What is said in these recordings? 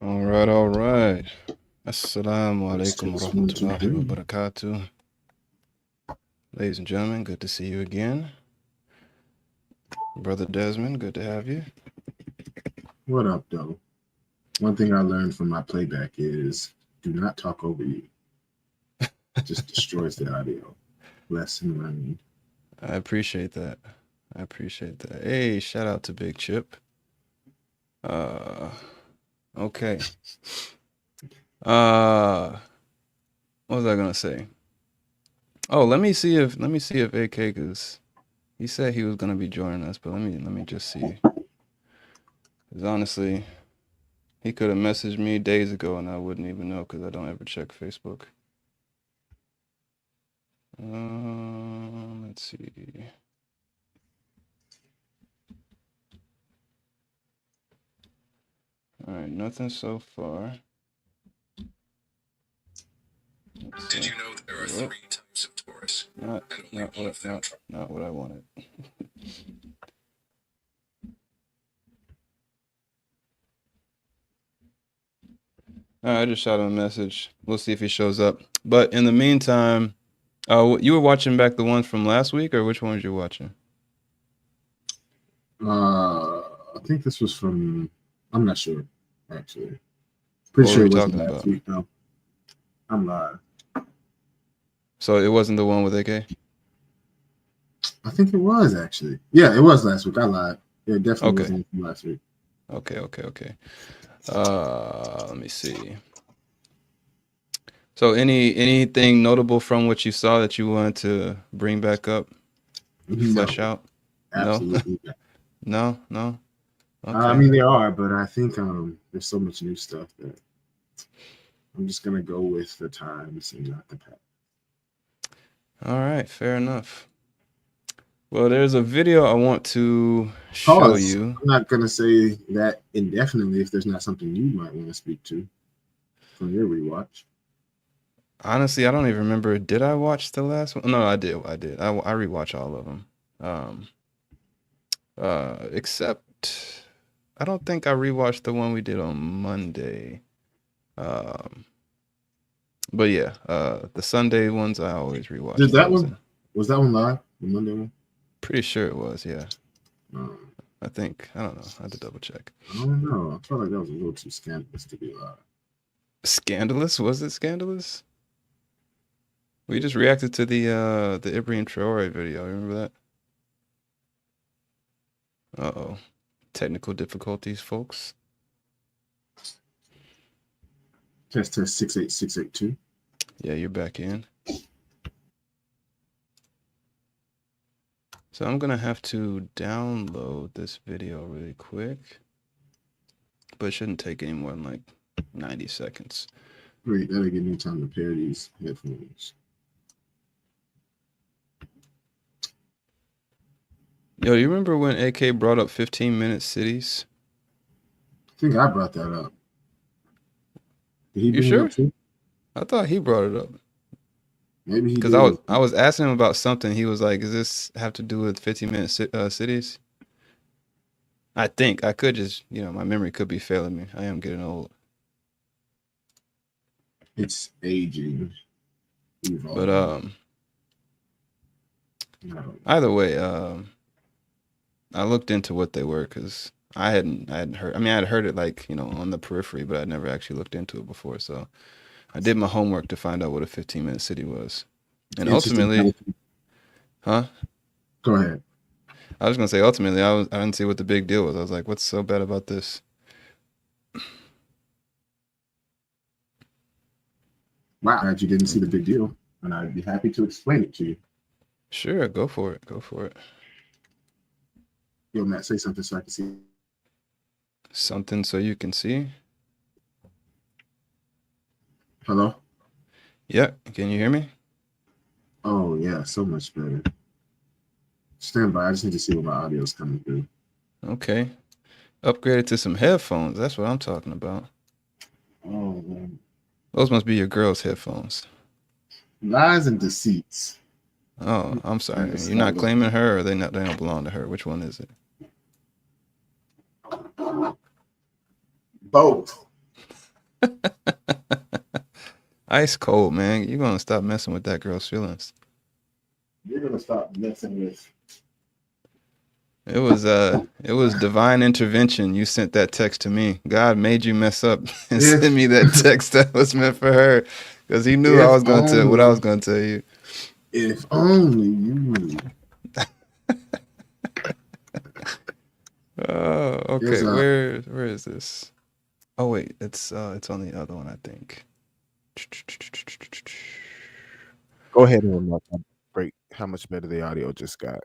All right, all right. Assalamu Let's alaikum wa test one, two, rahmatullahi wa three. barakatuh. Ladies and gentlemen, good to see you again. Brother Desmond, good to have you. What up, though? One thing I learned from my playback is do not talk over you. It just destroys the audio. Lesson learned. I appreciate that. I appreciate that. Hey, shout out to Big Chip. Uh, okay. What was I gonna say? Oh, let me see if AK, cause he said he was gonna be joining us, but let me just see. Cause honestly, he could have messaged me days ago and I wouldn't even know, cause I don't ever check Facebook. Let's see. All right, nothing so far. Did you know there are three types of Taurus? Not, And only not one what, of them. not what I wanted. All right, I just shot him a message. We'll see if he shows up. But in the meantime, you were watching back the ones from last week, or which ones you watching? I think this was from. I'm not sure, actually. What Pretty were sure we it wasn't talking last about? week, though. I'm live. So it wasn't the one with AK? I think it was, actually. Yeah, it was last week. I lied. Yeah, it definitely Okay, wasn't from last week. okay. Let me see. So anything notable from what you saw that you wanted to bring back up, No, flesh out? No, absolutely not. no. I Okay. mean, there are, but I think there's so much new stuff that I'm just going to go with the times and not the past. All right, fair enough. Well, there's a video I want to show Pause. you. I'm not going to say that indefinitely if there's not something you might want to speak to from your rewatch. Honestly, I don't even remember. Did I watch the last one? No, I did. I rewatch all of them. Um, except I don't think I rewatched the one we did on Monday. Um, but yeah, the Sunday ones I always rewatch Did that those, one? and Was that one live? The Monday one? pretty sure it was. Yeah, Um, I think I don't know. I had to double check. I don't know. I felt like that was a little too scandalous to be live. Scandalous? Was it scandalous? We just reacted to the Ibrahim Traore video. Remember that? Uh-oh. Technical difficulties, folks. Test 68682. Yeah, you're back in. So I'm gonna have to download this video really quick, but it shouldn't take any more than like 90 seconds. Great, that'll give me time to pair these headphones. Yo, you remember when AK brought up 15-minute cities? I think I brought that up. Did he You bring it up sure? too? I thought he brought it up. Maybe he Because I was did. I was asking him about something. He was like, "Does this have to do with 15-minute cities?" I think I could just, my memory could be failing me. I am getting old. It's aging, But evolving. either way, I looked into what they were because I hadn't heard. I mean, I had heard it like on the periphery, but I'd never actually looked into it before. So I did my homework to find out what a 15-minute city was, and Interesting. ultimately, huh? Go ahead. I was gonna say ultimately, I didn't see what the big deal was. I was like, what's so bad about this? Wow, glad you didn't see the big deal, and I'd be happy to explain it to you. Sure, go for it. Go for it. Yo, Matt, say something so I can see. Something so you can see. Hello? Yeah, can you hear me? Oh, yeah, so much better. Stand by. I just need to see what my audio is coming through. Okay. Upgraded to some headphones. That's what I'm talking about. Oh, man. Those must be your girl's headphones. Lies and deceits. Oh, I'm sorry. Yes, You're not claiming her, or they don't belong to her. Which one is it? both. Ice cold, man. You're gonna stop messing with that girl's feelings. You're gonna stop messing with. It was divine intervention. You sent that text to me. God made you mess up and If send me that text that was meant for her. Because he knew I if was gonna tell what I was only gonna tell you. if only you knew. Oh, There's okay. a Where is this? Oh wait, it's on the other one, I think. Go ahead and break how much better the audio just got.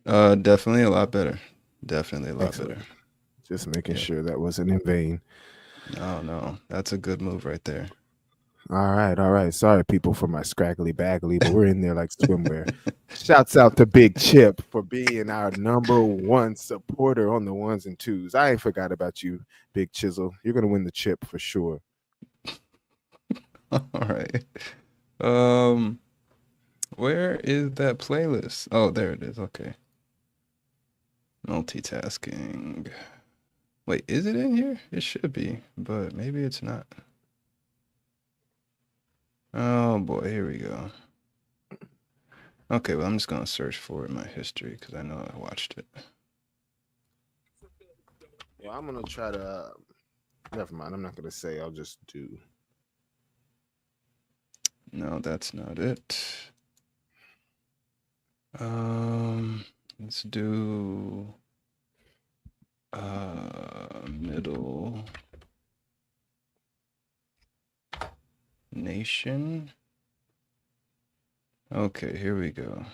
Definitely a lot better. Definitely a lot Excellent. better. Just making Yeah. sure that wasn't in vain. No, that's a good move right there. All right. Sorry, people, for my scraggly baggly, but we're in there like swimwear. Shouts out to Big Chip for being our number one supporter on the ones and twos. I ain't forgot about you, Big Chisel. You're gonna win the chip for sure. All right. Where is that playlist? Oh, there it is. Okay. Multitasking. Wait, is it in here? It should be, but maybe it's not. Oh boy, here we go. Okay, well, I'm just gonna search for it in my history because I know I watched it. Yeah, I'm gonna try to. Never mind. I'm not gonna say. I'll just do. No, that's not it. Let's do middle nation. Okay, here we go.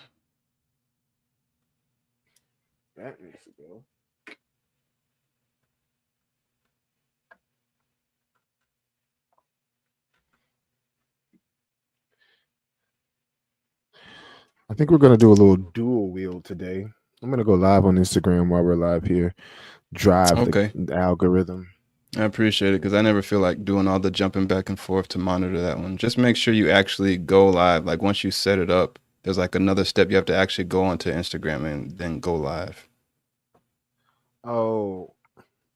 That needs to go. I think we're gonna do a little dual wheel today. I'm gonna go live on Instagram while we're live here. Drive Okay. the algorithm. I appreciate it because I never feel like doing all the jumping back and forth to monitor that one. Just make sure you actually go live. Like once you set it up, there's like another step you have to actually go onto Instagram and then go live. Oh,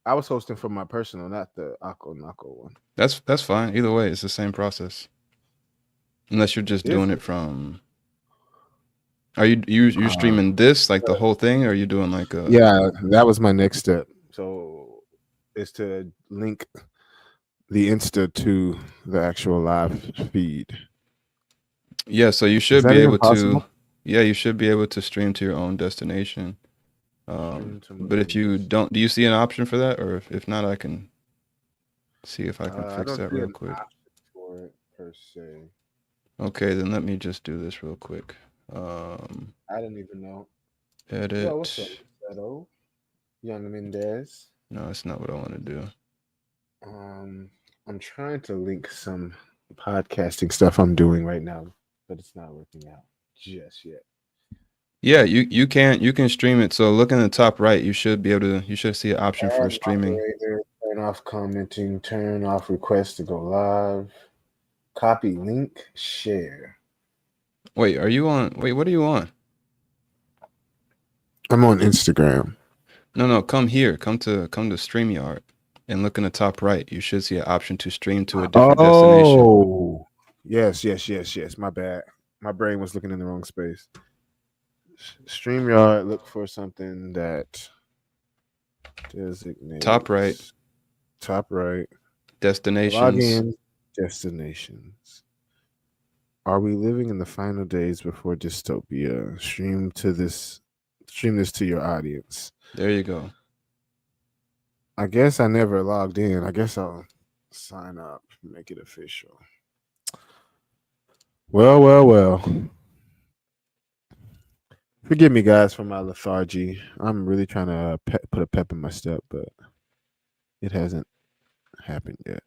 I was hosting from my personal, not the Akko Nako one. That's fine. Either way, it's the same process. Unless you're just Is doing it? it from. Are you streaming this like the whole thing, or are you doing like a? Yeah, that was my next step. So is to link the Insta to the actual live feed. Yeah, so you Is should that be even able possible? to. Yeah, you should be able to stream to your own destination. Stream to my But if own you dest- don't, do you see an option for that, or if not, I can see if I can I fix don't that see real an quick. option for it per se. Okay, then let me just do this real quick. Um, I don't even know. edit. Yo, what's up, Seto? Young Mendez. No, it's not what I want to do. I'm trying to link some podcasting stuff I'm doing right now, but it's not working out just yet. Yeah, you can stream it. So look in the top right, you should see an option for Add streaming. moderator, turn off commenting, turn off request to go live, copy link, share. Wait, what are you on? I'm on Instagram. No, come here. Come to StreamYard and look in the top right. You should see an option to stream to a different destination. Oh, yes. My bad. My brain was looking in the wrong space. StreamYard, look for something that designates Top right. Destinations. Login, destinations. Are we living in the final days before dystopia? Stream this to your audience. There you go. I guess I never logged in. I guess I'll sign up, make it official. Well. Forgive me, guys, for my lethargy. I'm really trying to put a pep in my step, but it hasn't happened yet.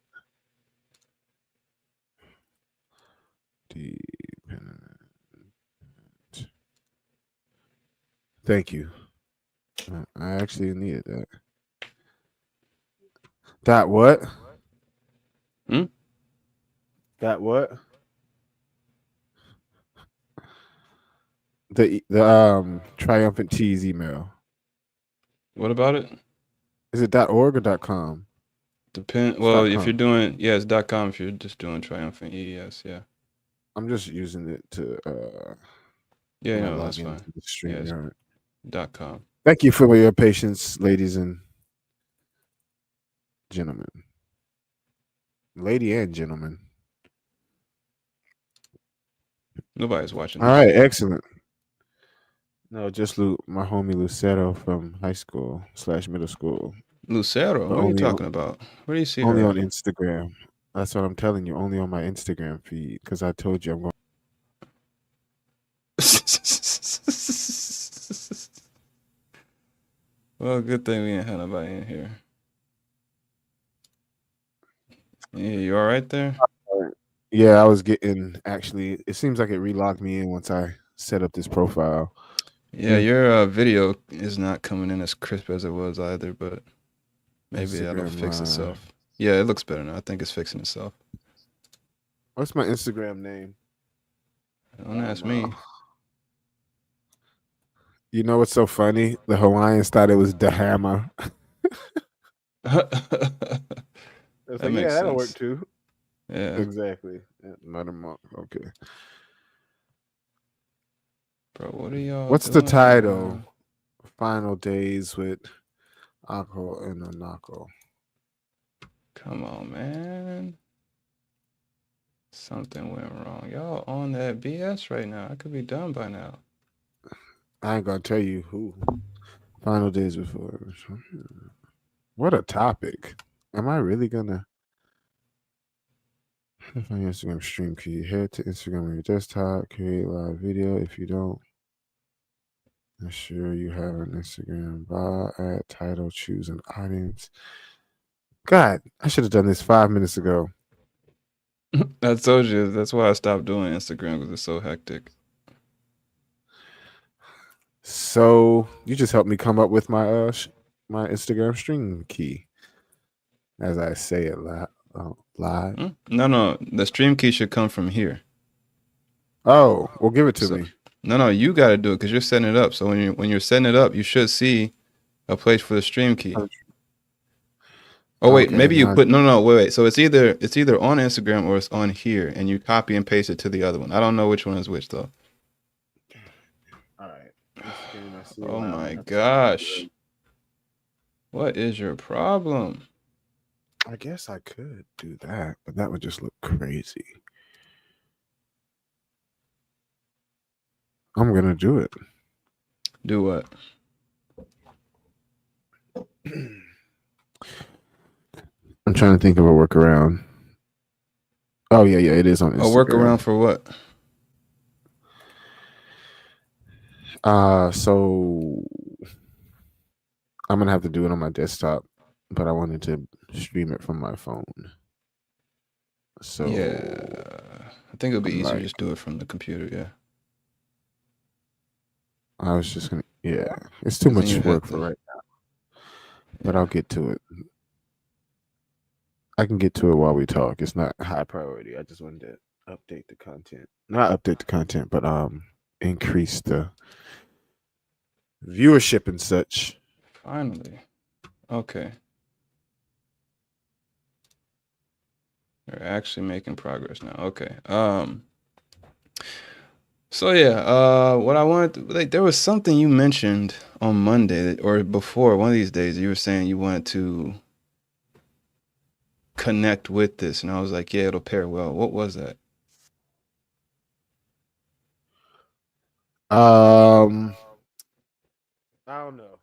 Thank you. I actually needed that. That what? Hmm? That what? The Triumphant Cheese email. What about it? Is it .org or .com? Well, if .com. you're doing, yeah, it's .com. If you're just doing Triumphant ES, yeah. I'm just using it to Yeah, when I no, log that's fine. into the Yeah, it's StreamYard. .com. Thank you for your patience, ladies and gentlemen. Lady and gentlemen. Nobody's watching All this right, shit. excellent. No, just my homie Lucero from high school / middle school, Lucero, but what are you talking about? Where do you see only her on at? Instagram. That's what I'm telling you. Only on my Instagram feed because I told you I'm going. Well, good thing we ain't had nobody in here. Yeah, you all right there? Yeah, I was getting actually. It seems like it relogged me in once I set up this profile. Yeah, your video is not coming in as crisp as it was either, but maybe that'll Instagram fix Live. itself. Yeah, it looks better now. I think it's fixing itself. What's my Instagram name? Don't ask me. You know what's so funny? The Hawaiians thought it was Dahama. It's That like, makes yeah, that'll work sense. too. Yeah, Exactly. Okay. bro, what are y'all What's the doing, title? man? Final Days with Ako and Anako. Come on, man. Something went wrong. Y'all on that BS right now. I could be done by now. I ain't gonna tell you who. Final Days before. What a topic. Am I really gonna find your Instagram stream key? Head to Instagram on your desktop, create live video. If you don't, ensure you have an Instagram bio, add title, choose an audience. God, I should have done this 5 minutes ago. I told you. That's why I stopped doing Instagram because it's so hectic. So you just helped me come up with my my Instagram stream key, as I say it live. No. The stream key should come from here. Oh, well, give it to So, me. no, you got to do it because you're setting it up. So when you're setting it up, you should see a place for the stream key. Oh wait, Okay, maybe you now- put no wait. So it's either on Instagram or it's on here, and you copy and paste it to the other one. I don't know which one is which though. All right. Instagram, I see Oh it. my gosh, what is your problem? I guess I could do that, but that would just look crazy. I'm gonna do it. Do what? I'm trying to think of a workaround. Oh yeah, it is on Instagram. A workaround for what? So I'm gonna have to do it on my desktop, but I wanted to stream it from my phone. So Yeah, I think it'll be easier like, just do it from the computer. Yeah. I was just gonna. Yeah, it's too much work for right now, but I'll get to it. I can get to it while we talk. It's not high priority. I just wanted to update the content. Not update the content, but increase the viewership and such. Finally. Okay. We're actually making progress now. Okay. So yeah, what I wanted to, like, there was something you mentioned on Monday or before one of these days. You were saying you wanted to connect with this, and I was like, yeah, it'll pair well. What was that? I don't know.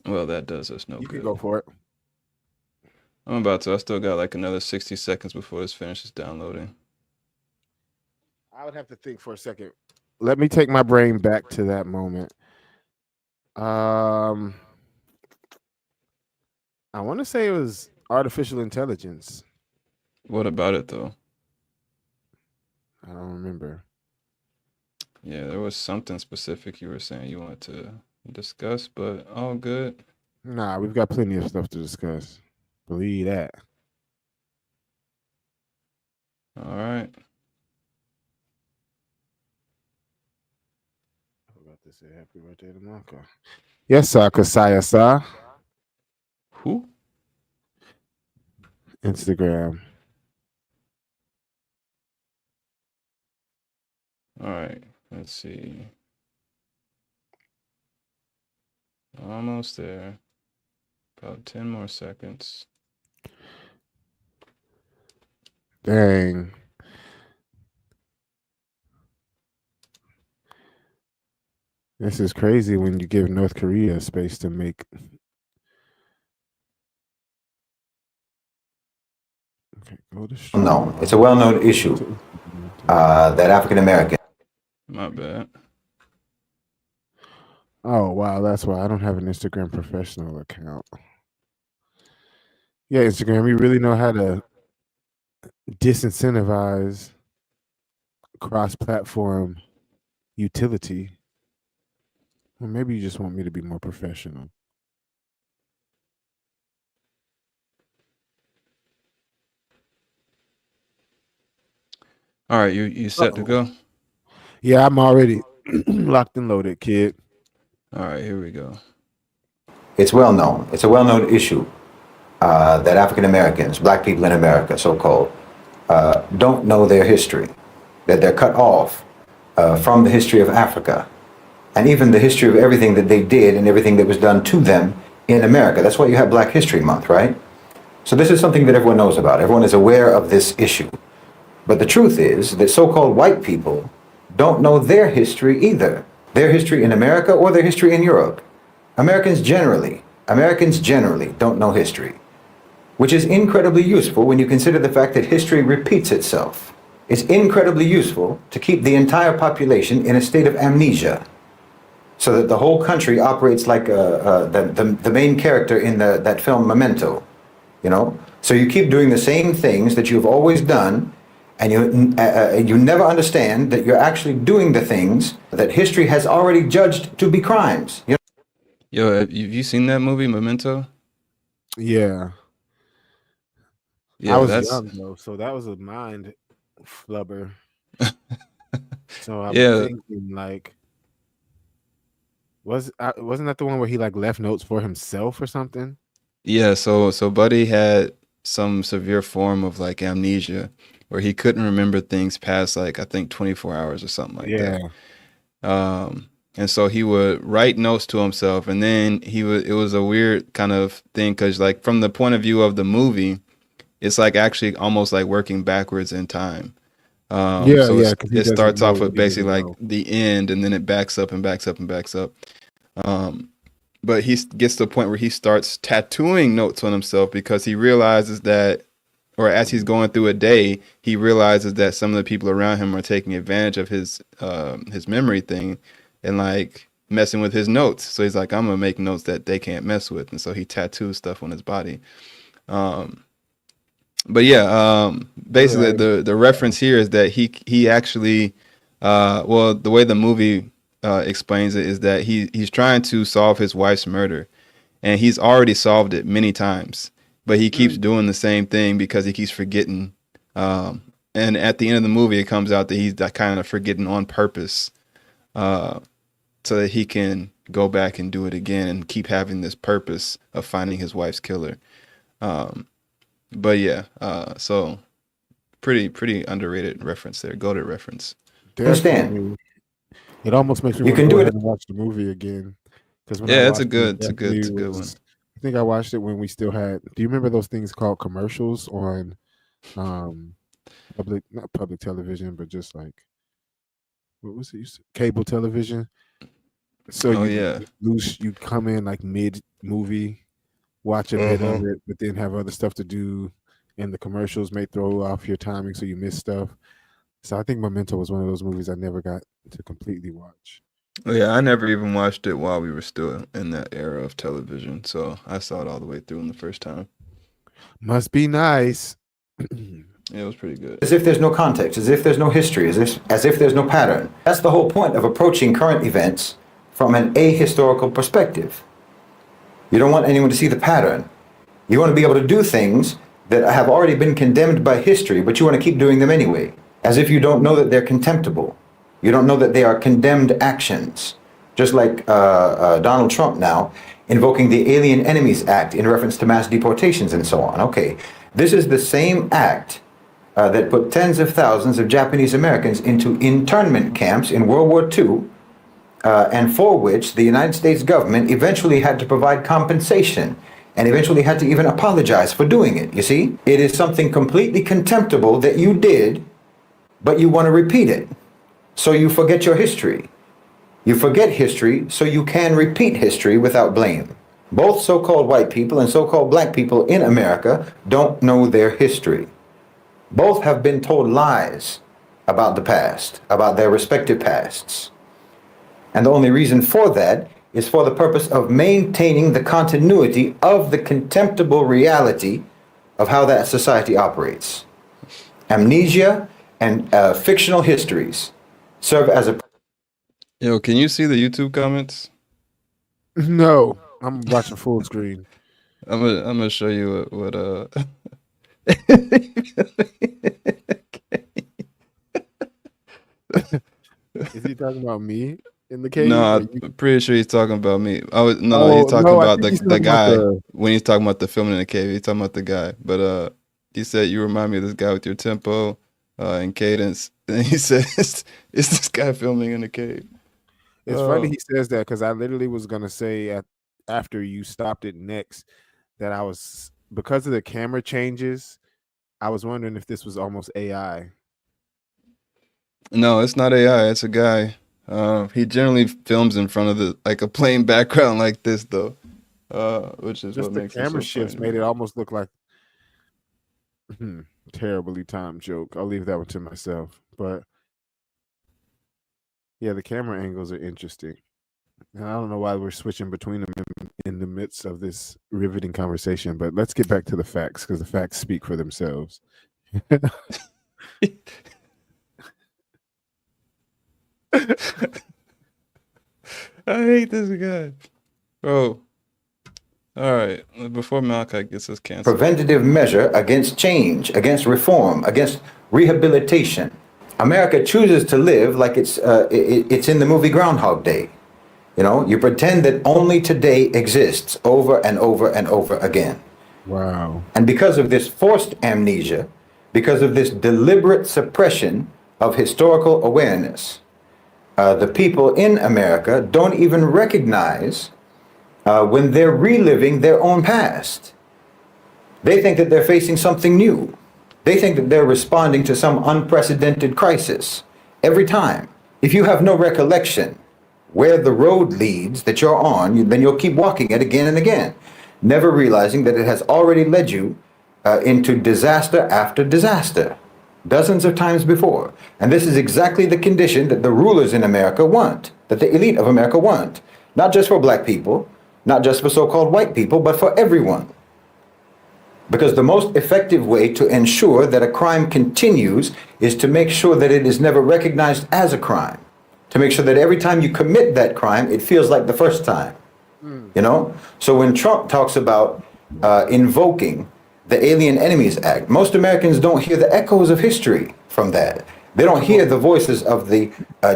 Well, that does us no You good. can go for it. I'm about to. I still got like another 60 seconds before this finishes downloading. I would have to think for a second. Let me take my brain back to that moment. I want to say it was artificial intelligence. What about it though? I don't remember. Yeah, there was something specific you were saying you wanted to discuss, but all good. Nah, we've got plenty of stuff to discuss. Believe that. All right. I forgot to say happy birthday to Marco. Yes, sir, Kasaya, sir. Who? Instagram. All right. Let's see. Almost there. About 10 more seconds. Dang. This is crazy when you give North Korea space to make. Okay, go to No, it's a well-known issue that African American. My bad. Oh wow, that's why I don't have an Instagram professional account. Yeah, Instagram, you really know how to disincentivize cross-platform utility. Or maybe you just want me to be more professional. All right, you set to go? Yeah, I'm already locked and loaded, kid. All right, here we go. It's well known. It's a well-known issue that African Americans, black people in America, so-called, don't know their history, that they're cut off from the history of Africa, and even the history of everything that they did and everything that was done to them in America. That's why you have Black History Month, right? So this is something that everyone knows about. Everyone is aware of this issue. But the truth is that so-called white people don't know their history either. Their history in America or their history in Europe. Americans generally don't know history, which is incredibly useful when you consider the fact that history repeats itself. It's incredibly useful to keep the entire population in a state of amnesia, so that the whole country operates like the main character in that film Memento, you know? So you keep doing the same things that you've always done, and you never understand that you're actually doing the things that history has already judged to be crimes. You know? Yo, have you seen that movie, Memento? Yeah. Yeah, I was that's young though, so that was a mind flubber. So I'm yeah, thinking like, wasn't that the one where he like left notes for himself or something? yeah. So Buddy had some severe form of like amnesia, where he couldn't remember things past like I think 24 hours or something like Yeah. that. And so he would write notes to himself, and then it was a weird kind of thing because like from the point of view of the movie, it's like actually almost like working backwards in time. Yeah, So yeah, because he it doesn't starts know off what with he didn't basically like know. the end, and then it backs up and backs up and backs up. But he gets to the point where he starts tattooing notes on himself because he realizes that, or as he's going through a day, he realizes that some of the people around him are taking advantage of his memory thing and like messing with his notes. So he's like, I'm gonna make notes that they can't mess with, and so he tattoos stuff on his body. But yeah, basically Right. the reference here is that he actually, well, the way the movie explains it is that he's trying to solve his wife's murder, and he's already solved it many times, but he keeps doing the same thing because he keeps forgetting. And at the end of the movie, it comes out that he's kind of forgetting on purpose, so that he can go back and do it again and keep having this purpose of finding his wife's killer. But yeah, so pretty underrated reference there. Goated reference. Understand? Definitely. It almost makes me You want to can go do ahead it. and watch the movie again. Because when I Yeah, it's watched it, it it's definitely a good one. was. I think I watched it when we still had. Do you remember those things called commercials on, um, not public television, but just like what was it? Cable television. So Oh yeah, you'd come in like mid movie, watch a bit of it, but then have other stuff to do, and the commercials may throw off your timing, so you miss stuff. So I think Memento was one of those movies I never got to completely watch. oh, yeah. I never even watched it while we were still in that era of television, so I saw it all the way through in the first time. Must be nice. Yeah, it was pretty good. As if there's no context, as if there's no history, as if there's no pattern. That's the whole point of approaching current events from an ahistorical perspective. You don't want anyone to see the pattern. You want to be able to do things that have already been condemned by history, but you want to keep doing them anyway, as if you don't know that they're contemptible. You don't know that they are condemned actions. Just like Donald Trump now invoking the Alien Enemies Act in reference to mass deportations and so on. Okay, this is the same act that put tens of thousands of Japanese Americans into internment camps in World War II, and for which the United States government eventually had to provide compensation and eventually had to even apologize for doing it. You see, it is something completely contemptible that you did, but you want to repeat it. So you forget your history. You forget history so you can repeat history without blame. Both so-called white people and so-called black people in America don't know their history. Both have been told lies about the past, about their respective pasts. And the only reason for that is for the purpose of maintaining the continuity of the contemptible reality of how that society operates. Amnesia and fictional histories serve as a... Yo, can you see the YouTube comments? No, I'm watching full screen. I'm gonna show you what Is he talking about me in the cave? No, Or I'm you- pretty sure he's talking about me. He's Oh, talking no, I about think he's the talking about guy the- when he's talking about the filming in the cave. He's talking about the guy, but he said you remind me of this guy with your tempo and cadence. And he said it's this guy filming in the cave. It's funny he says that because I literally was gonna say after you stopped it next that I was, because of the camera changes, I was wondering if this was almost AI. No, it's not AI. It's a guy. He generally films in front of like a plain background like this, though, which is Just what the makes camera it so shifts funny. made it almost look like terribly timed joke. I'll leave that one to myself. But yeah, the camera angles are interesting. And I don't know why we're switching between them in the midst of this riveting conversation, but let's get back to the facts because the facts speak for themselves. I hate this guy, bro. All right, before Malachi gets us canceled. preventative measure against change, against reform, against rehabilitation. America chooses to live like it's in the movie Groundhog Day. You know, you pretend that only today exists over and over and over again. Wow. And because of this forced amnesia, because of this deliberate suppression of historical awareness, the people in America don't even recognize when they're reliving their own past. They think that they're facing something new. They think that they're responding to some unprecedented crisis every time. If you have no recollection where the road leads that you're on, then you'll keep walking it again and again, never realizing that it has already led you into disaster after disaster, dozens of times before. And this is exactly the condition that the rulers in America want, that the elite of America want, not just for black people, not just for so-called white people, but for everyone. Because the most effective way to ensure that a crime continues is to make sure that it is never recognized as a crime. To make sure that every time you commit that crime, it feels like the first time. You know? So when Trump talks about invoking the Alien Enemies Act, most Americans don't hear the echoes of history from that. They don't hear the voices of the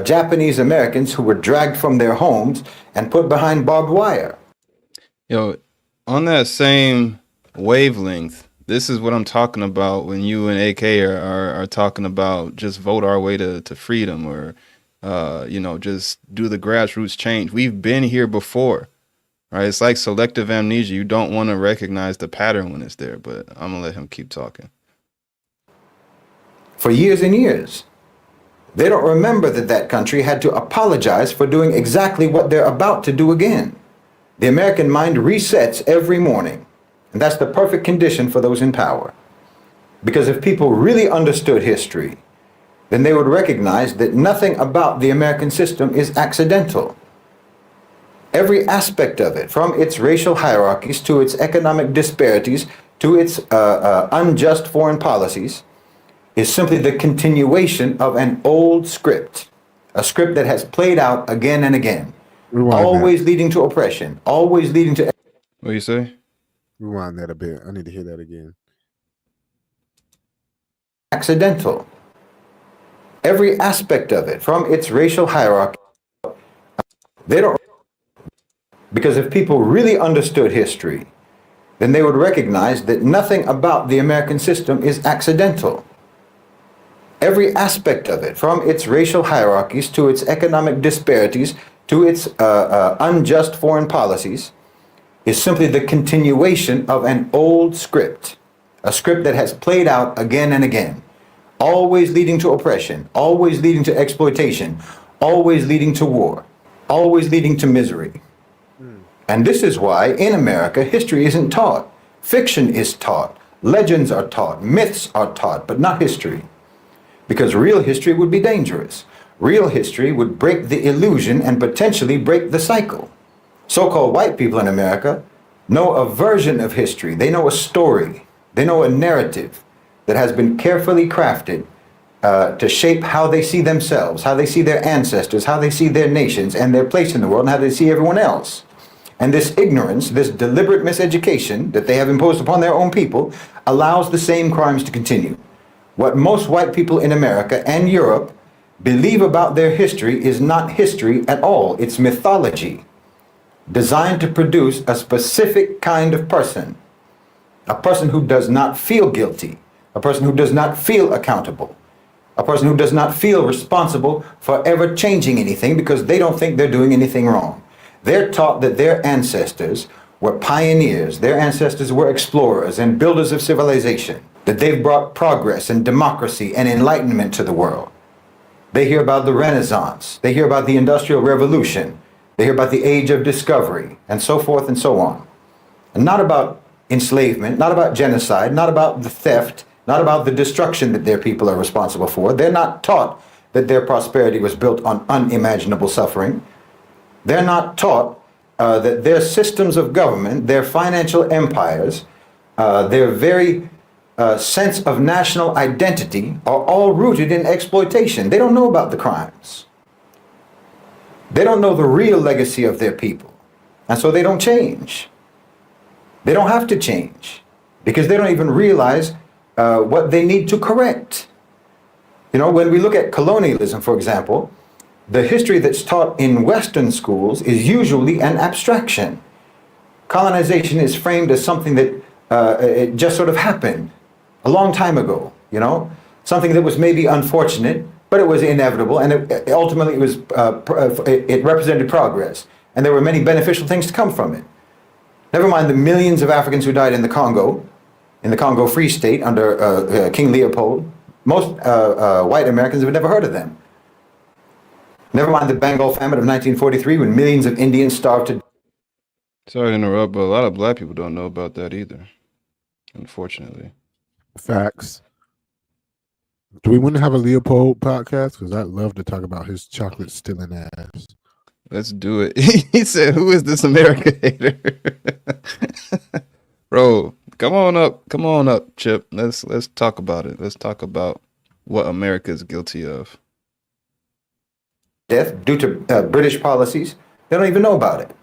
Japanese Americans who were dragged from their homes and put behind barbed wire. Yo, on that same wavelength, this is what I'm talking about when you and AK are talking about just vote our way to freedom or, just do the grassroots change. We've been here before, right? It's like selective amnesia. You don't want to recognize the pattern when it's there, but I'm going to let him keep talking. For years and years. They don't remember that that country had to apologize for doing exactly what they're about to do again. The American mind resets every morning, and that's the perfect condition for those in power. Because if people really understood history, then they would recognize that nothing about the American system is accidental. Every aspect of it, from its racial hierarchies to its economic disparities to its unjust foreign policies, is simply the continuation of an old script, a script that has played out again and again, always leading to oppression, always leading to... What do you say? Rewind that a bit. I need to hear that again. Accidental. Every aspect of it, from its racial hierarchy, they don't... Because if people really understood history, then they would recognize that nothing about the American system is accidental. Every aspect of it, from its racial hierarchies to its economic disparities to its unjust foreign policies, is simply the continuation of an old script, a script that has played out again and again, always leading to oppression, always leading to exploitation, always leading to war, always leading to misery. And this is why in America, history isn't taught. Fiction is taught, legends are taught, myths are taught, but not history. Because real history would be dangerous. Real history would break the illusion and potentially break the cycle. So-called white people in America know a version of history. They know a story. They know a narrative that has been carefully crafted to shape how they see themselves, how they see their ancestors, how they see their nations and their place in the world, and how they see everyone else. And this ignorance, this deliberate miseducation that they have imposed upon their own people allows the same crimes to continue. What most white people in America and Europe believe about their history is not history at all. It's mythology designed to produce a specific kind of person, a person who does not feel guilty, a person who does not feel accountable, a person who does not feel responsible for ever changing anything because they don't think they're doing anything wrong. They're taught that their ancestors were pioneers, their ancestors were explorers and builders of civilization, that they've brought progress and democracy and enlightenment to the world. They hear about the Renaissance, they hear about the Industrial Revolution, they hear about the Age of Discovery, and so forth and so on. And not about enslavement, not about genocide, not about the theft, not about the destruction that their people are responsible for. They're not taught that their prosperity was built on unimaginable suffering. They're not taught that their systems of government, their financial empires, their very sense of national identity are all rooted in exploitation. They don't know about the crimes. They don't know the real legacy of their people. And so they don't change. They don't have to change because they don't even realize what they need to correct. You know, when we look at colonialism, for example, the history that's taught in Western schools is usually an abstraction. Colonization is framed as something that it just sort of happened a long time ago, you know, something that was maybe unfortunate, but it was inevitable, and ultimately it represented progress, and there were many beneficial things to come from it. Never mind the millions of Africans who died in the Congo Free State under King Leopold. Most white Americans have never heard of them. Never mind the Bengal famine of 1943 when millions of Indians starved to death. Sorry to interrupt, but a lot of black people don't know about that either, unfortunately. Facts. Do we want to have a Leopold podcast? Because I'd love to talk about his chocolate stealing ass. Let's do it. He said, "Who is this America hater?" Bro, come on up, Chip. Let's talk about it. Let's talk about what America is guilty of. Death due to British policies. They don't even know about it.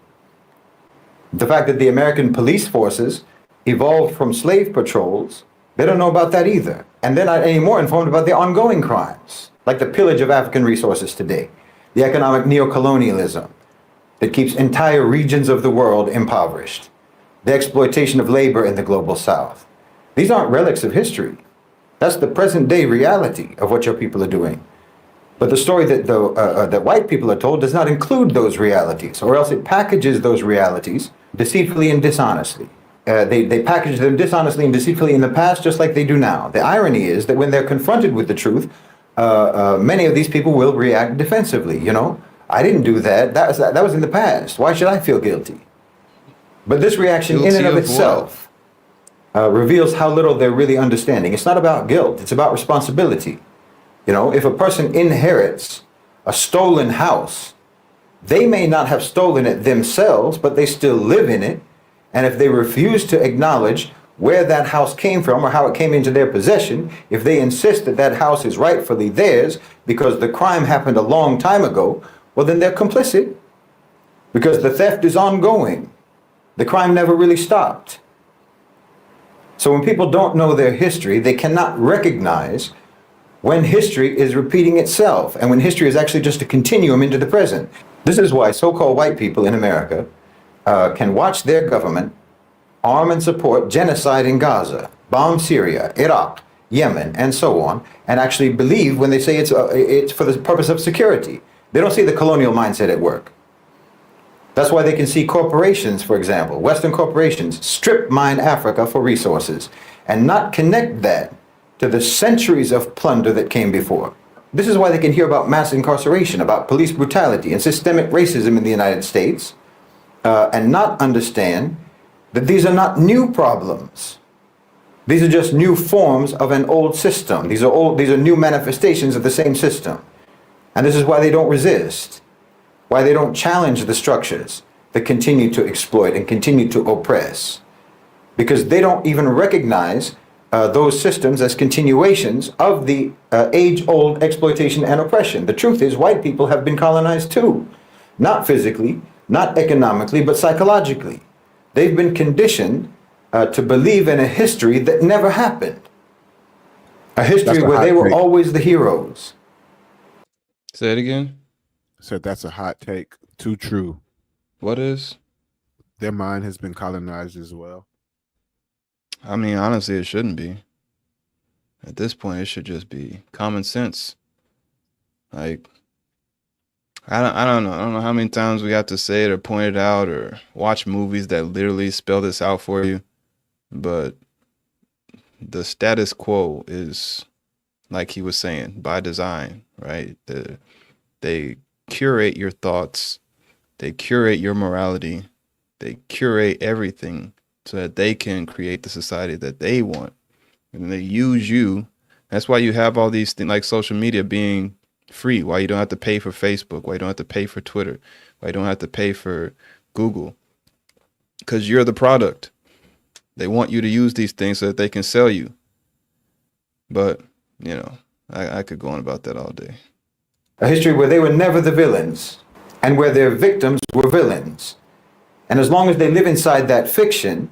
The fact that the American police forces evolved from slave patrols, they don't know about that either. And they're not any more informed about the ongoing crimes, like the pillage of African resources today, the economic neocolonialism that keeps entire regions of the world impoverished, the exploitation of labor in the global South. These aren't relics of history. That's the present day reality of what your people are doing. But the story that white people are told does not include those realities, or else it packages those realities deceitfully and dishonestly. They packaged them dishonestly and deceitfully in the past, just like they do now. The irony is that when they're confronted with the truth, many of these people will react defensively. You know, I didn't do that. That was in the past. Why should I feel guilty? But this reaction in and of itself reveals how little they're really understanding. It's not about guilt. It's about responsibility. You know, if a person inherits a stolen house, they may not have stolen it themselves, but they still live in it. And if they refuse to acknowledge where that house came from or how it came into their possession, if they insist that that house is rightfully theirs because the crime happened a long time ago, well, then they're complicit because the theft is ongoing. The crime never really stopped. So when people don't know their history, they cannot recognize when history is repeating itself and when history is actually just a continuum into the present. This is why so-called white people in America can watch their government arm and support genocide in Gaza, bomb Syria, Iraq, Yemen, and so on, and actually believe when they say it's for the purpose of security. They don't see the colonial mindset at work. That's why they can see corporations, for example, Western corporations, strip mine Africa for resources and not connect that to the centuries of plunder that came before. This is why they can hear about mass incarceration, about police brutality and systemic racism in the United States, and not understand that these are not new problems. These are just new forms of an old system. These are new manifestations of the same system. And this is why they don't resist, why they don't challenge the structures that continue to exploit and continue to oppress, because they don't even recognize those systems as continuations of the age-old exploitation and oppression. The truth is, white people have been colonized too, not physically, not economically, but psychologically. They've been conditioned to believe in a history that never happened, a history where they were always the heroes. Say it again. Said that's a hot take. Too true. What is? Their mind has been colonized as well. I mean, honestly, it shouldn't be. At this point, it should just be common sense. Like, I don't know. I don't know how many times we have to say it or point it out or watch movies that literally spell this out for you. But the status quo is, like he was saying, by design, right? They curate your thoughts. They curate your morality. They curate everything so that they can create the society that they want. And they use you. That's why you have all these things like social media being free, why you don't have to pay for Facebook, why you don't have to pay for Twitter, why you don't have to pay for Google. Because you're the product. They want you to use these things so that they can sell you. But, you know, I could go on about that all day. A history where they were never the villains and where their victims were villains. And as long as they live inside that fiction,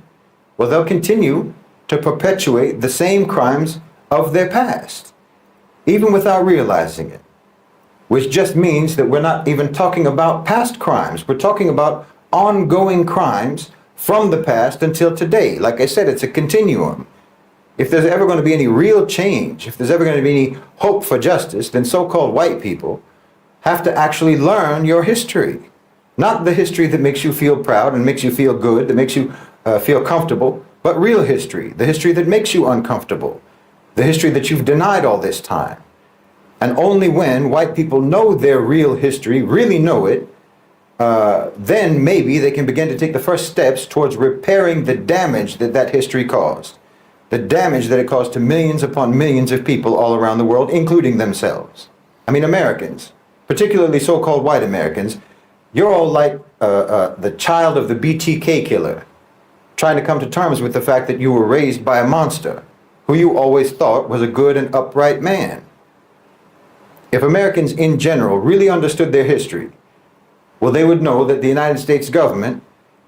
well, they'll continue to perpetuate the same crimes of their past, even without realizing it, which just means that we're not even talking about past crimes. We're talking about ongoing crimes from the past until today. Like I said, it's a continuum. If there's ever going to be any real change, if there's ever going to be any hope for justice, then so-called white people have to actually learn your history. Not the history that makes you feel proud and makes you feel good, that makes you feel comfortable, but real history, the history that makes you uncomfortable, the history that you've denied all this time. And only when white people know their real history, really know it, then maybe they can begin to take the first steps towards repairing the damage that that history caused, the damage that it caused to millions upon millions of people all around the world, including themselves. I mean, Americans, particularly so-called white Americans, you're all like the child of the BTK killer, trying to come to terms with the fact that you were raised by a monster who you always thought was a good and upright man. If Americans in general really understood their history, well, they would know that the United States government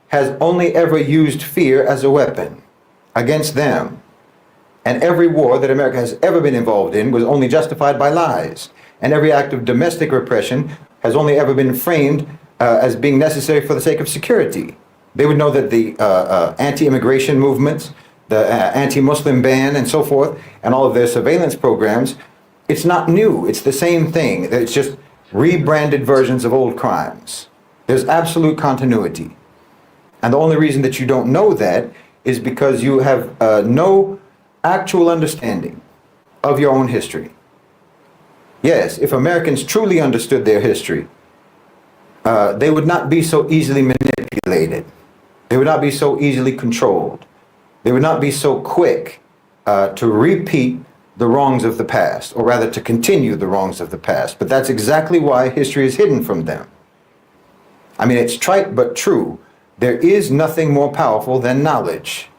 has only ever used fear as a weapon against them. And every war that America has ever been involved in was only justified by lies. And every act of domestic repression has only ever been framed as being necessary for the sake of security. They would know that the anti-immigration movements, the anti-Muslim ban and so forth, and all of their surveillance programs, it's not new. It's the same thing. It's just rebranded versions of old crimes. There's absolute continuity. And the only reason that you don't know that is because you have no actual understanding of your own history. Yes, if Americans truly understood their history, they would not be so easily manipulated. They would not be so easily controlled. They would not be so quick to repeat the wrongs of the past, or rather to continue the wrongs of the past. But that's exactly why history is hidden from them. I mean, it's trite but true. There is nothing more powerful than knowledge.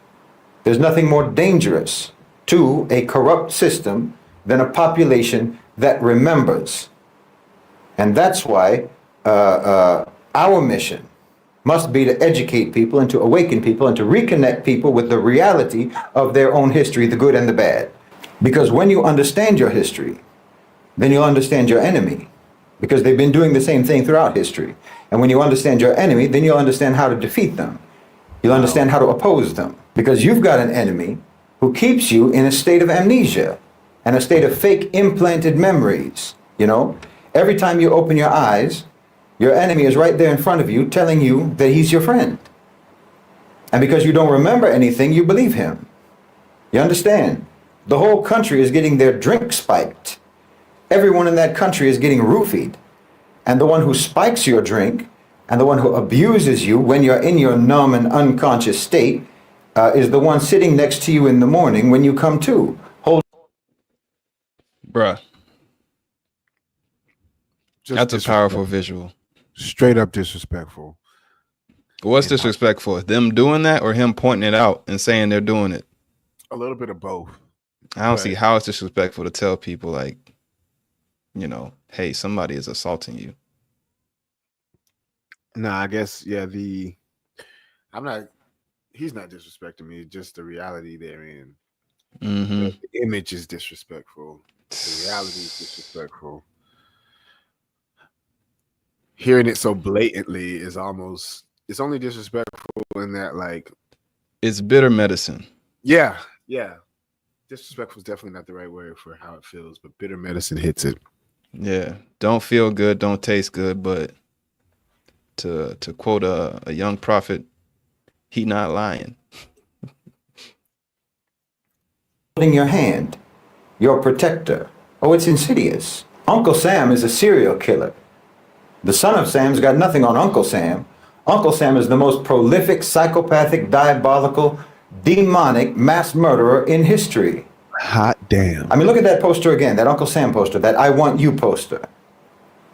There's nothing more dangerous to a corrupt system than a population that remembers. And that's why our mission must be to educate people and to awaken people and to reconnect people with the reality of their own history, the good and the bad. Because when you understand your history, then you'll understand your enemy. because they've been doing the same thing throughout history. And when you understand your enemy, then you'll understand how to defeat them. You'll understand how to oppose them, because you've got an enemy who keeps you in a state of amnesia and a state of fake implanted memories. You know, every time you open your eyes, your enemy is right there in front of you telling you that he's your friend. And because you don't remember anything, you believe him. You understand? The whole country is getting their drink spiked. Everyone in that country is getting roofied. And the one who spikes your drink and the one who abuses you when you're in your numb and unconscious state is the one sitting next to you in the morning when you come to. Bruh, Just that's a powerful disrespectful. visual. Straight up disrespectful. What's disrespectful? Them doing that or him pointing it out and saying they're doing it? A little bit of both. I don't Right. see how it's disrespectful to tell people, like, you know, hey, somebody is assaulting you. Nah, I guess he's not disrespecting me, just the reality they're in. Mm-hmm. The image is disrespectful. The reality is disrespectful. Hearing it so blatantly is it's only disrespectful in that, like, It's bitter medicine. yeah. Disrespectful is definitely not the right word for how it feels, but bitter medicine hits it. Yeah. Don't feel good, don't taste good, but to quote a young prophet, he not lying. Holding your hand, your protector. Oh, it's insidious. Uncle Sam is a serial killer. The son of Sam's got nothing on Uncle Sam. Uncle Sam is the most prolific, psychopathic, diabolical, demonic mass murderer in history. Hot damn. I mean, look at that poster again, that Uncle Sam poster, that I Want You poster.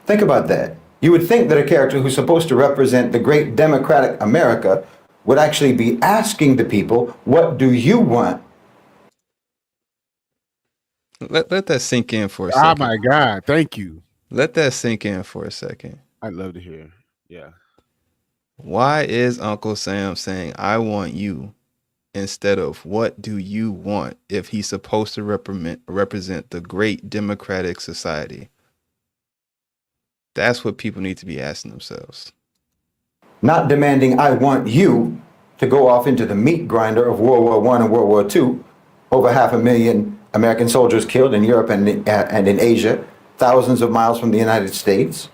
Think about that. You would think that a character who's supposed to represent the great democratic America would actually be asking the people, what do you want? Let that sink in for a Oh second. my God. Thank you. Let that sink in for a second. I'd love to hear. Yeah. Why is Uncle Sam saying, I want you, instead of what do you want, if he's supposed to represent the great democratic society? That's what people need to be asking themselves. Not demanding, I want you to go off into the meat grinder of World War I and World War II. Over 500,000 American soldiers killed in Europe and in Asia, thousands of miles from the United States.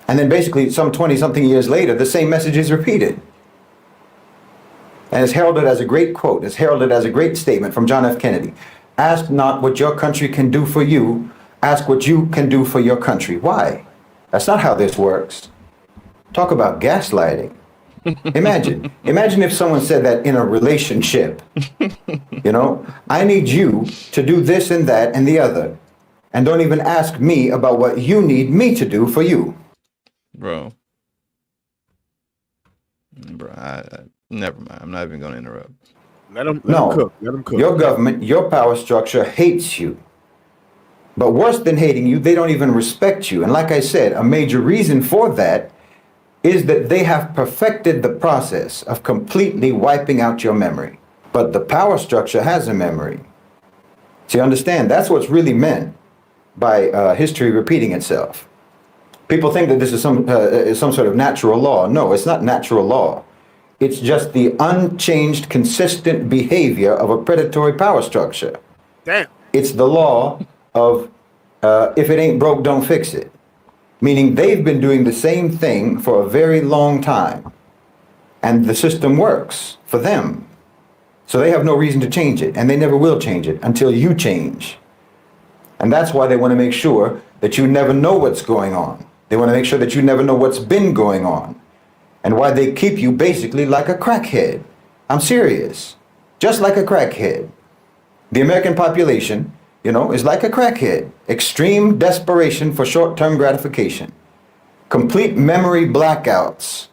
And then basically some 20-something years later, the same message is repeated. And it's heralded as a great quote. It's heralded as a great statement from John F. Kennedy. Ask not what your country can do for you. Ask what you can do for your country. Why? That's not how this works. Talk about gaslighting. Imagine if someone said that in a relationship. You know, I need you to do this and that and the other. And don't even ask me about what you need me to do for you. Bro, I never mind. I'm not even going to interrupt. Let him No, cook. Let him cook. your government, your power structure hates you. But worse than hating you, they don't even respect you. And like I said, a major reason for that is that they have perfected the process of completely wiping out your memory. But the power structure has a memory. So you understand, that's what's really meant by history repeating itself. People think that this is some sort of natural law. No, it's not natural law. It's just the unchanged, consistent behavior of a predatory power structure. Damn. It's the law of if it ain't broke, don't fix it. Meaning they've been doing the same thing for a very long time. And the system works for them. So they have no reason to change it. And they never will change it until you change. And that's why they want to make sure that you never know what's going on. They want to make sure that you never know what's been going on. And why they keep you basically like a crackhead. I'm serious. Just like a crackhead. The American population, you know, is like a crackhead. Extreme desperation for short-term gratification. Complete memory blackouts.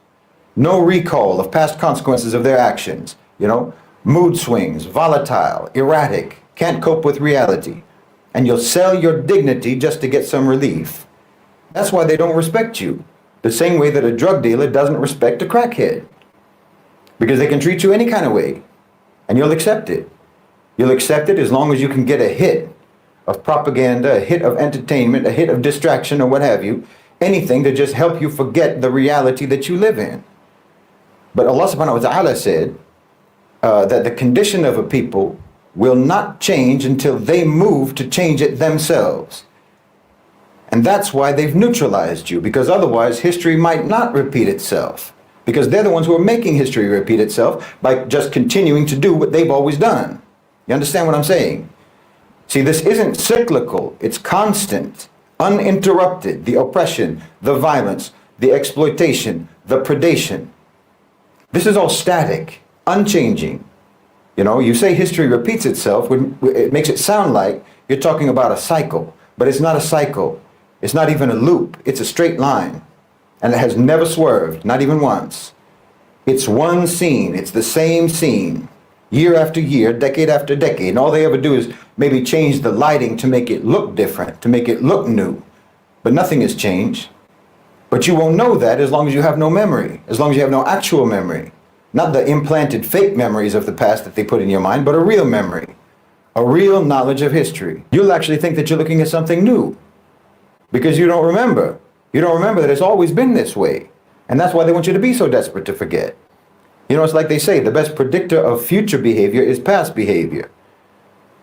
No recall of past consequences of their actions. You know, mood swings, volatile, erratic, can't cope with reality. And you'll sell your dignity just to get some relief. That's why they don't respect you. The same way that a drug dealer doesn't respect a crackhead. Because they can treat you any kind of way. And you'll accept it. You'll accept it as long as you can get a hit of propaganda, a hit of entertainment, a hit of distraction, or what have you, anything to just help you forget the reality that you live in. But Allah subhanahu wa ta'ala said that the condition of a people will not change until they move to change it themselves. And that's why they've neutralized you, because otherwise history might not repeat itself. Because they're the ones who are making history repeat itself by just continuing to do what they've always done. You understand what I'm saying? See, this isn't cyclical, it's constant, uninterrupted. The oppression, the violence, the exploitation, the predation. This is all static, unchanging. You know, you say history repeats itself, it makes it sound like you're talking about a cycle, but it's not a cycle. It's not even a loop. It's a straight line. And it has never swerved, not even once. It's one scene. It's the same scene, year after year, decade after decade. And all they ever do is maybe change the lighting to make it look different, to make it look new. But nothing has changed. But you won't know that as long as you have no memory, as long as you have no actual memory. Not the implanted fake memories of the past that they put in your mind, but a real memory, a real knowledge of history. You'll actually think that you're looking at something new because you don't remember. You don't remember that it's always been this way. And that's why they want you to be so desperate to forget. You know, it's like they say, the best predictor of future behavior is past behavior.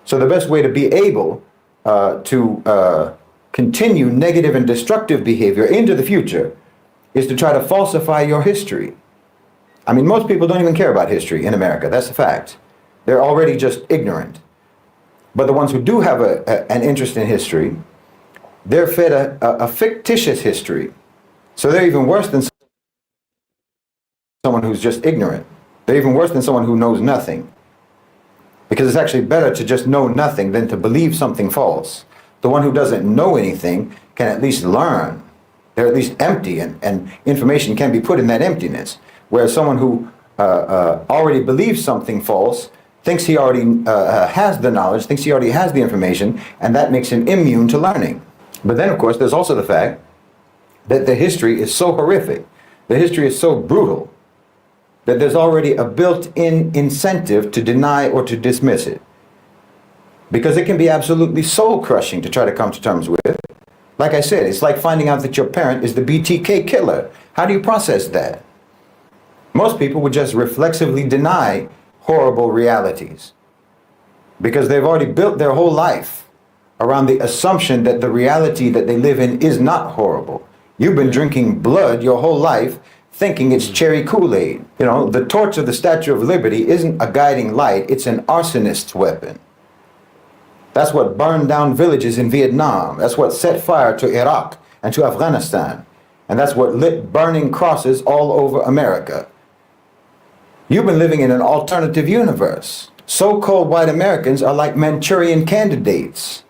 So the best way to be able to continue negative and destructive behavior into the future is to try to falsify your history. I mean, most people don't even care about history in America. That's a fact. They're already just ignorant. But the ones who do have an interest in history, they're fed a fictitious history. So they're even worse than someone who's just ignorant. They're even worse than someone who knows nothing. Because it's actually better to just know nothing than to believe something false. The one who doesn't know anything can at least learn. They're at least empty, and information can be put in that emptiness. Whereas someone who already believes something false thinks he already has the knowledge, thinks he already has the information, and that makes him immune to learning. But then, of course, there's also the fact that the history is so horrific, the history is so brutal, that there's already a built-in incentive to deny or to dismiss it. Because it can be absolutely soul-crushing to try to come to terms with. Like I said, it's like finding out that your parent is the BTK killer. How do you process that? Most people would just reflexively deny horrible realities because they've already built their whole life around the assumption that the reality that they live in is not horrible. You've been drinking blood your whole life thinking it's cherry Kool-Aid. You know, the torch of the Statue of Liberty isn't a guiding light, it's an arsonist's weapon. That's what burned down villages in Vietnam. That's what set fire to Iraq and to Afghanistan. And that's what lit burning crosses all over America. You've been living in an alternative universe. So-called white Americans are like Manchurian candidates,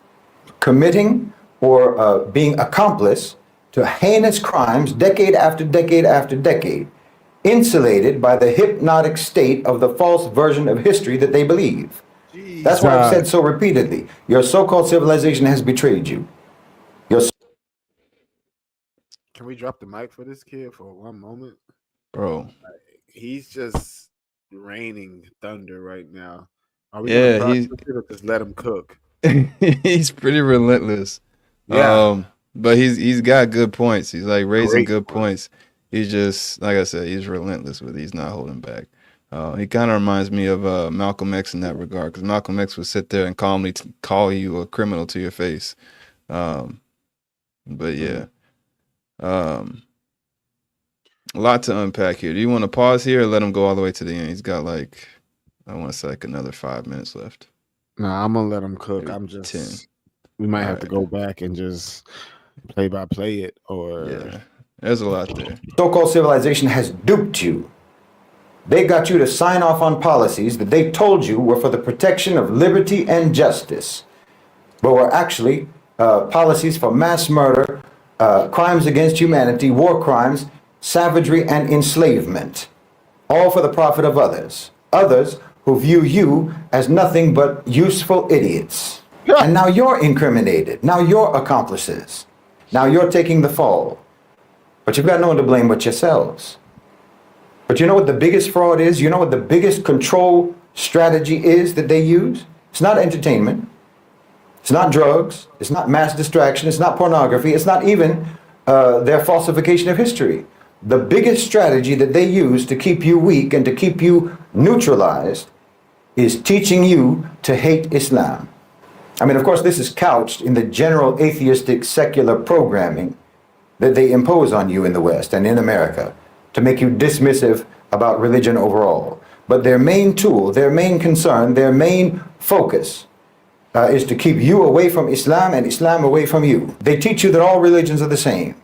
committing or being accomplice to heinous crimes decade after decade after decade, insulated by the hypnotic state of the false version of history that they believe. Jeez, that's why I've said so repeatedly. Your so-called civilization has betrayed you. Can we drop the mic for this kid for one moment? Bro. He's just raining thunder right now. Are we gonna just let him cook? He's pretty relentless. Yeah. But he's got good points. He's like raising good points. He's just, like I said, he's relentless with it. He's not holding back. He kind of reminds me of Malcolm X in that regard, because Malcolm X would sit there and calmly call you a criminal to your face. But yeah, a lot to unpack here. Do you want to pause here or let him go all the way to the end? He's got like, I want to say like another 5 minutes left. No, I'm gonna let him cook. Maybe I'm just 10. We might have to go back and just play by play it, or yeah, there's a lot there. So-called civilization has duped you. They got you to sign off on policies that they told you were for the protection of liberty and justice, but were actually policies for mass murder, crimes against humanity, war crimes, savagery, and enslavement, all for the profit of others. Others who view you as nothing but useful idiots. And now you're incriminated. Now you're accomplices. Now you're taking the fall. But you've got no one to blame but yourselves. But you know what the biggest fraud is? You know what the biggest control strategy is that they use? It's not entertainment. It's not drugs. It's not mass distraction. It's not pornography. It's not even their falsification of history. The biggest strategy that they use to keep you weak and to keep you neutralized is teaching you to hate Islam. I mean, of course, this is couched in the general atheistic secular programming that they impose on you in the West and in America to make you dismissive about religion overall. But their main tool, their main concern, their main focus is to keep you away from Islam and Islam away from you. They teach you that all religions are the same.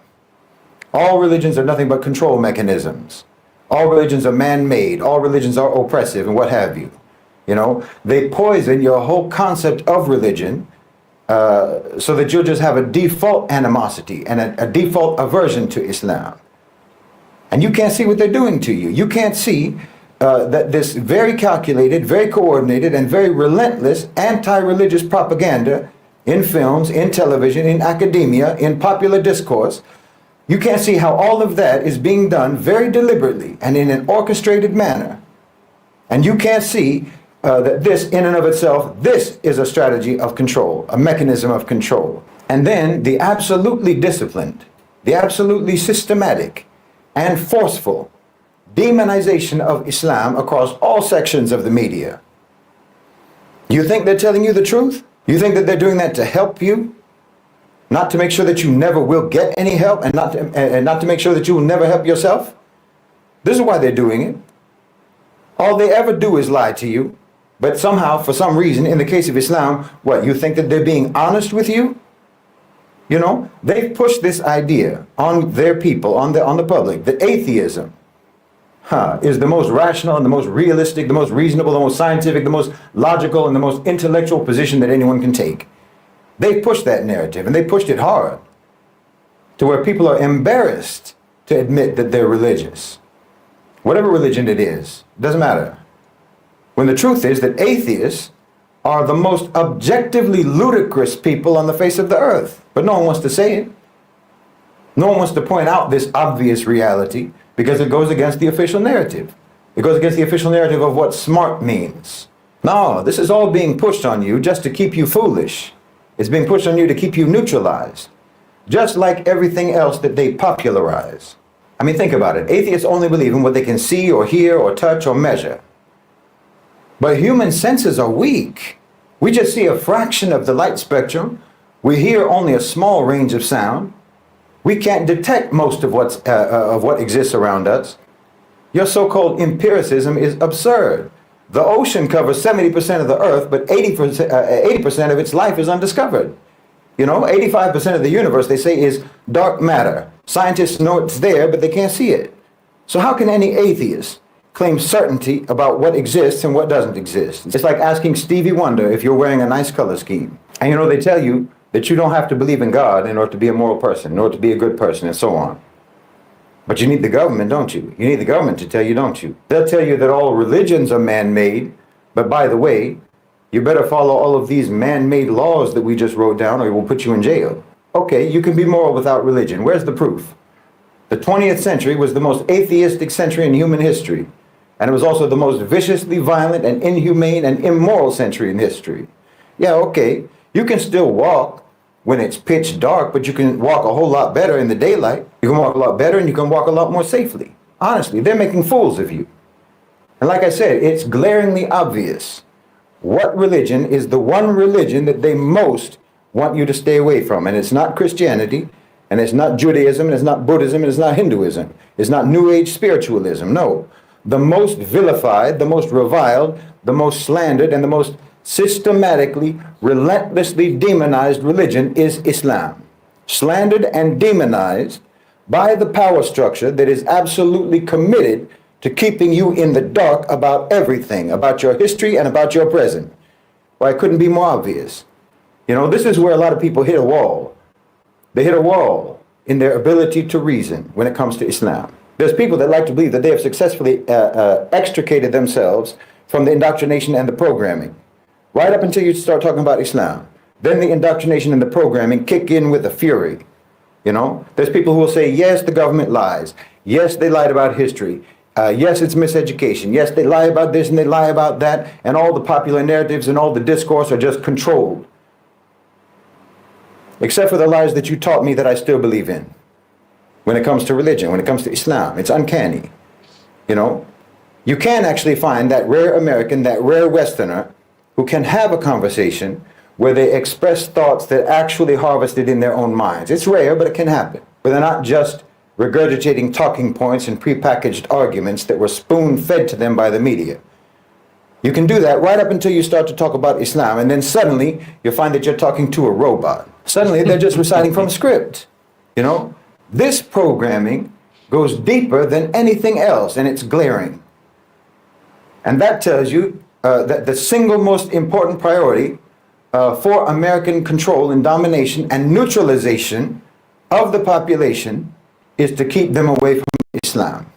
All religions are nothing but control mechanisms. All religions are man-made. All religions are oppressive and what have you. You know, they poison your whole concept of religion so that you'll just have a default animosity and a default aversion to Islam. And you can't see what they're doing to you. You can't see that this very calculated, very coordinated, and very relentless anti-religious propaganda in films, in television, in academia, in popular discourse, you can't see how all of that is being done very deliberately and in an orchestrated manner. And you can't see that this in and of itself, this is a strategy of control, a mechanism of control. And then the absolutely disciplined, the absolutely systematic and forceful demonization of Islam across all sections of the media. You think they're telling you the truth? You think that they're doing that to help you? Not to make sure that you never will get any help and not to make sure that you will never help yourself? This is why they're doing it. All they ever do is lie to you. But somehow, for some reason, in the case of Islam, what, you think that they're being honest with you? You know, they've pushed this idea on their people, on the public, that atheism is the most rational and the most realistic, the most reasonable, the most scientific, the most logical, and the most intellectual position that anyone can take. They pushed that narrative, and they pushed it hard to where people are embarrassed to admit that they're religious. Whatever religion it is, doesn't matter. When the truth is that atheists are the most objectively ludicrous people on the face of the earth. But no one wants to say it. No one wants to point out this obvious reality because it goes against the official narrative. It goes against the official narrative of what smart means. No, this is all being pushed on you just to keep you foolish. It's being pushed on you to keep you neutralized. Just like everything else that they popularize. I mean, think about it. Atheists only believe in what they can see or hear or touch or measure. But human senses are weak. We just see a fraction of the light spectrum. We hear only a small range of sound. We can't detect most of what exists around us. Your so-called empiricism is absurd. The ocean covers 70% of the earth, but 80% of its life is undiscovered. You know, 85% of the universe, they say, is dark matter. Scientists know it's there, but they can't see it. So how can any atheist claim certainty about what exists and what doesn't exist? It's like asking Stevie Wonder if you're wearing a nice color scheme. And you know, they tell you that you don't have to believe in God in order to be a moral person, in order to be a good person, and so on. But you need the government, don't you? You need the government to tell you, don't you? They'll tell you that all religions are man-made, but by the way, you better follow all of these man-made laws that we just wrote down or we'll put you in jail. Okay, you can be moral without religion. Where's the proof? The 20th century was the most atheistic century in human history. And it was also the most viciously violent and inhumane and immoral century in history. Yeah, okay, you can still walk when it's pitch dark, but you can walk a whole lot better in the daylight. You can walk a lot better and you can walk a lot more safely. Honestly, they're making fools of you. And like I said, it's glaringly obvious what religion is the one religion that they most want you to stay away from. And it's not Christianity, and it's not Judaism, and it's not Buddhism, and it's not Hinduism. It's not New Age spiritualism, no. The most vilified, the most reviled, the most slandered, and the most systematically, relentlessly demonized religion is Islam. Slandered and demonized by the power structure that is absolutely committed to keeping you in the dark about everything, about your history and about your present. Why, it couldn't be more obvious. You know, this is where a lot of people hit a wall. They hit a wall in their ability to reason when it comes to Islam. There's people that like to believe that they have successfully extricated themselves from the indoctrination and the programming, right up until you start talking about Islam. Then the indoctrination and the programming kick in with a fury. You know, there's people who will say, yes, the government lies. Yes, they lied about history. Yes, it's miseducation. Yes, they lie about this and they lie about that. And all the popular narratives and all the discourse are just controlled. except for the lies that you taught me that I still believe in. When it comes to religion, when it comes to Islam, it's uncanny. You know, you can actually find that rare American, that rare Westerner who can have a conversation where they express thoughts that actually harvested in their own minds. It's rare, but it can happen. Where they're not just regurgitating talking points and prepackaged arguments that were spoon-fed to them by the media. You can do that right up until you start to talk about Islam, and then suddenly you find that you're talking to a robot. Suddenly they're just reciting from a script. You know, this programming goes deeper than anything else, and it's glaring. And that tells you that the single most important priority for American control and domination and neutralization of the population is to keep them away from Islam,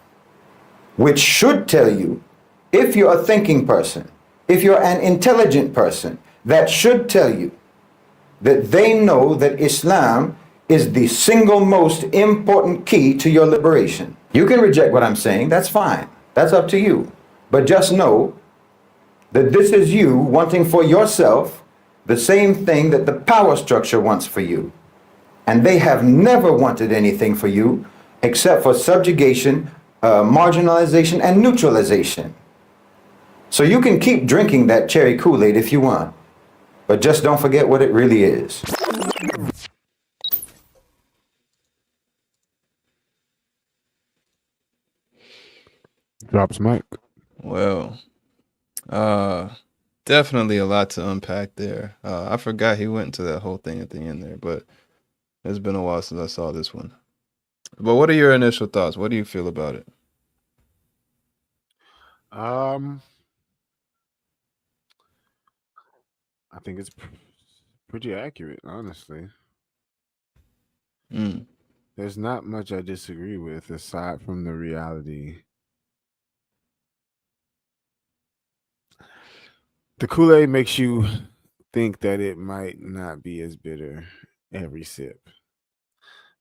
which should tell you, if you're a thinking person, if you're an intelligent person, that should tell you that they know that Islam is the single most important key to your liberation. You can reject what I'm saying, that's fine. That's up to you. But just know that this is you wanting for yourself the same thing that the power structure wants for you. And they have never wanted anything for you except for subjugation, marginalization, and neutralization. So you can keep drinking that cherry Kool-Aid if you want, but just don't forget what it really is. Drops mic. Well, definitely a lot to unpack there. I forgot he went into that whole thing at the end there, but it's been a while since I saw this one. But what are your initial thoughts? What do you feel about it? I think it's pretty accurate, honestly. Mm. There's not much I disagree with aside from the reality. The Kool-Aid makes you think that it might not be as bitter every sip.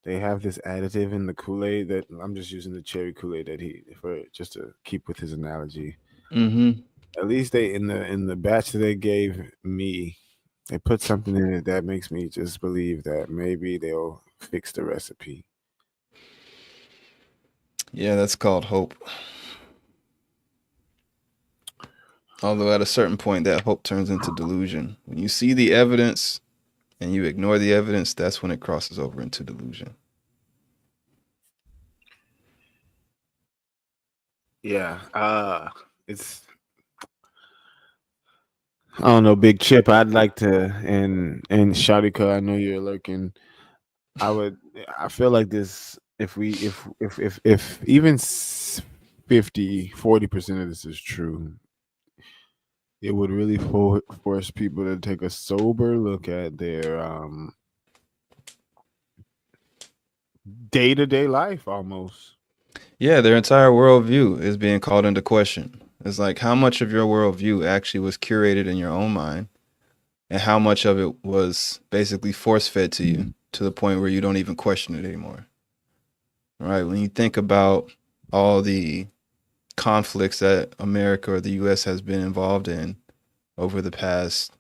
They have this additive in the Kool-Aid that I'm just using the cherry Kool-Aid that just to keep with his analogy. Mm-hmm. At least they in the batch that they gave me, they put something in it that makes me just believe that maybe they'll fix the recipe. Yeah, that's called hope. Although at a certain point, that hope turns into delusion. When you see the evidence and you ignore the evidence, that's when it crosses over into delusion. Yeah, it's. I don't know, Big Chip. I'd like to, and Shadika, I know you're lurking. I feel like this. If even 50-40% of this is true, it would really force people to take a sober look at their day-to-day life almost. Yeah, their entire worldview is being called into question. It's like how much of your worldview actually was curated in your own mind and how much of it was basically force-fed to you to the point where you don't even question it anymore. Right? When you think about all the conflicts that America or the U.S. has been involved in over the past,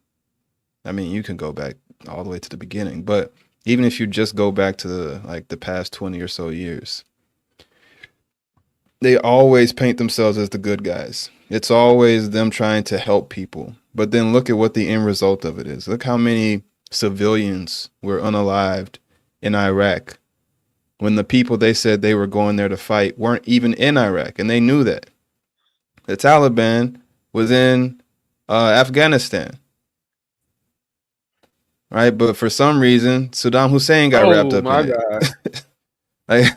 I mean, you can go back all the way to the beginning, but even if you just go back to the past 20 or so years, they always paint themselves as the good guys. It's always them trying to help people. But then look at what the end result of it is. Look how many civilians were unalived in Iraq when the people they said they were going there to fight weren't even in Iraq, and they knew that. The Taliban was in Afghanistan, right? But for some reason, Saddam Hussein got wrapped up in it. Like,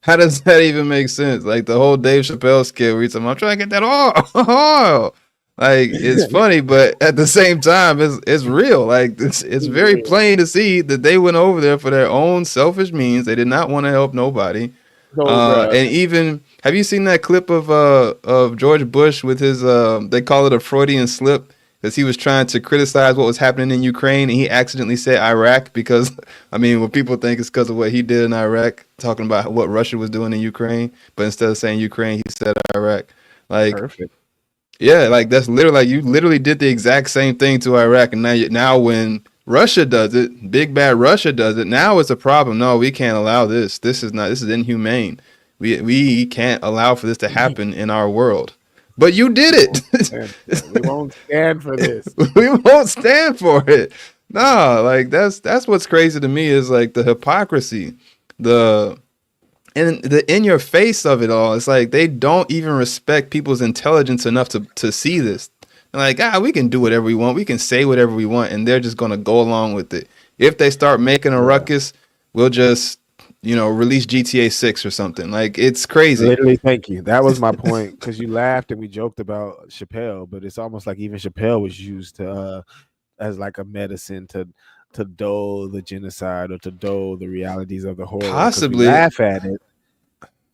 how does that even make sense? Like the whole Dave Chappelle skit where he's like, I'm trying to get that oil. Like, it's funny, but at the same time, it's real. Like, it's very plain to see that they went over there for their own selfish means. They did not want to help nobody. And even, have you seen that clip of George Bush with his, they call it a Freudian slip, because he was trying to criticize what was happening in Ukraine, and he accidentally said Iraq because, I mean, what people think is because of what he did in Iraq, talking about what Russia was doing in Ukraine, but instead of saying Ukraine, he said Iraq. Like, perfect. Yeah, like that's literally, like you literally did the exact same thing to Iraq, and now when Russia does it. Big bad Russia does it. Now it's a problem. No, we can't allow this. This is inhumane. We can't allow for this to happen in our world. But you did it. We won't stand for this. We won't stand for it. No, like that's what's crazy to me is like the hypocrisy, the in your face of it all. It's like they don't even respect people's intelligence enough to see this. They're like, we can do whatever we want. We can say whatever we want, and they're just gonna go along with it. If they start making a ruckus, we'll just release GTA 6 or something. Like, it's crazy. Literally, thank you. That was my point, because you laughed and we joked about Chappelle, but it's almost like even Chappelle was used to as like a medicine to dull the genocide or to dull the realities of the horror. Possibly laugh at it.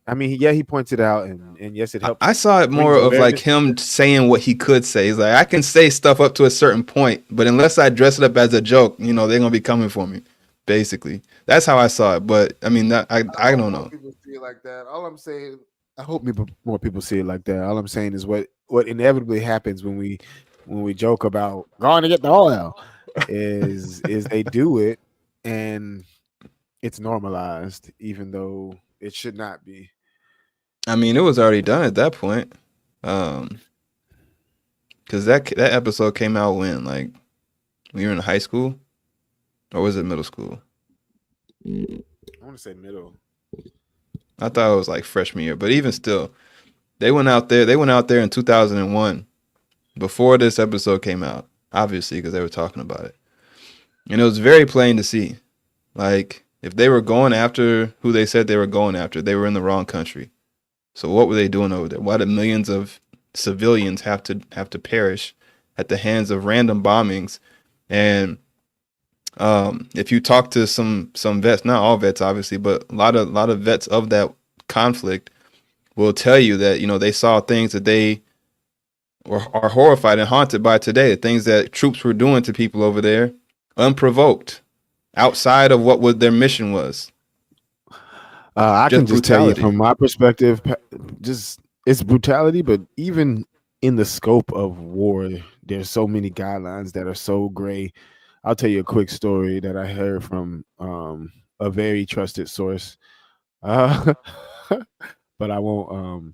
I mean, yeah, he points it out, and yes, it helped. I saw it more of like him saying what he could say. He's like, I can say stuff up to a certain point, but unless I dress it up as a joke, they're gonna be coming for me. Basically, that's how I saw it. But I mean, I don't know. People see it like that. All I'm saying, I hope more people see it like that. All I'm saying is what inevitably happens when we joke about going to get the oil is they do it, and it's normalized, even though it should not be. I mean, it was already done at that point, because that episode came out when, like, we were in high school, or was it middle school? I want to say middle. I thought it was like freshman year, but even still, they went out there in 2001, before this episode came out, obviously, because they were talking about it, and it was very plain to see, like, if they were going after who they said they were going after, they were in the wrong country. So what were they doing over there? Why did millions of civilians have to perish at the hands of random bombings? And if you talk to some vets, not all vets obviously, but a lot of vets of that conflict will tell you that they saw things that they are horrified and haunted by today. Things that troops were doing to people over there, unprovoked, outside of what their mission was. I can just tell you from my perspective, just it's brutality, but even in the scope of war, there's so many guidelines that are so gray. I'll tell you a quick story that I heard from a very trusted source, but I won't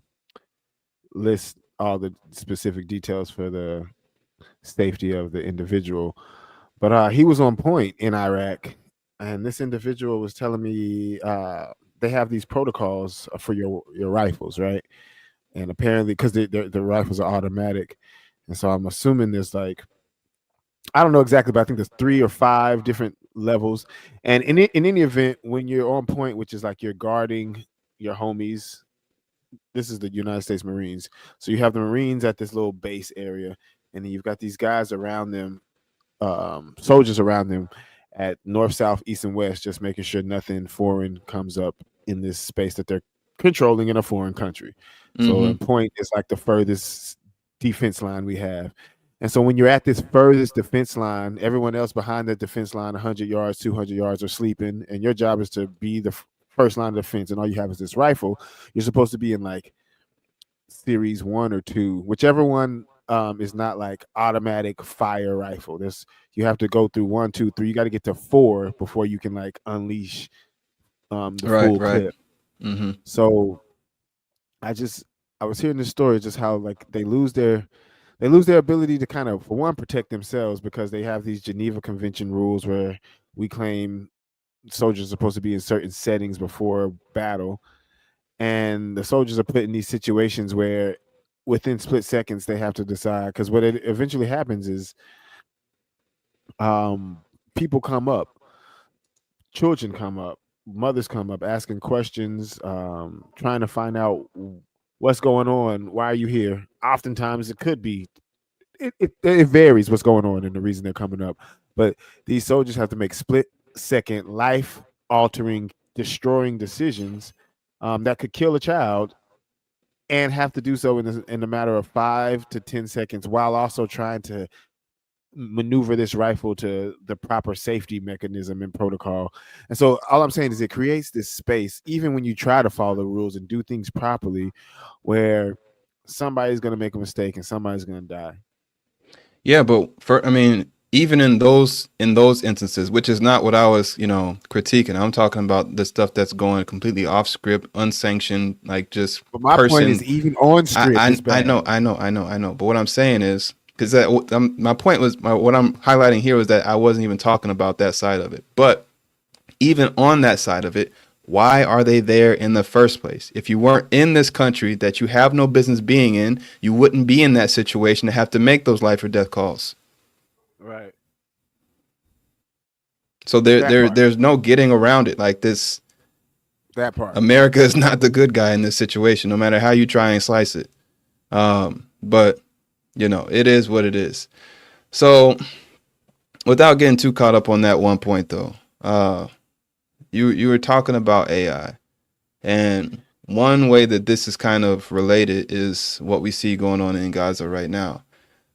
list all the specific details for the safety of the individual. But he was on point in Iraq, and this individual was telling me they have these protocols for your rifles, right? And apparently, because the rifles are automatic, and so I'm assuming there's like, I don't know exactly, but I think there's 3 or 5 different levels. And in any event, when you're on point, which is like you're guarding your homies, this is the United States Marines. So you have the Marines at this little base area, and then you've got these guys around them, soldiers around them at north, south, east, and west, just making sure nothing foreign comes up in this space that they're controlling in a foreign country. So a point is like the furthest defense line we have. And so when you're at this furthest defense line, everyone else behind that defense line, 100 yards, 200 yards, are sleeping, and your job is to be the first line of defense, and all you have is this rifle. You're supposed to be in like series 1 or 2, whichever one is not like automatic fire rifle. You have to go through 1, 2, 3. You got to get to 4 before you can like unleash the full clip. So I was hearing this story, just how like they lose their ability to kind of, for one, protect themselves, because they have these Geneva Convention rules where we claim soldiers are supposed to be in certain settings before battle, and the soldiers are put in these situations where within split seconds they have to decide, because what it eventually happens is people come up, children come up, mothers come up asking questions, trying to find out what's going on, why are you here. Oftentimes it could be, it varies what's going on and the reason they're coming up, but these soldiers have to make split second, life altering, destroying decisions that could kill a child, and have to do so in a matter of 5 to 10 seconds, while also trying to maneuver this rifle to the proper safety mechanism and protocol. And so all I'm saying is it creates this space, even when you try to follow the rules and do things properly, where somebody's going to make a mistake and somebody's going to die. Yeah, but even in those instances, which is not what I was, critiquing. I'm talking about the stuff that's going completely off script, unsanctioned, like just But my point is, even on script, it's bad. I know. But what I'm saying is, because my point was, what I'm highlighting here was that I wasn't even talking about that side of it. But even on that side of it, why are they there in the first place? If you weren't in this country that you have no business being in, you wouldn't be in that situation to have to make those life or death calls. Right. So there's no getting around it. Like this, that part. America is not the good guy in this situation, no matter how you try and slice it. But it is what it is. So without getting too caught up on that one point though, you were talking about AI, and one way that this is kind of related is what we see going on in Gaza right now,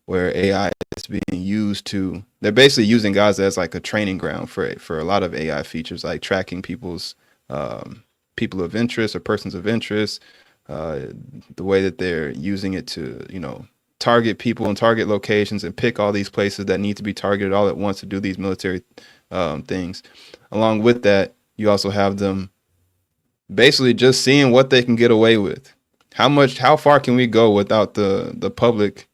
where AI is being used to, they're basically using Gaza as like a training ground for a lot of AI features, like tracking people's people of interest or persons of interest, the way that they're using it to, target people and target locations and pick all these places that need to be targeted all at once to do these military things. Along with that, you also have them basically just seeing what they can get away with. How far can we go without the public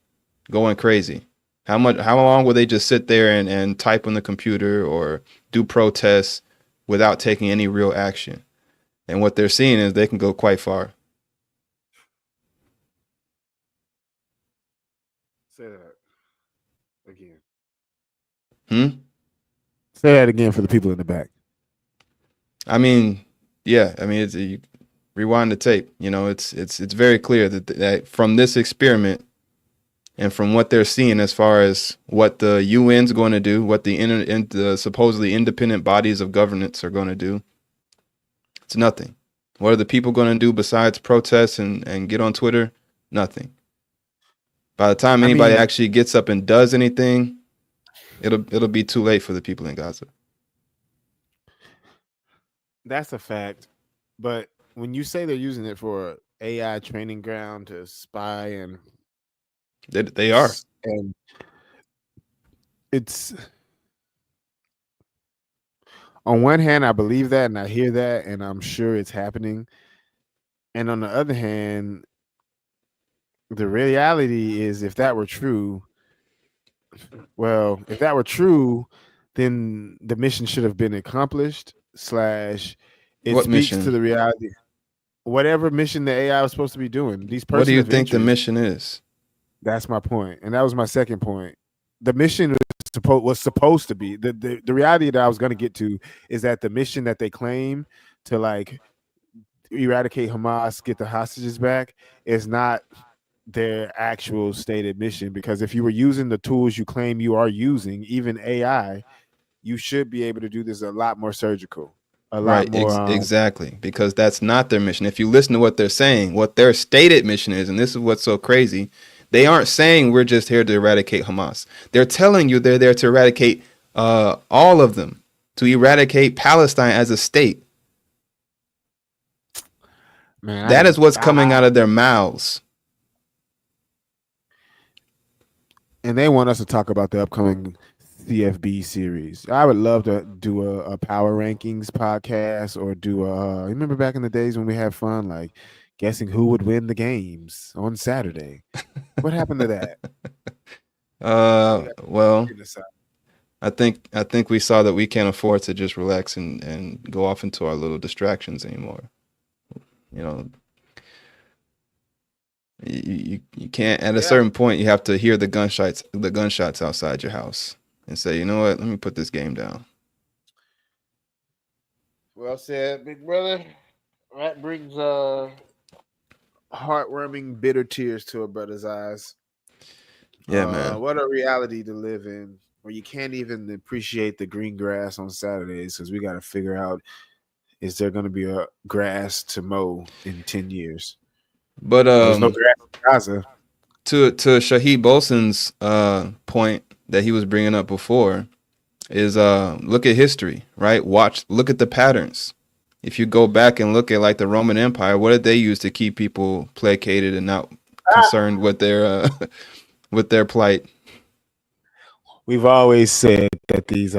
going crazy? How long will they just sit there and type on the computer or do protests without taking any real action? And what they're seeing is they can go quite far. Say that again. Say that again for the people in the back. I mean, yeah. I mean, you rewind the tape. It's very clear that from this experiment and from what they're seeing as far as what the UN's going to do, what the supposedly independent bodies of governance are going to do, it's nothing. What are the people going to do besides protest and get on Twitter? Nothing. By the time anybody actually gets up and does anything, it'll be too late for the people in Gaza. That's a fact. But when you say they're using it for AI training ground to spy, and they are, and it's, on one hand, I believe that and I hear that and I'm sure it's happening. And on the other hand, the reality is, if that were true, then the mission should have been accomplished. / it what speaks mission? To the reality. Whatever mission the AI was supposed to be doing. What do you think the mission is? That's my point, and that was my second point. The mission was supposed to be the reality that I was going to get to is that the mission that they claim to like eradicate Hamas, get the hostages back, is not their actual stated mission. Because if you were using the tools you claim you are using, even AI, you should be able to do this a lot more surgical, a lot more. Exactly, because that's not their mission. If you listen to what they're saying, what their stated mission is, and this is what's so crazy, they aren't saying we're just here to eradicate Hamas. They're telling you they're there to eradicate all of them, to eradicate Palestine as a state. Man, that is what's coming out of their mouths. And they want us to talk about the upcoming CFB series. I would love to do a power rankings podcast, or do remember back in the days when we had fun, like guessing who would win the games on Saturday. What happened to that? Well, I think we saw that we can't afford to just relax and go off into our little distractions anymore. You can't, at a certain point, you have to hear the gunshots outside your house and say, you know what, let me put this game down. Well said, big brother. That brings heartwarming, bitter tears to a brother's eyes. Yeah, man. What a reality to live in, where you can't even appreciate the green grass on Saturdays, because we got to figure out, is there going to be a grass to mow in 10 years? But there's no grass in Gaza. To Shahid Bolson's point that he was bringing up before is look at history, right? Look at the patterns. If you go back and look at like the Roman Empire, what did they use to keep people placated and not concerned with their plight? we've always said that these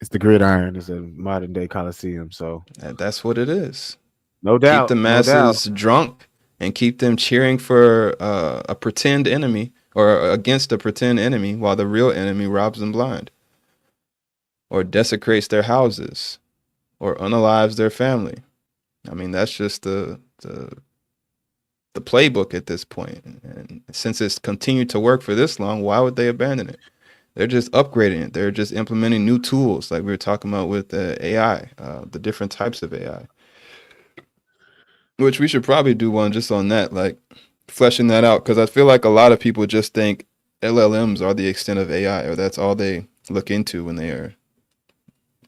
it's the gridiron is a modern day coliseum. So That's what it is. no Keep the doubt, no doubt. masses drunk and keep them cheering for a pretend enemy or against a pretend enemy while the real enemy robs them blind or desecrates their houses or unalives their family. I mean, that's just the playbook at this point. And since it's continued to work for this long, why would they abandon it? They're just upgrading it. They're just implementing new tools, like we were talking about with AI, the different types of AI. Which we should probably do one just on that, like fleshing that out, because I feel like a lot of people just think LLMs are the extent of AI, or that's all they look into when they are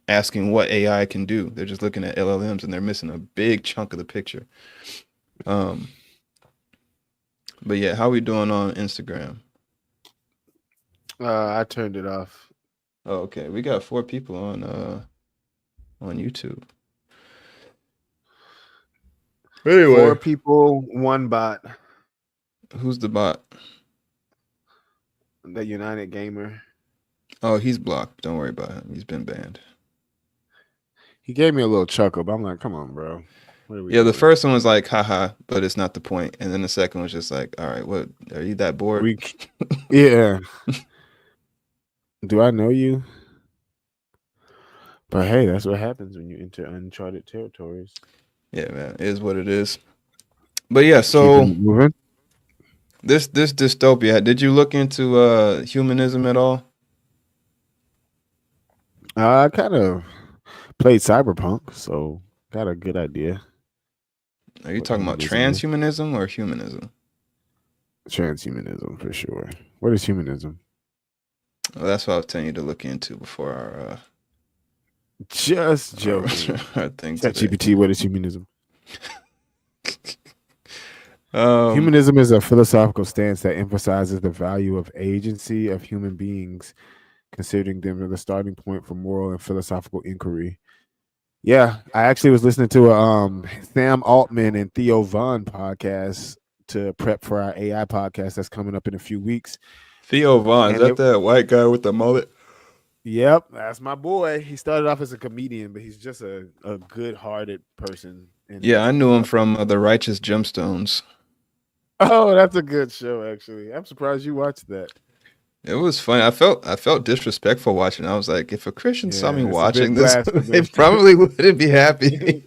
asking what AI can do. They're just looking at LLMs and they're missing a big chunk of the picture. But yeah, how we doing on Instagram? I turned it off. Oh, okay. We got 4 people on YouTube. Anyway, 4 people, 1 bot. who's the bot? The United Gamer. Oh, he's blocked. Don't worry about him. He's been banned. He gave me a little chuckle, but I'm like, come on, bro. What are we Yeah, the doing? first one was like, haha, but it's not the point. And then the second was just like, all right, what are you that bored? Yeah. Do I know you? But hey, that's what happens when you enter uncharted territories. Yeah, man, it is what it is. But yeah, Keep so it moving. this dystopia, did you look into humanism at all? I kind of played Cyberpunk, so got a good idea. Are you What talking about humanism is. transhumanism or humanism? Transhumanism for sure. What is humanism? Well, that's what I was telling you to look into before our Just joking. our thing today. ChatGPT, what is humanism? Um, Humanism is a philosophical stance that emphasizes the value of agency of human beings, considering them as the starting point for moral and philosophical inquiry. Yeah, I actually was listening to a Sam Altman and Theo Vaughn podcast to prep for our AI podcast that's coming up in a few weeks. Theo Vaughn, is And that that white guy with the mullet? Yep, that's my boy. He started off as a comedian, but he's just a good-hearted person. And Yeah, I knew him from The Righteous Gemstones. Oh, that's a good show, actually. I'm surprised you watched that. It was funny. I felt disrespectful watching. I was like, if a Christian saw me Yeah, it's a watching bit this, blasphemous. they probably wouldn't be happy.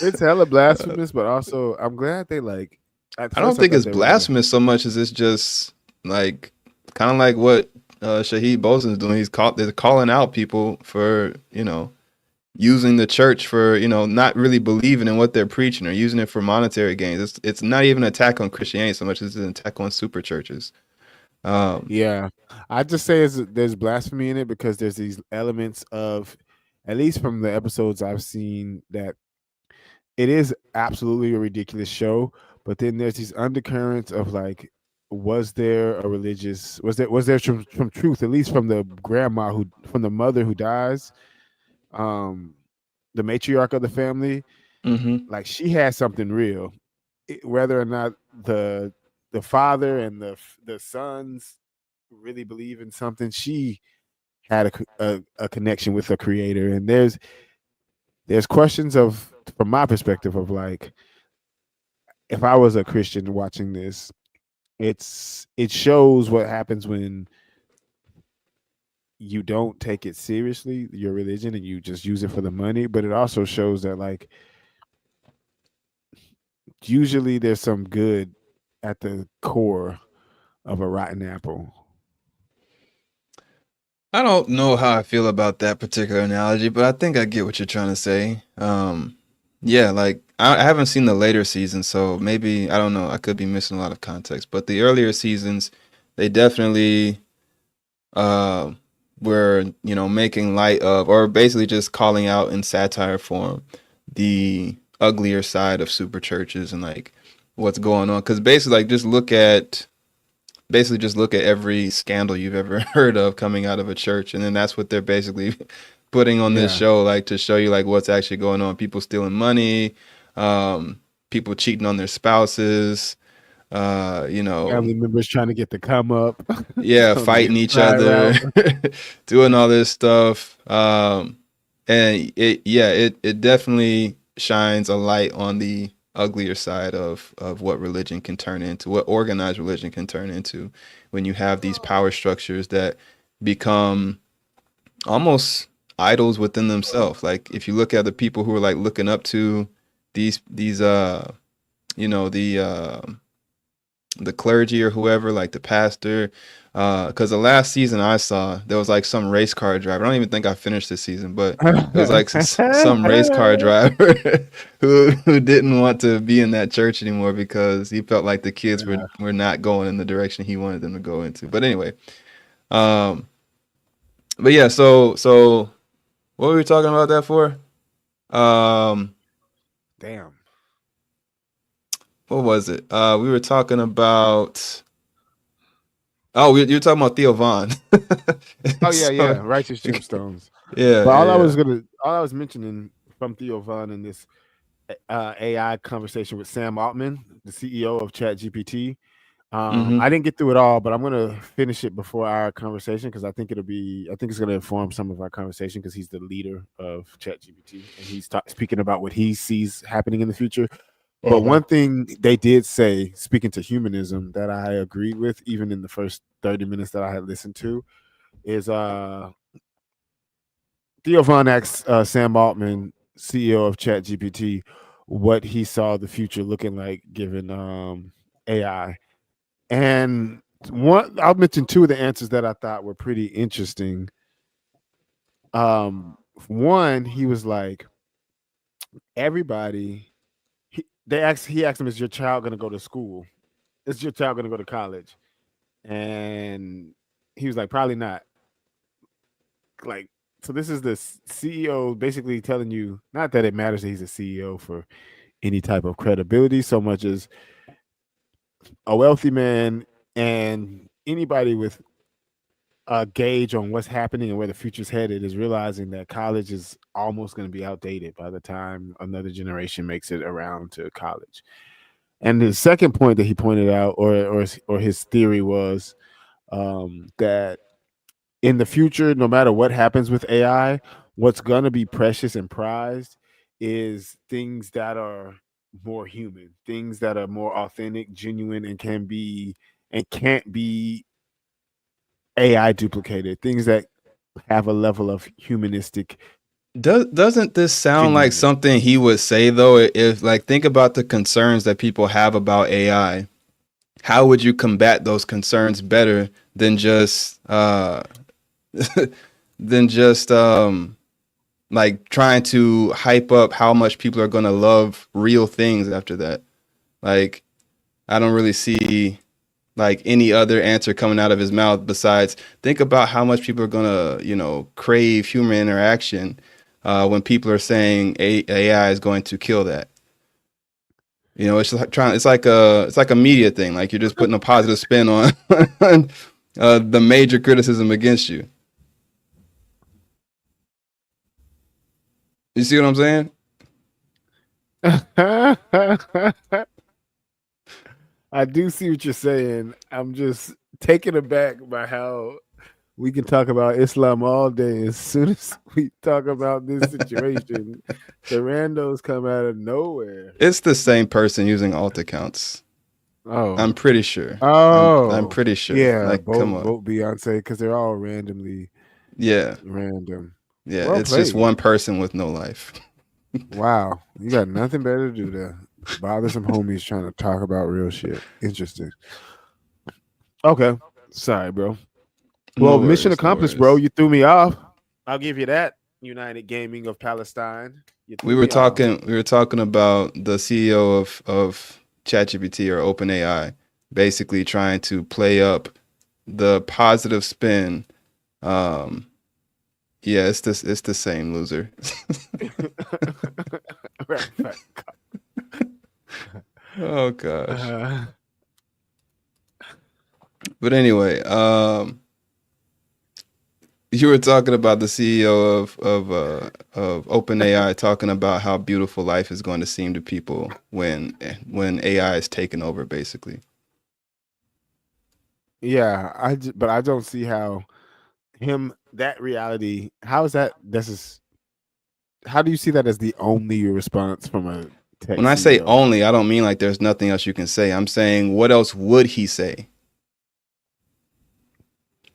It's hella blasphemous, but also I'm glad they like. I don't think it's blasphemous so much as it's just like kind of like what Shahid Bosan's doing. They're calling out people for using the church for not really believing in what they're preaching or using it for monetary gains. It's not even an attack on Christianity so much as an attack on super churches. Yeah, I just say there's blasphemy in it because there's these elements of, at least from the episodes I've seen, that it is absolutely a ridiculous show. But then there's these undercurrents of like, was there from truth, at least from the from the mother who dies, the matriarch of the family, like she had something real. Whether or not the father and the sons really believe in something, she had a connection with the creator. And there's questions of, from my perspective, of like, if I was a Christian watching this, it shows what happens when you don't take it seriously, your religion, and you just use it for the money. But it also shows that like usually there's some good at the core of a rotten apple. I don't know how I feel about that particular analogy, but I think I get what you're trying to say. Yeah, like I haven't seen the later seasons, so maybe I don't know. I could be missing a lot of context, but the earlier seasons, they definitely were making light of, or basically just calling out in satire form, the uglier side of super churches and like what's going on. Because basically, like just look at every scandal you've ever heard of coming out of a church, and then that's what they're basically putting on this show, like to show you like what's actually going on. People stealing money, people cheating on their spouses, You know, Family members trying to get the come up. yeah, on the fighting each inside other, route. doing all this stuff. And it definitely shines a light on the uglier side of what religion can turn into, what organized religion can turn into, when you have these power structures that become almost idols within themselves. Like if you look at the people who are like looking up to these you know, the clergy or whoever, like the pastor, because the last season I saw, there was like some race car driver. I don't even think I finished this season, but it was like some race car driver who didn't want to be in that church anymore because he felt like the kids were not going in the direction he wanted them to go into. But anyway, but yeah, so what were we talking about that for? Damn. What was it? We were talking about. Oh, you were talking about Theo Vaughn. Oh yeah, So, yeah. Righteous gemstones. yeah. But all yeah. I was mentioning from Theo Vaughn in this AI conversation with Sam Altman, the CEO of ChatGPT. Mhm. I didn't get through it all, but I'm gonna finish it before our conversation because I think it's gonna inform some of our conversation because he's the leader of ChatGPT and he's speaking about what he sees happening in the future. But one thing they did say, speaking to humanism, that I agreed with, even in the first 30 minutes that I had listened to, is Theo Von asked Sam Altman, CEO of ChatGPT, what he saw the future looking like given AI. And I'll mention two of the answers that I thought were pretty interesting. One, he was like, everybody, he asked him, is your child going to go to school? Is your child going to go to college? And he was like, probably not. Like, so this is the CEO basically telling you, not that it matters that he's a CEO for any type of credibility so much as a wealthy man and anybody with a gauge on what's happening and where the future's headed is realizing that college is almost going to be outdated by the time another generation makes it around to college. And the second point that he pointed out, or his theory was that in the future, no matter what happens with AI, what's going to be precious and prized is things that are more human, things that are more authentic, genuine, and can't be AI duplicated, things that have a level of humanistic. Doesn't this sound like Genuineness. something he would say though? If like think about the concerns that people have about AI, how would you combat those concerns better than just than just like trying to hype up how much people are gonna love real things after that? Like I don't really see like any other answer coming out of his mouth besides think about how much people are gonna, you know, crave human interaction when people are saying AI is going to kill that. You know, it's like a media thing. Like you're just putting a positive spin on the major criticism against you. You see what I'm saying? I do see what you're saying. I'm just taken aback by how we can talk about Islam all day. As soon as we talk about this situation, the randos come out of nowhere. It's the same person using alt accounts. Oh, I'm pretty sure. I'm oh, pretty sure. yeah. Like, come on. Both Beyonce because they're all randomly Yeah. random. Yeah. Well It's just played. one person with no life. Wow, you got nothing better to do to bother some homies trying to talk about real shit. Interesting. Okay, sorry, bro. No Well, mission worries. No accomplished, bro. worries. You threw me off. I'll give you that. United Gaming of Palestine. You threw me off. We were talking about the CEO of ChatGPT or OpenAI basically trying to play up the positive spin. Yeah, it's the same loser. Right, right. Oh gosh. Uh, But anyway, you were talking about the CEO of OpenAI talking about how beautiful life is going to seem to people when AI is taken over, basically. Yeah, but I don't see how him that reality. How is that? This is how do you see that as the only response from a tech When I say CEO? only, I don't mean like there's nothing else you can say. I'm saying what else would he say?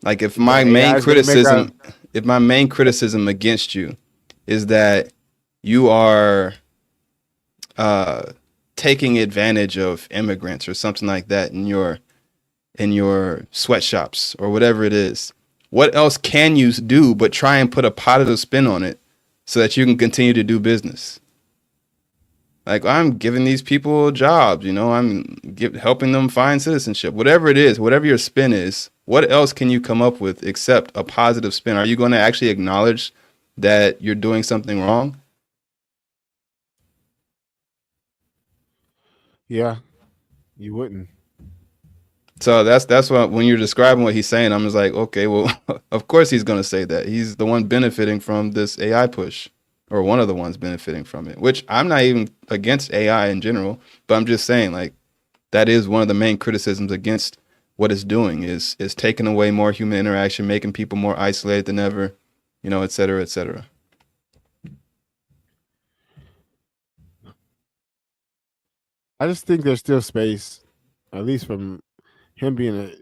Like That AI is going to make our if my main criticism against you is that you are uh taking advantage of immigrants or something like that in your sweatshops or whatever it is. What else can you do but try and put a positive spin on it so that you can continue to do business? Like I'm giving these people jobs, helping them find citizenship, whatever it is, whatever your spin is. What else can you come up with except a positive spin? Are you going to actually acknowledge that you're doing something wrong? yeah, you wouldn't. So that's what when you're describing what he's saying, I'm just like, okay, well, of course he's going to say that. He's the one benefiting from this AI push, or one of the ones benefiting from it. Which I'm not even against AI in general, but I'm just saying like that is one of the main criticisms against what it's doing is taking away more human interaction, making people more isolated than ever, et cetera, et cetera. I just think there's still space, at least from him being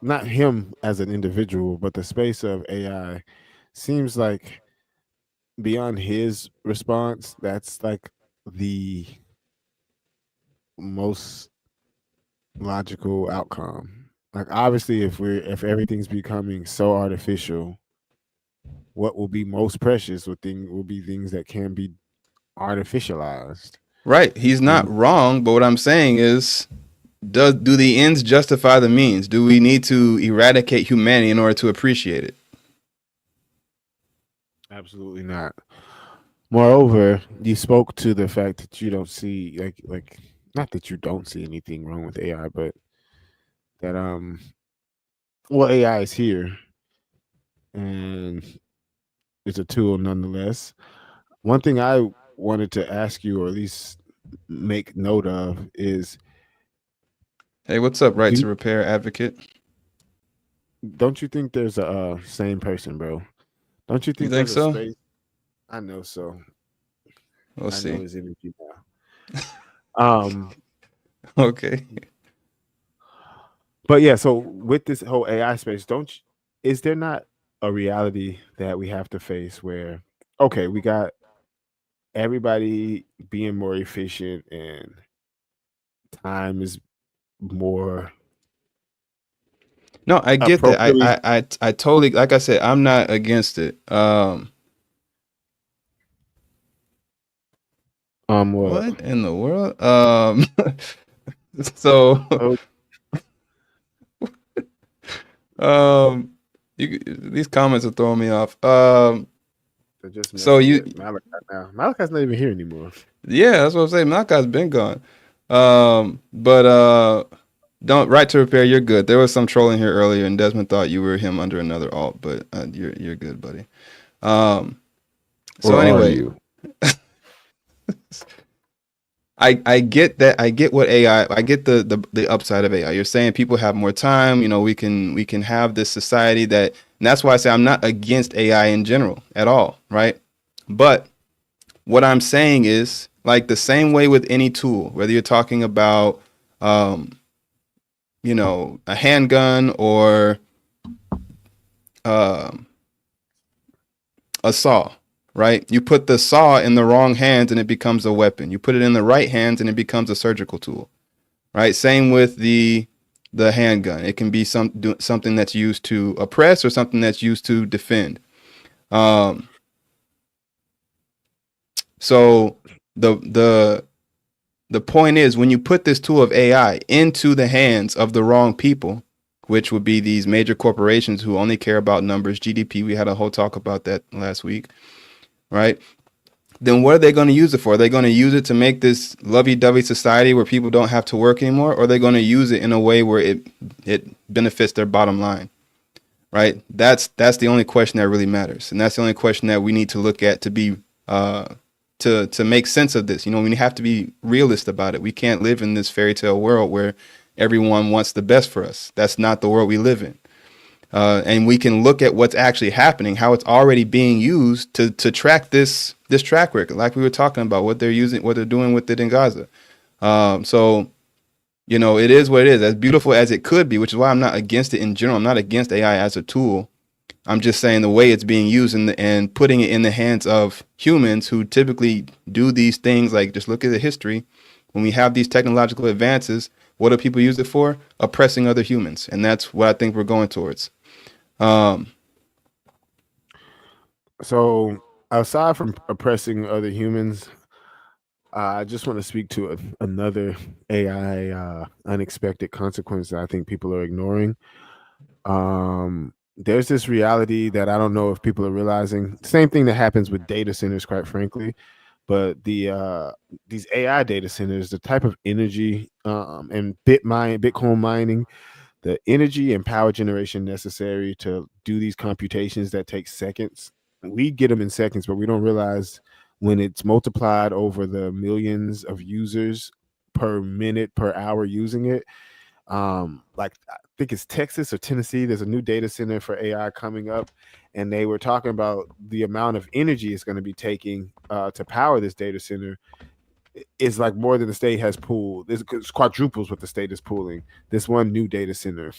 not him as an individual, but the space of AI seems like beyond his response, that's like the most logical outcome. Like obviously if everything's becoming so artificial, what will be most precious will be things that can be artificialized. Right. He's not And wrong, but what I'm saying is do the ends justify the means? Do we need to eradicate humanity in order to appreciate it? absolutely not. Moreover, you spoke to the fact that you don't see like not that you don't see anything wrong with AI, but that well AI is here and it's a tool nonetheless. One thing I wanted to ask you or at least make note of is Hey, what's up, right to do repair advocate? don't you think there's a same person, bro? Don't you You think think there's a so? space? I know so. We'll I know see. his energy now. Um Okay. But yeah, so with this whole AI space, is there not a reality that we have to face where okay, we got everybody being more efficient and time is more No, I get that. appropriately I totally, like I said, I'm not against it. what? What in the world? So Oh, these comments are throwing me off. they're just So messing you with Malachi now. Malachi's not even here anymore. Yeah, that's what I'm saying. Malaka's been gone. But don't right to repair. You're good. There was some trolling here earlier, and Desmond thought you were him under another alt, but you're good, buddy. Um, so Or are anyway, you? I get that. I get what AI. I get the upside of AI. You're saying people have more time. We can have this society that, and that's why I say I'm not against AI in general at all, right? But what I'm saying is, like the same way with any tool, whether you're talking about, a handgun or um, a saw, right? You put the saw in the wrong hands and it becomes a weapon. You put it in the right hands and it becomes a surgical tool, right? Same with the handgun. It can be something that's used to oppress or something that's used to defend. Um, so the point is when you put this tool of AI into the hands of the wrong people, which would be these major corporations who only care about numbers, GDP, we had a whole talk about that last week, right? Then what are they going to use it for? Are they going to use it to make this lovey-dovey society where people don't have to work anymore? Or are they going to use it in a way where it benefits their bottom line, right? That's the only question that really matters. And that's the only question that we need to look at to be to make sense of this. We have to be realist about it. We can't live in this fairy tale world where everyone wants the best for us. That's not the world we live in. And we can look at what's actually happening, how it's already being used to track this track record, like we were talking about, what they're doing with it in Gaza. So, you know, it is what it is, as beautiful as it could be, which is why I'm not against it in general. I'm not against AI as a tool. I'm just saying the way it's being used and putting it in the hands of humans who typically do these things, like just look at the history. When we have these technological advances, what do people use it for? Oppressing other humans. And that's what I think we're going towards. So aside from oppressing other humans, I just want to speak to another AI unexpected consequence that I think people are ignoring. There's this reality that I don't know if people are realizing. Same thing that happens with data centers, quite frankly. But these AI data centers, the type of energy and Bitcoin mining, the energy and power generation necessary to do these computations that take seconds, we get them in seconds, but we don't realize when it's multiplied over the millions of users per minute per hour using it. Like I think it's Texas or Tennessee, there's a new data center for AI coming up, and they were talking about the amount of energy it's going to be taking to power this data center is like more than the state has pooled. It's quadruples what the state is pooling. This one new data center.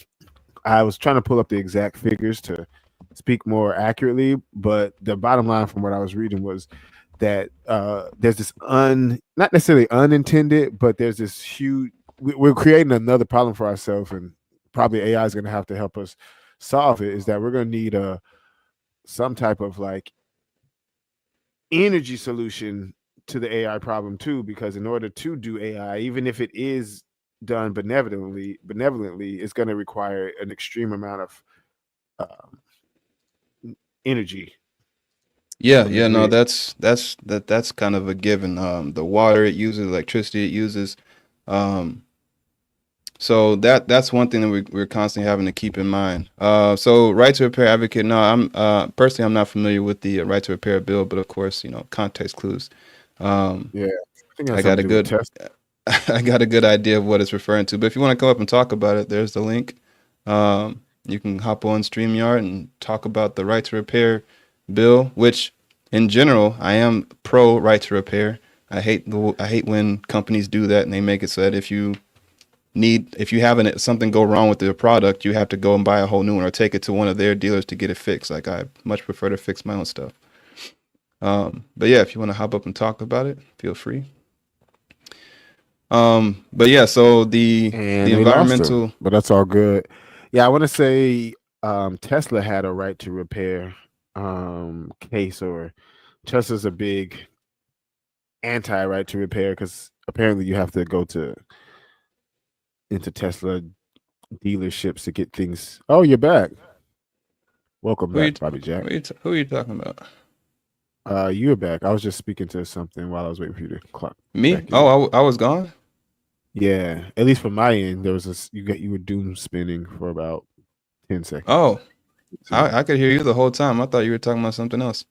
I was trying to pull up the exact figures to speak more accurately, but the bottom line from what I was reading was that there's this not necessarily unintended, but there's this huge. We're creating another problem for ourselves, and probably AI is going to have to help us solve it. Is that we're going to need some type of like energy solution to the AI problem too, because in order to do AI, even if it is done benevolently, it's going to require an extreme amount of energy. Yeah, no, that's kind of a given. The water it uses, electricity it uses. So that's one thing that we're constantly having to keep in mind. So right to repair advocate. No, I'm personally I'm not familiar with the right to repair bill, but of course, you know, context clues. Yeah, I think I got a good I got a good idea of what it's referring to. But if you want to come up and talk about it, there's the link. You can hop on StreamYard and talk about the right to repair bill, which in general I am pro right to repair. I hate when companies do that and they make it so that if you have something go wrong with their product, you have to go and buy a whole new one or take it to one of their dealers to get it fixed. Like I much prefer to fix my own stuff. But yeah, if you want to hop up and talk about it, feel free. But yeah, so the environmental, but that's all good. Yeah, I want to say Tesla had a right to repair case, or Tesla's a big anti right to repair because apparently you have to go into Tesla dealerships to get things. Oh, you're back. Welcome back, Bobby Jack. Who are you talking about? You're back. I was just speaking to something while I was waiting for you to clock. Me? Oh, I was gone. Yeah, at least from my end, there was you were doom spinning for about 10 seconds. Oh, I could hear you the whole time. I thought you were talking about something else.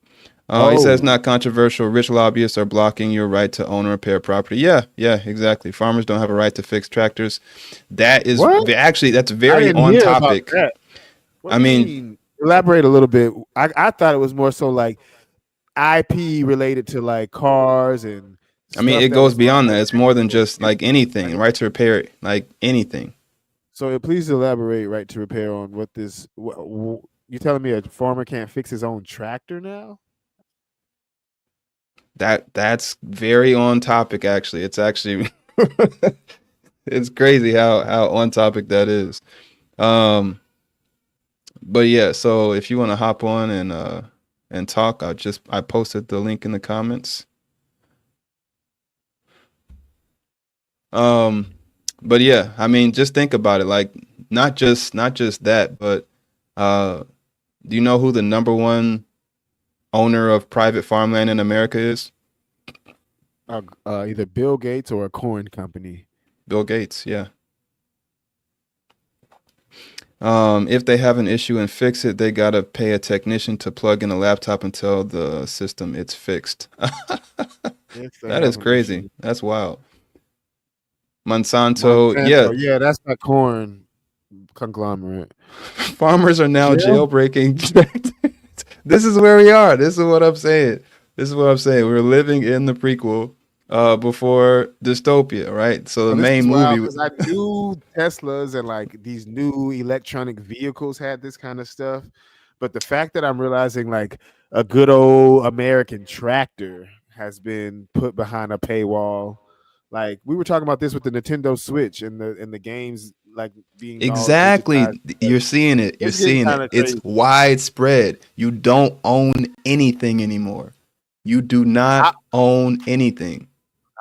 He says not controversial. Rich lobbyists are blocking your right to own or repair property. Yeah, exactly. Farmers don't have a right to fix tractors. That is actually that's very on topic. I mean, elaborate a little bit. I thought it was more so like IP related to like cars and. I mean, it goes beyond that. It's more than just like anything. Right to repair, like anything. So please elaborate right to repair on what this. You telling me a farmer can't fix his own tractor now? That's very on topic. Actually, it's actually it's crazy how on topic that is. But yeah, so if you want to hop on and talk, I posted the link in the comments. But yeah, I mean, just think about it. Like not just that, but do you know who the number one owner of private farmland in America is? Either Bill Gates or a corn company. Bill Gates, yeah. If they have an issue and fix it, they gotta pay a technician to plug in a laptop and tell the system it's fixed. That is crazy. That's wild. Monsanto. Yeah, yeah, that's that corn conglomerate. farmers are now Yeah. jailbreaking. This is where we are. This is what I'm saying. This is what I'm saying. We're living in the prequel before Dystopia, right? So the This main is wild movie. because I knew Teslas and like these new electronic vehicles had this kind of stuff, but the fact that I'm realizing like a good old American tractor has been put behind a paywall. Like we were talking about this with the Nintendo Switch and the games like being all Exactly. digitized. You're seeing it. You're It's getting seeing kind it. of It's crazy. widespread. You don't own anything anymore. You do not own anything.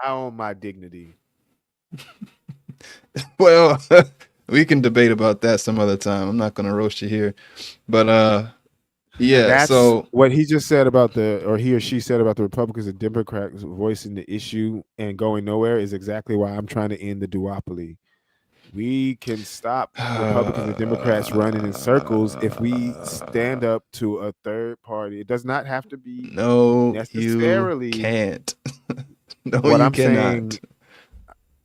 I own my dignity. Well, we can debate about that some other time. I'm not going to roast you here. But yeah, That's so what he just said about or he or she said about the Republicans and Democrats voicing the issue and going nowhere is exactly why I'm trying to end the duopoly. We can stop Republicans and Democrats running in circles if we stand up to a third party. It does not have to be no, you necessarily can't. No, what you I'm cannot. saying.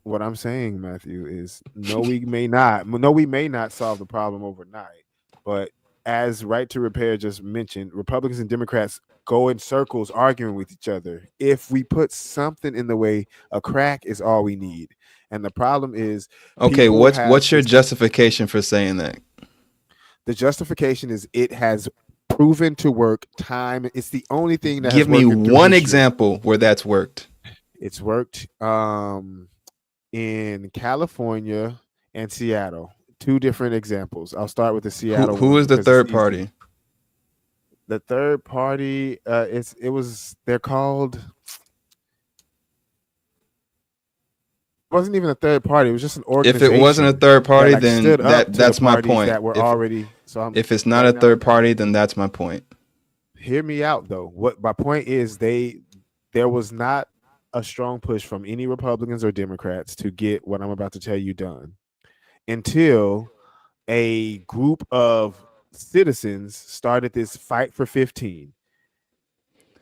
What I'm saying, Matthew, is no, we may not solve the problem overnight, but as Right to Repair just mentioned, Republicans and Democrats go in circles arguing with each other. If we put something in the way, a crack is all we need. And the problem is, Okay, people have what's your this- justification for saying that? the justification is it has proven to work time. It's the only thing that Give has me worked through one history. example where that's worked. It's worked in California and Seattle. Two different examples. I'll start with the Seattle Who one is the because it's third easy. party? The third party, they're called. It wasn't even a third party. It was just an If organization. it wasn't a third party, that, like, then stood up to that's the my parties point. that were already. So If it's not right a now- third party, then that's my point. Hear me out though. What my point is, there was not a strong push from any Republicans or Democrats to get what I'm about to tell you done until a group of citizens started this fight for 15,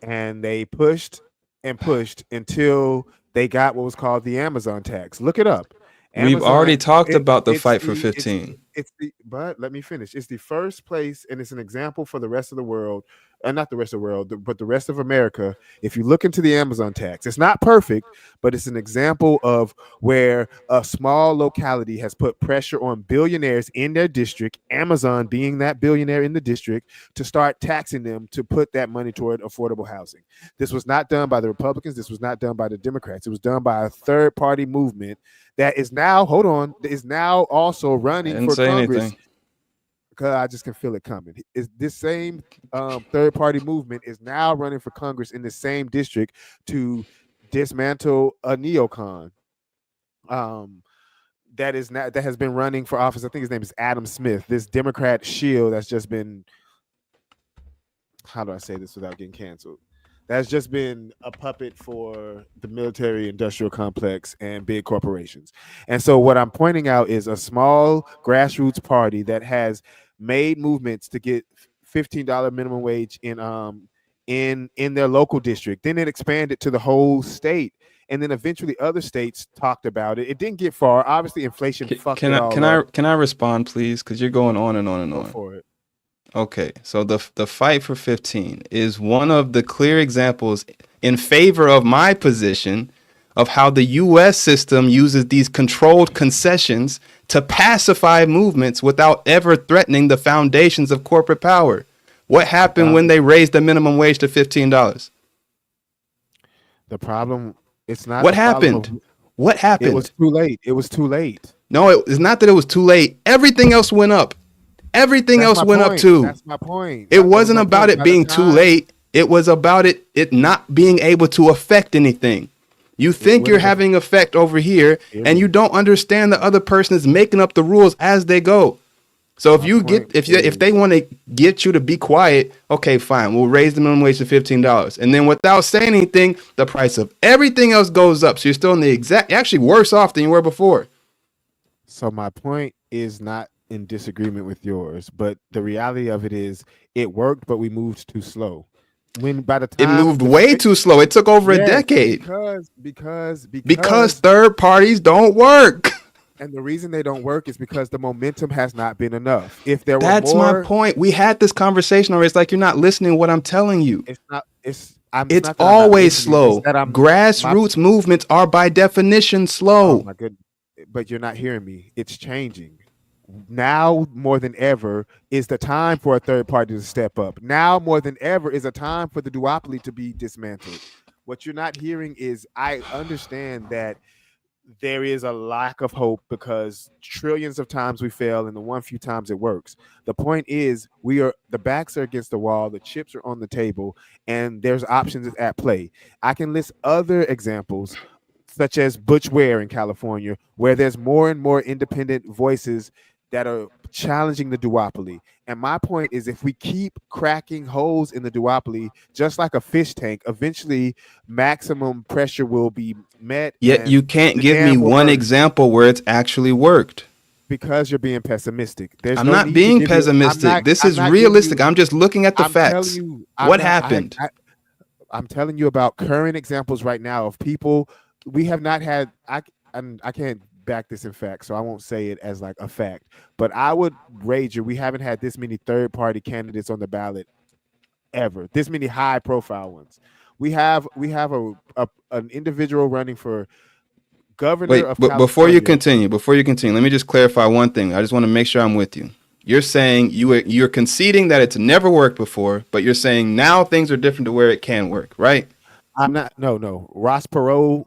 and they pushed and pushed until they got what was called the Amazon tax. Look it up. We've already talked about the it's fight for the- 15. But let me finish. It's the first place, and it's an example for the rest of the world, and not the rest of the world, but the rest of America. If you look into the Amazon tax, it's not perfect, but it's an example of where a small locality has put pressure on billionaires in their district, Amazon being that billionaire in the district, to start taxing them to put that money toward affordable housing. This was not done by the Republicans. This was not done by the Democrats. It was done by a third party movement that is now, also I running didn't for say Congress. anything. Because I just can feel it coming. Is this same third party movement is now running for Congress in the same district to dismantle a neocon that has been running for office. I think his name is Adam Smith. This Democrat shield that's just been, how do I say this without getting canceled? That's just been a puppet for the military industrial complex and big corporations. And so what I'm pointing out is a small grassroots party that has made movements to get $15 minimum wage in their local district. Then it expanded to the whole state. And then eventually other states talked about it. It didn't get far. Obviously, inflation fucked it all up. Can I respond, please? Because you're going on and on and Go on. for it. Okay, so the fight for 15 is one of the clear examples in favor of my position of how the U.S. system uses these controlled concessions to pacify movements without ever threatening the foundations of corporate power. What happened when they raised the minimum wage to $15? The problem, it's not. What the problem happened? What happened? It was too late. It was too late. No, it's not that it was too late. Everything else went up. Everything That's else my went up point. too. That's my point. It wasn't about it being too late. It was about it not being able to affect anything. You think you're having effect over here, and you don't understand the other person is making up the rules as they go. So if they want to get you to be quiet, okay, fine. We'll raise the minimum wage to $15, and then without saying anything, the price of everything else goes up. So you're still in actually worse off than you were before. So my point is not in disagreement with yours, but the reality of it is it worked, but we moved too slow. When by the It time moved the way fifth- too slow. It took over a Yes, decade because third parties don't work. and the reason they don't work is because the momentum has not been enough. If there were That's my more, point. We had this conversation already. It's like you're not listening to what I'm telling you. it's not. It's It's not that I'm not always listening, it's slow. that I'm my Grassroots movements are by definition oh slow. my goodness. But you're not hearing me. It's changing. Now more than ever is the time for a third party to step up. Now more than ever is a time for the duopoly to be dismantled. What you're not hearing is I understand that there is a lack of hope because trillions of times we fail and the one few times it works. The point is the backs are against the wall, the chips are on the table, and there's options at play. I can list other examples such as Butch Ware in California, where there's more and more independent voices that are challenging the duopoly. And my point is, if we keep cracking holes in the duopoly, just like a fish tank, eventually maximum pressure will be met. Yet and you can't the give me dam will one burst. example where it's actually worked. Because you're being pessimistic. There's I'm no not need to being give you- pessimistic. This I'm is not giving realistic. you- I'm just looking at the I'm facts. telling you, What happened? I'm telling you about current examples right now of people we have not had. I can't back this in fact, so I won't say it as like a fact. But I would wager we haven't had this many third party candidates on the ballot ever. This many high profile ones. We have an individual running for governor Wait, of but California. before you continue, let me just clarify one thing. I just want to make sure I'm with you. You're saying you're conceding that it's never worked before, but you're saying now things are different to where it can work, right? I'm not. No. Ross Perot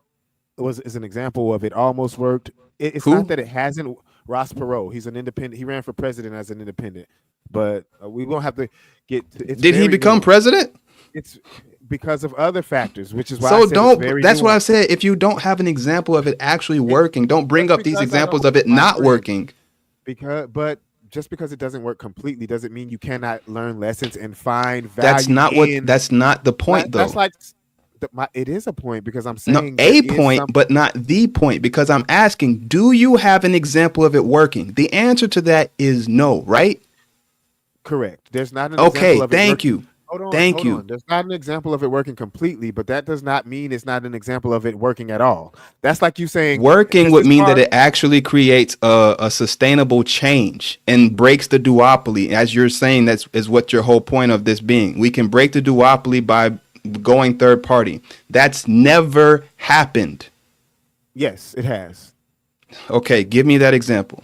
is an example of it almost worked. It's Who? not that it hasn't. Ross Perot. He's an independent. He ran for president as an independent, but we won't have to get. It's Did he very become nuanced. president? It's because of other factors, which is why. I So said don't. It's very That's what I nuanced. said. If you don't have an example of it actually working, don't bring Just up these because I examples don't- of it my not friend, working. But just because it doesn't work completely doesn't mean you cannot learn lessons and find value. That's not what. That's not the point, though. That's like. It is a point because I'm No, saying a there is point, some- but not the point, because I'm asking, do you have an example of it working? The answer to that is no, right? correct. There's not an Okay, example of it thank working. you. Hold on. There's not an example of it working completely, but that does not mean it's not an example of it working at all. That's like you saying Working does would this mean car- that it actually creates a sustainable change and breaks the duopoly. As you're saying, that's is what your whole point of this being. We can break the duopoly by going third party. That's never happened. Yes, it has. Okay, give me that example.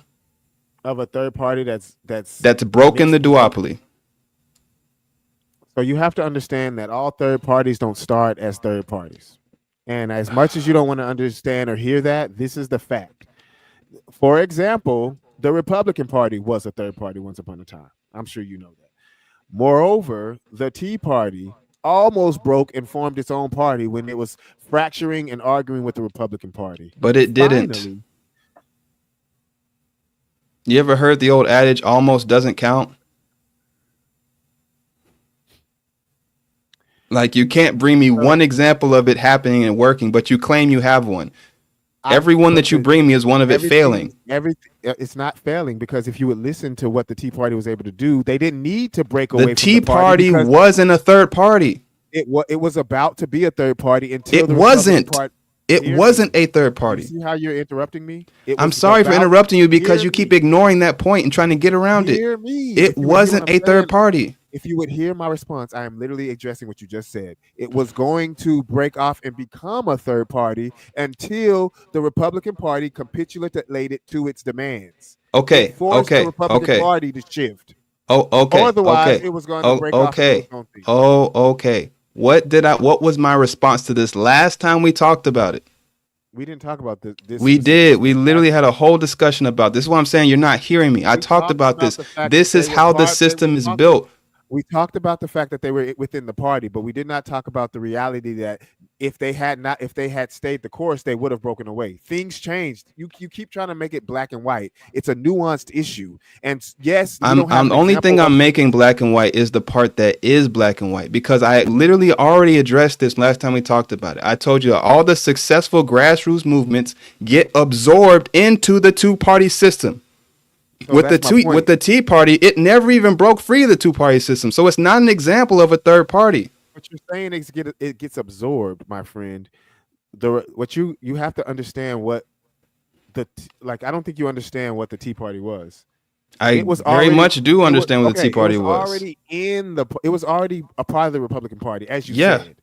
Of a third party that's Broken the duopoly. So you have to understand that all third parties don't start as third parties. And as much as you don't want to understand or hear that, this is the fact. For example, the Republican Party was a third party once upon a time. I'm sure you know that. Moreover, the Tea Party almost broke and formed its own party when it was fracturing and arguing with the Republican Party. But it didn't. Finally, You ever heard the old adage, almost doesn't count? Like, you can't bring me one example of it happening and working, but you claim you have one. Every one that you bring me is one of it failing. It's not failing because if you would listen to what the Tea Party was able to do, they didn't need to break away The from Tea the party. Party wasn't a third party. It was about to be a third party until It the wasn't. Republican Party. It Hear wasn't me. a third You party. see how you're interrupting me? It I'm was sorry for about- interrupting you because Hear you keep me. ignoring that point and trying to get around it. Hear me. It If you would hear wasn't what a I'm third saying, party. If you would hear my response, I am literally addressing what you just said. It was going to break off and become a third party until the Republican Party capitulated to its demands. Okay, It forced okay, the Republican okay. Party to shift. Oh, okay, Otherwise, okay. it was going to break off and do Okay. its own thing. Oh, okay. What was my response to this last time we talked about it? We didn't talk about this. We did. We literally had a whole discussion about this. Is what I'm saying. You're not hearing me. I We talked about this. the fact This that is they were how the part- system we is talked- built. We talked about the fact that they were within the party, but we did not talk about the reality that if they had stayed the course, they would have broken away. Things changed. You keep trying to make it black and white. It's a nuanced issue. And yes, we don't have I'm an the only thing example I'm of- making black and white is the part that is black and white, because I literally already addressed this last time we talked about it. I told you all the successful grassroots movements get absorbed into the two-party system. So With that's my point. the Tea Party, it never even broke free of the two-party system. So it's not an example of a third party. what you're saying is it gets absorbed, my friend. What you have to understand what like I don't think you understand what the Tea Party was. I It was very already much do it was understand what the Tea okay. It Party was was. already it was already a part of the Republican Party, as you Yeah. said.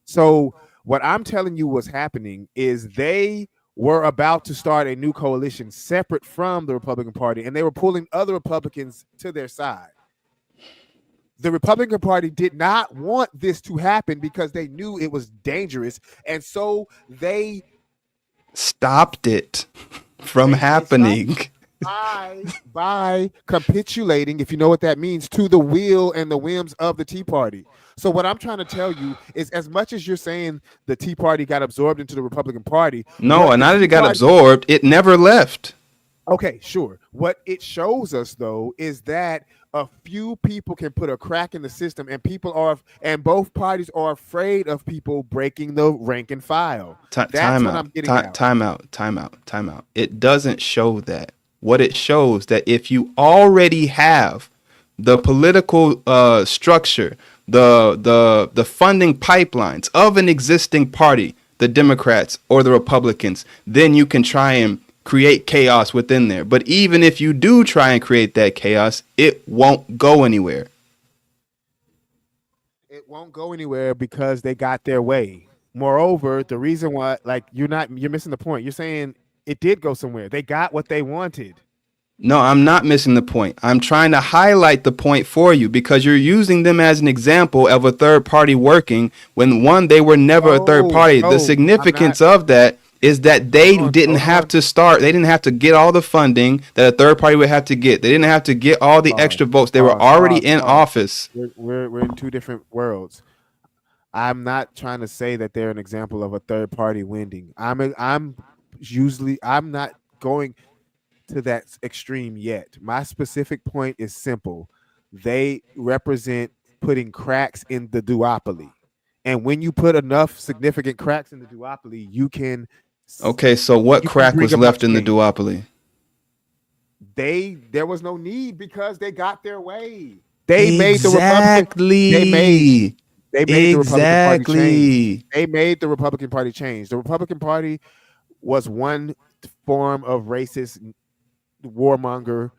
So what I'm telling you was happening is they were about to start a new coalition separate from the Republican Party, and they were pulling other Republicans to their side. The Republican Party did not want this to happen because they knew it was dangerous, and so they Stopped it from they stopped happening. by capitulating, if you know what that means, to the will and the whims of the Tea Party. So what I'm trying to tell you is, as much as you're saying the Tea Party got absorbed into the Republican Party, No, and the now that Tea it got Party- absorbed, it never left. Okay, sure. What it shows us though is that a few people can put a crack in the system, and both parties are afraid of people breaking the rank and file. That's Time what out. I'm getting at. Time out. It doesn't show that. What it shows that if you already have the political structure, the funding pipelines of an existing party, the Democrats or the Republicans, then you can try and create chaos within there. But even if you do try and create that chaos, it won't go anywhere. It won't go anywhere because they got their way. Moreover, the reason why, like, you're missing the point. You're saying it did go somewhere. They got what they wanted. No, I'm not missing the point. I'm trying to highlight the point for you because you're using them as an example of a third party working when they were never a third party. The significance of that is that they didn't have to start. They didn't have to get all the funding that a third party would have to get. They didn't have to get all the extra votes. They were already in office. We're in two different worlds. I'm not trying to say that they're an example of a third party winning. I'm not going to that extreme yet. My specific point is simple. They represent putting cracks in the duopoly. And when you put enough significant cracks in the duopoly, you can. Okay, so what crack was left in the duopoly? There was no need because they got their way. They made the Republican. They made the Republican Party change. They made the Republican Party change. The Republican Party was one form of racist warmonger,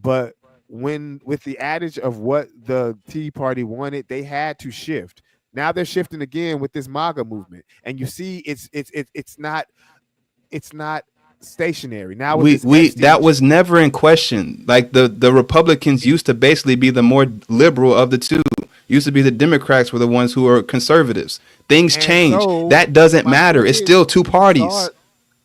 but with the adage of what the Tea Party wanted, they had to shift. Now they're shifting again with this MAGA movement, and you see, it's not stationary. Now that was never in question. Like the Republicans used to basically be the more liberal of the two. Used to be the Democrats were the ones who were conservatives. Things change. So, that doesn't matter. It's still two parties.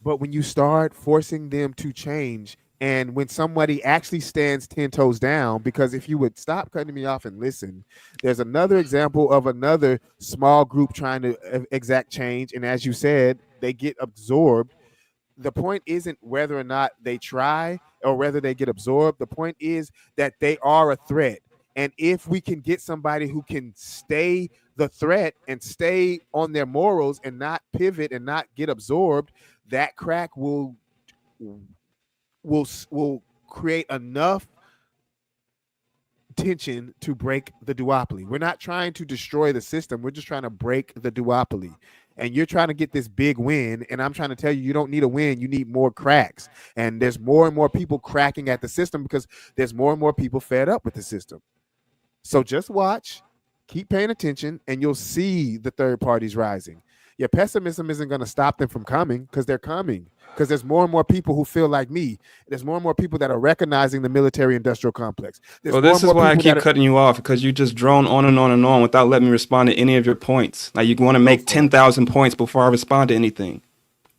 But when you start forcing them to change, and when somebody actually stands 10 toes down, because if you would stop cutting me off and listen, there's another example of another small group trying to exact change. And as you said, they get absorbed. The point isn't whether or not they try or whether they get absorbed. The point is that they are a threat. And if we can get somebody who can stay the threat and stay on their morals and not pivot and not get absorbed, that crack will create enough tension to break the duopoly. We're not trying to destroy the system. We're just trying to break the duopoly. And you're trying to get this big win, and I'm trying to tell you, you don't need a win. You need more cracks. And there's more and more people cracking at the system because there's more and more people fed up with the system. So just watch, keep paying attention, and you'll see the third parties rising. Your pessimism isn't going to stop them from coming because they're coming. Because there's more and more people who feel like me. There's more and more people that are recognizing the military-industrial complex. Well, this is why I keep cutting you off, because you just drone on and on and on without letting me respond to any of your points. Like you want to make 10,000 points before I respond to anything.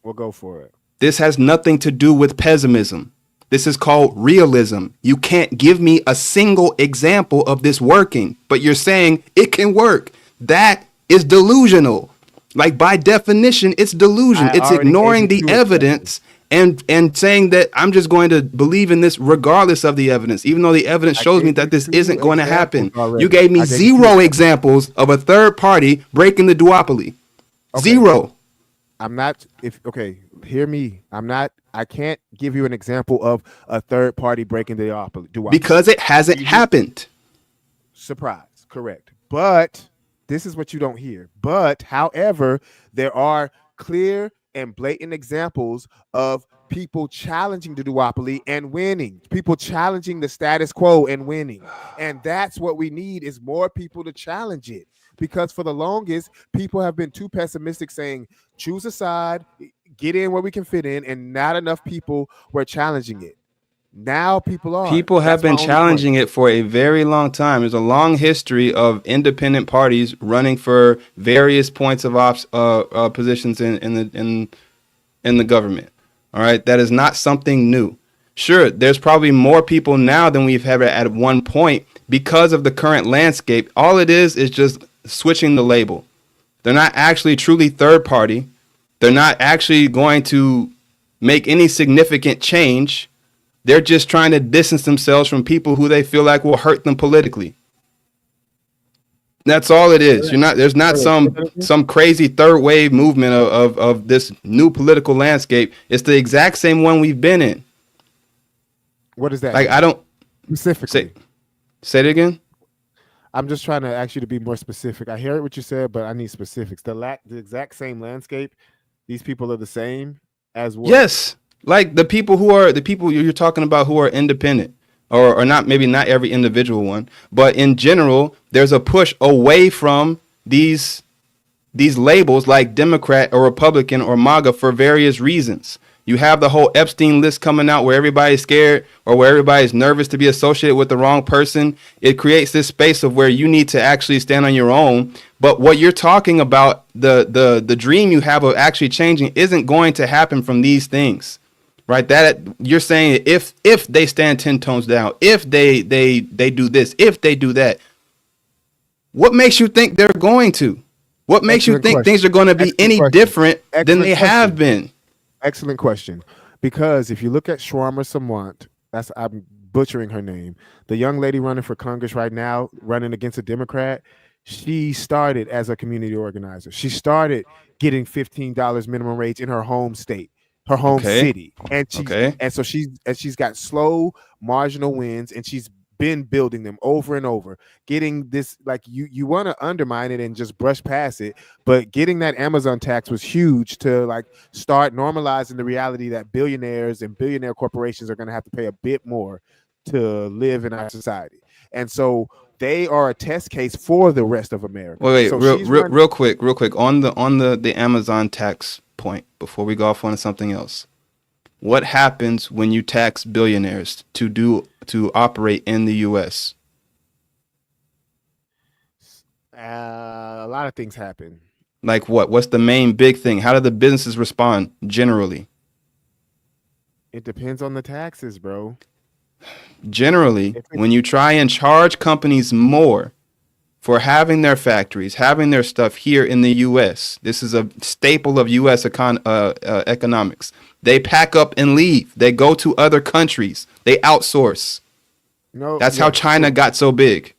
We'll go for it. This has nothing to do with pessimism. This is called realism. You can't give me a single example of this working, but you're saying it can work. That is delusional. Like by definition, it's delusion. It's ignoring the evidence and saying that I'm just going to believe in this regardless of the evidence, even though the evidence shows me that this isn't going to happen. You gave me zero examples of a third party breaking the duopoly. Zero. Hear me. I can't give you an example of a third party breaking the duopoly. Because it hasn't happened. Surprise. Correct. But This is what you don't hear. But however, there are clear and blatant examples of people challenging the duopoly and winning, people challenging the status quo and winning. And that's what we need, is more people to challenge it. Because for the longest, people have been too pessimistic, saying choose a side, get in where we can fit in, and not enough people were challenging it. Now people are. People have That's my been only challenging point. it for a very long time. There's a long history of independent parties running for various points of positions in the government. All right, that is not something new. Sure, there's probably more people now than we've ever at one point because of the current landscape. All it is just switching the label. They're not actually truly third party. They're not actually going to make any significant change. They're just trying to distance themselves from people who they feel like will hurt them politically. That's all it is. There's not some crazy third wave movement of this new political landscape. It's the exact same one we've been in. What is that? Like, I don't specifically. Say it again. I'm just trying to ask you to be more specific. I hear what you said, but I need specifics. The exact same landscape. These people are the same as what? Yes. Like the people you're talking about who are independent, or not, maybe not every individual one, but in general, there's a push away from these labels like Democrat or Republican or MAGA for various reasons. You have the whole Epstein list coming out where everybody's scared or where everybody's nervous to be associated with the wrong person. It creates this space of where you need to actually stand on your own. But what you're talking about, the dream you have of actually changing, isn't going to happen from these things. Right, that you're saying if they stand 10 tones down, if they do this, if they do that, what makes you think they're going to? What makes you think things are going to be any different than they have been? Excellent question. Because if you look at Shawarma Samant, I'm butchering her name, the young lady running for Congress right now, running against a Democrat, she started as a community organizer. She started getting $15 minimum wage in her home state, her home city, and she's got slow marginal wins, and she's been building them over and over, getting this, like, you want to undermine it and just brush past it, but getting that Amazon tax was huge to like start normalizing the reality that billionaires and billionaire corporations are going to have to pay a bit more to live in our society. And so they are a test case for the rest of America. Wait, so real quick on the Amazon tax point before we go off on something else. What happens when you tax billionaires to operate in the U.S.? A lot of things happen. Like what? What's the main big thing? How do the businesses respond generally? It depends on the taxes, bro. Generally, when you try and charge companies more for having their factories, having their stuff here in the U.S., this is a staple of U.S. economics. They pack up and leave. They go to other countries. They outsource. That's how China got so big.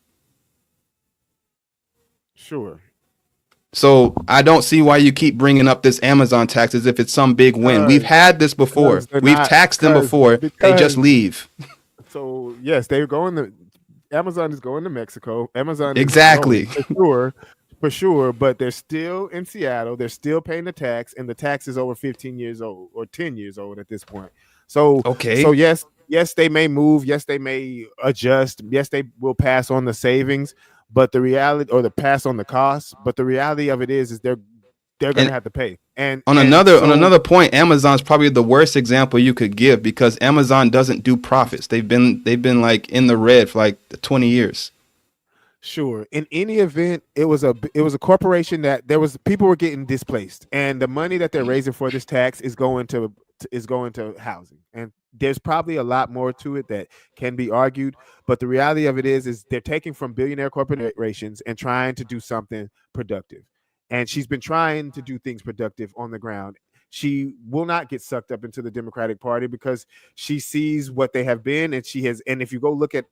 Sure. So I don't see why you keep bringing up this Amazon tax as if it's some big win. We've had this before. We've taxed them before. They just leave. So yes, they're going to Amazon is going to Mexico. Amazon is exactly for sure, but they're still in Seattle. They're still paying the tax, and the tax is over 15 years old or 10 years old at this point. So So yes, they may move. Yes, they may adjust. Yes, they will pass on the savings, but the reality, or the pass on the costs. But the reality of it is they're going to have to pay. And on another point, Amazon's probably the worst example you could give, because Amazon doesn't do profits. They've been like in the red for like 20 years. Sure. In any event, it was a corporation that people were getting displaced, and the money that they're raising for this tax is going to housing. And there's probably a lot more to it that can be argued, but the reality of it is they're taking from billionaire corporations and trying to do something productive. And she's been trying to do things productive on the ground. She will not get sucked up into the Democratic Party because she sees what they have been, and if you go look at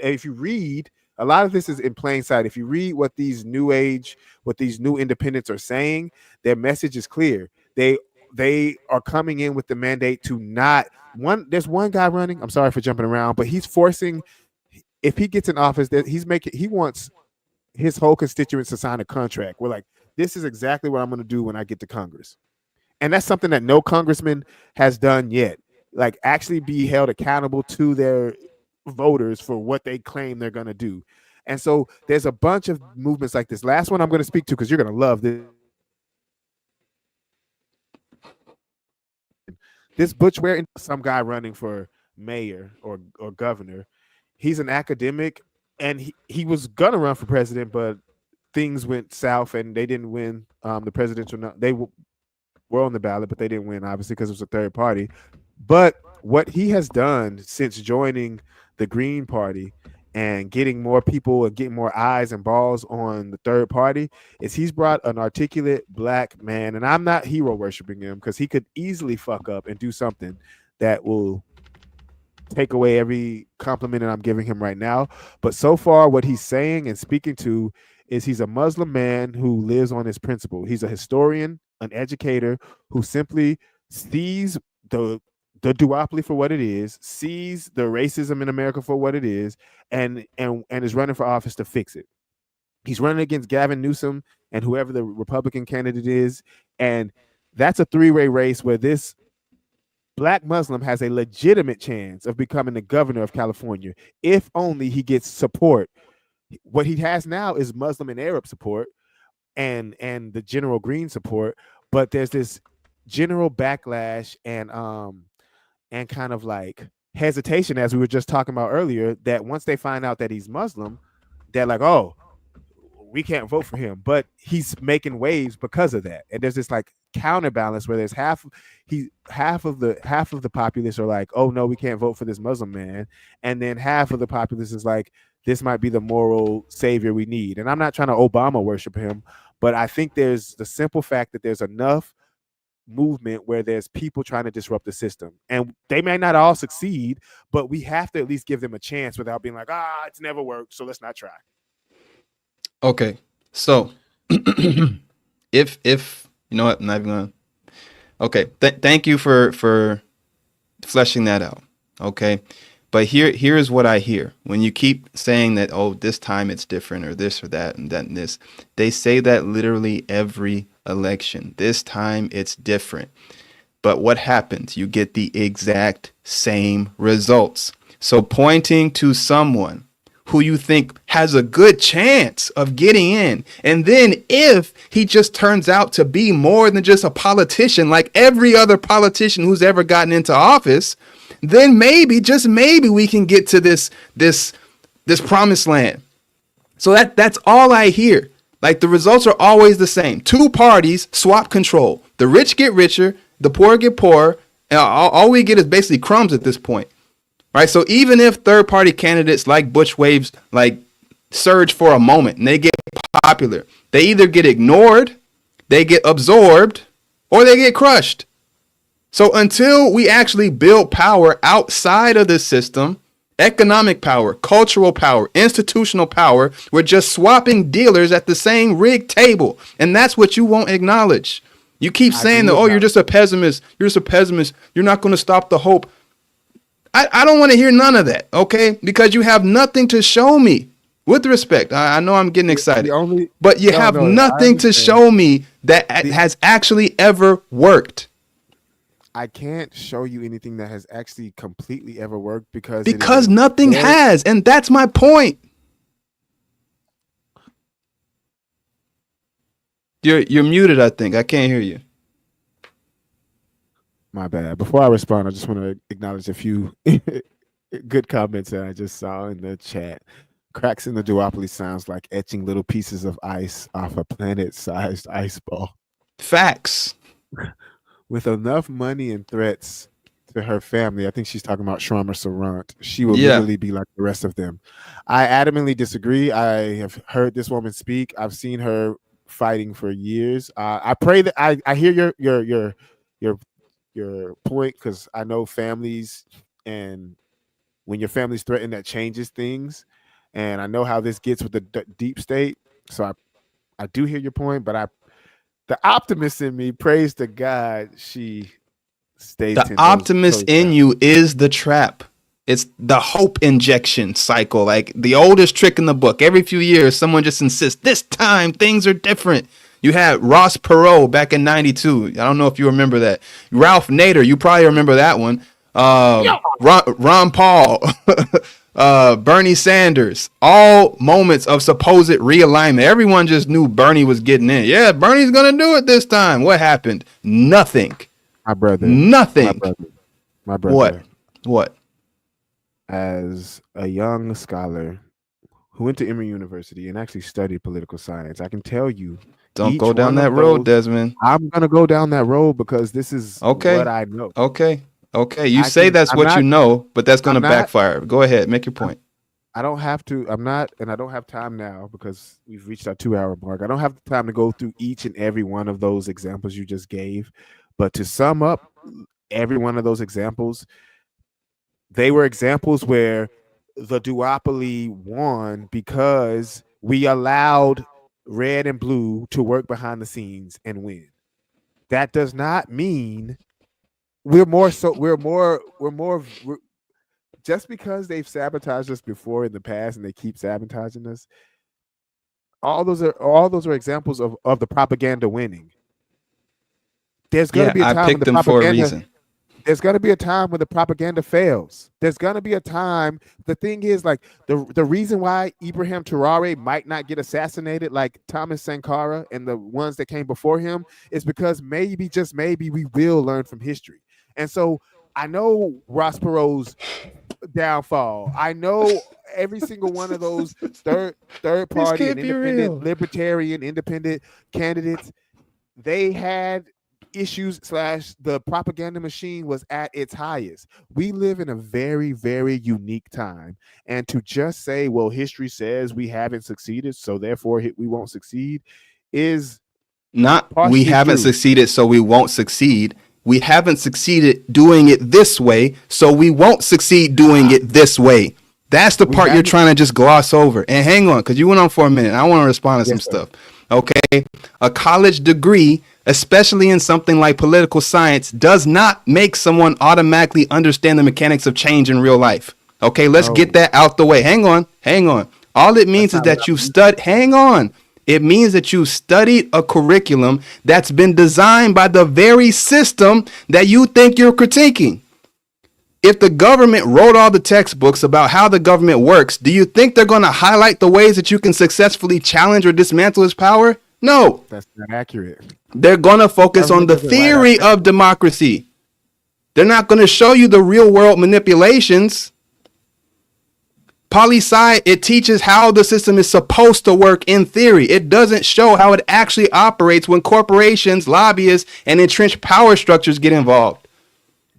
if you read, a lot of this is in plain sight. If you read what these new independents are saying, their message is clear. They are coming in with the mandate to not one. There's one guy running. I'm sorry for jumping around, but he's forcing. If he gets in office, that he wants his whole constituents to sign a contract. We're like, this is exactly what I'm going to do when I get to Congress. And that's something that no congressman has done yet. Like actually be held accountable to their voters for what they claim they're going to do. And so there's a bunch of movements like this. Last one I'm going to speak to because you're going to love this. This Butch Ware, some guy running for mayor or governor. He's an academic, and he was gonna run for president, but things went south, and they didn't win the presidential. They were on the ballot, but they didn't win, obviously, because it was a third party. But what he has done since joining the Green Party and getting more people and getting more eyes and balls on the third party is he's brought an articulate black man, and I'm not hero worshiping him because he could easily fuck up and do something that will take away every compliment that I'm giving him right now. But so far, what he's saying and speaking to is he's a Muslim man who lives on his principle. He's a historian, an educator who simply sees the duopoly for what it is, sees the racism in America for what it is, and is running for office to fix it. He's running against Gavin Newsom and whoever the Republican candidate is, and that's a three-way race where this black Muslim has a legitimate chance of becoming the governor of California if only he gets support. What he has now is Muslim and Arab support and the general Green support, but there's this general backlash and kind of like hesitation, as we were just talking about earlier, that once they find out that he's Muslim, they're like, oh, we can't vote for him. But he's making waves because of that. And there's this like counterbalance where there's half of the populace are like, oh no, we can't vote for this Muslim man. And then half of the populace is like, this might be the moral savior we need. And I'm not trying to Obama worship him, but I think there's the simple fact that there's enough movement where there's people trying to disrupt the system, and they may not all succeed, but we have to at least give them a chance without being like, it's never worked, so let's not try. Okay, so if you know what, I'm not even gonna. Okay, thank you for fleshing that out. Okay, but here is what I hear when you keep saying that, oh, this time it's different, or this or that and that and this. They say that literally every election. This time it's different. But what happens? You get the exact same results. So pointing to someone who you think has a good chance of getting in, and then if he just turns out to be more than just a politician like every other politician who's ever gotten into office, then maybe, just maybe, we can get to this promised land. So that's all I hear. Like, the results are always the same. Two parties swap control. The rich get richer, the poor get poorer, and all we get is basically crumbs at this point. Right? So even if third-party candidates like Butch Waves like surge for a moment and they get popular, they either get ignored, they get absorbed, or they get crushed. So until we actually build power outside of this system, economic power, cultural power, institutional power, we're just swapping dealers at the same rigged table. And that's what you won't acknowledge. You keep saying that, oh, you're just a pessimist. You're just a pessimist. You're not going to stop the hope. I don't want to hear none of that, okay? Because you have nothing to show me. With respect, I know I'm getting excited, but you have nothing to show me that has actually ever worked. I can't show you anything that has actually completely ever worked because nothing has, and that's my point. You're muted, I think. I can't hear you. My bad. Before I respond, I just want to acknowledge a few good comments that I just saw in the chat. Cracks in the duopoly sounds like etching little pieces of ice off a planet-sized ice ball. Facts. With enough money and threats to her family, I think she's talking about Sharma Sarant, she will literally be like the rest of them. I adamantly disagree. I have heard this woman speak. I've seen her fighting for years. I pray that I hear your point, because I know families, and when your family's threatened, that changes things. And I know how this gets with the deep state. So I do hear your point, but the optimist in me, prays to God, she stays. The optimist in you is the trap. It's the hope injection cycle, like the oldest trick in the book. Every few years, someone just insists, this time things are different. You had Ross Perot back in 92. I don't know if you remember that. Ralph Nader, you probably remember that one. Ron Paul, Bernie Sanders, all moments of supposed realignment. Everyone just knew Bernie was getting in. Yeah, Bernie's going to do it this time. What happened? Nothing. My brother. Nothing. My brother. What? As a young scholar who went to Emory University and actually studied political science, I can tell you. Don't go down that road, Desmond. I'm going to go down that road because this is what I know. Okay. You say that's what you know, but that's going to backfire. Go ahead. Make your point. I don't have to. I'm not, and I don't have time now because we've reached our 2-hour mark. I don't have the time to go through each and every one of those examples you just gave. But to sum up every one of those examples, they were examples where the duopoly won because we allowed red and blue to work behind the scenes and win. That does not mean we're just because they've sabotaged us before in the past and they keep sabotaging us. All those are examples of the propaganda winning. There's going to be a time I picked them for a reason. There's going to be a time when the propaganda fails. There's going to be a time. The thing is, like, the reason why Ibrahim Traore might not get assassinated like Thomas Sankara and the ones that came before him is because maybe, just maybe, we will learn from history. And so I know Ross Perot's downfall. I know every single one of those third party and independent, libertarian, independent candidates, they had issues / the propaganda machine was at its highest. We live in a very, very unique time. And to just say, well, history says we haven't succeeded, so therefore we won't succeed is not we haven't succeeded, so we won't succeed. We haven't succeeded doing it this way, so we won't succeed doing it this way. That's the part you're trying to just gloss over. And hang on, because you went on for a minute. I want to respond to some stuff. Okay. A college degree, especially in something like political science, does not make someone automatically understand the mechanics of change in real life. Okay. Let's get that out the way. Hang on. All it means is that you've studied. Hang on. It means that you studied a curriculum that's been designed by the very system that you think you're critiquing. If the government wrote all the textbooks about how the government works, do you think they're going to highlight the ways that you can successfully challenge or dismantle its power? No. That's not accurate. They're going to focus on the theory of democracy. They're not going to show you the real world manipulations. Poli-sci, it teaches how the system is supposed to work in theory. It doesn't show how it actually operates when corporations, lobbyists, and entrenched power structures get involved.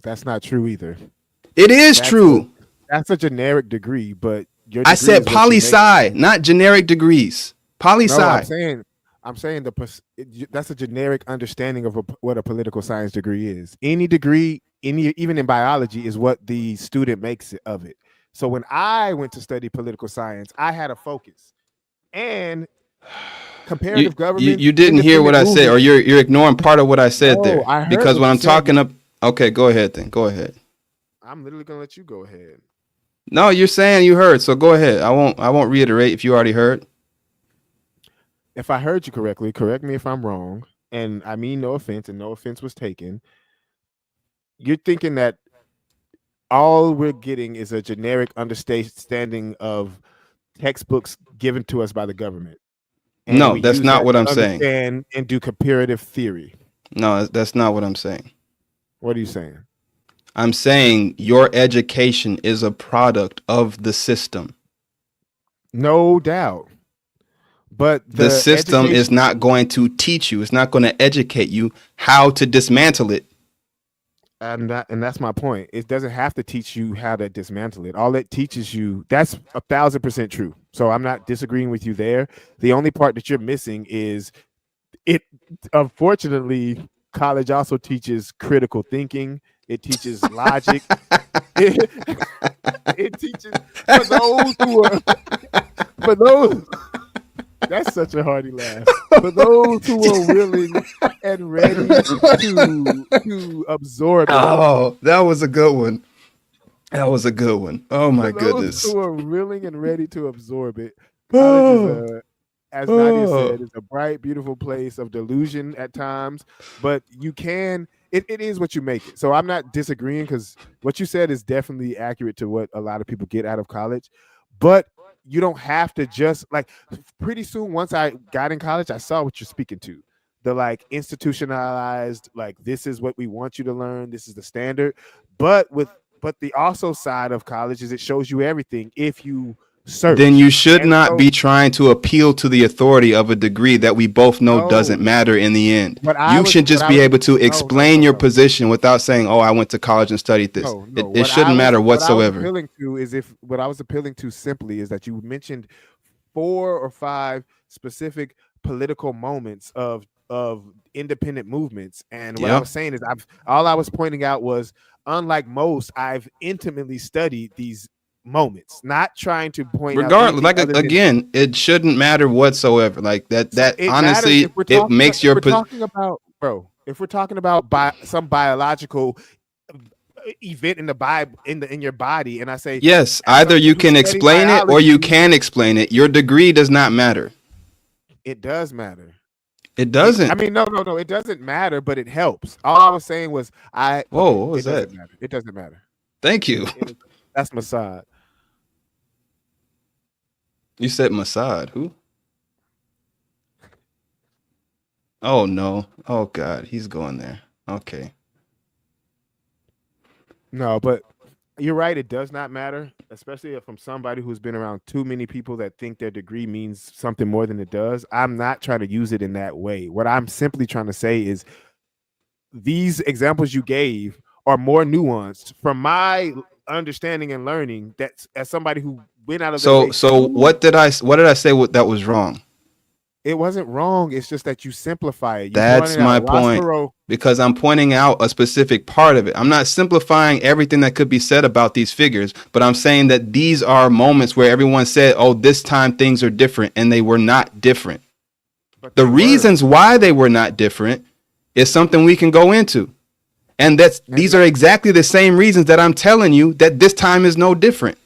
That's not true either. It is true. That's a generic degree, but I said poli-sci, not generic degrees. Poli-sci. No, I'm saying that's a generic understanding of what a political science degree is. Any degree, even in biology, is what the student makes of it. So when I went to study political science, I had a focus and comparative government. You didn't hear what I said, or you're ignoring part of what I said there. Because when I'm talking up, okay, go ahead then. Go ahead. I'm literally gonna let you go ahead. No, you're saying you heard, so go ahead. I won't reiterate if you already heard. If I heard you correctly, correct me if I'm wrong, and I mean no offense, and no offense was taken. You're thinking that all we're getting is a generic understanding of textbooks given to us by the government. And no, that's not what I'm saying. And do comparative theory. No, that's not what I'm saying. What are you saying? I'm saying your education is a product of the system. No doubt. But the system is not going to teach you. It's not going to educate you how to dismantle it. And that's my point. It doesn't have to teach you how to dismantle it. All it teaches you, that's 1,000% true. So I'm not disagreeing with you there. The only part that you're missing is it. Unfortunately, college also teaches critical thinking. It teaches logic. It teaches for those. That's such a hearty laugh. For those who are willing and ready to absorb it. Oh, that was a good one. That was a good one. Oh my For those goodness. who are willing and ready to absorb it, college is as Nadia Oh. said, is a bright, beautiful place of delusion at times, but you can, it is what you make it. So I'm not disagreeing because what you said is definitely accurate to what a lot of people get out of college, but you don't have to just like pretty soon, once I got in college, I saw what you're speaking to. The like institutionalized, like this is what we want you to learn, this is the standard. But the also side of college is it shows you everything if you Then search. you should And not so be trying to appeal to the authority of a degree that we both know doesn't no, matter in the end. what I You was should what just I be was able to no, no, explain no, your no. position without saying, "Oh, I went to college and studied this." No, It, no. it shouldn't matter What I was whatsoever. appealing to is if what I was appealing to simply is that you mentioned 4 or 5 specific political moments of independent movements. And what I Yep. was saying is all I was pointing out was unlike most, I've intimately studied these moments, not trying to point out Regardless, anything like other than again, it shouldn't matter whatsoever. Like that. so That it matters honestly, it makes if your we're talking about bro, if we're talking about some biological event in the Bible in your body, and I say yes. as Either someone you who can studied explain it or you biology, can explain it. Your degree does not matter. it does matter. It I doesn't. mean, no, it doesn't matter, but it helps. All I was saying was Whoa, okay, what was it that? doesn't matter. It doesn't matter. Thank you. That's Mossad. You said Mossad. Who? Oh no. Oh God, he's going there. Okay. No, but you're right. It does not matter, especially from somebody who's been around too many people that think their degree means something more than it does. I'm not trying to use it in that way. What I'm simply trying to say is these examples you gave are more nuanced from my understanding and learning. That's as somebody who went out of their way So to. what did I say that was wrong? It wasn't wrong. It's just that you simplify it. You That's pointed out my Ross point. Perot. Because I'm pointing out a specific part of it. I'm not simplifying everything that could be said about these figures, but I'm saying that these are moments where everyone said, "Oh, this time things are different," and they were not different. But The they were. reasons why they were not different is something we can go into. And these are exactly the same reasons that I'm telling you that this time is no different.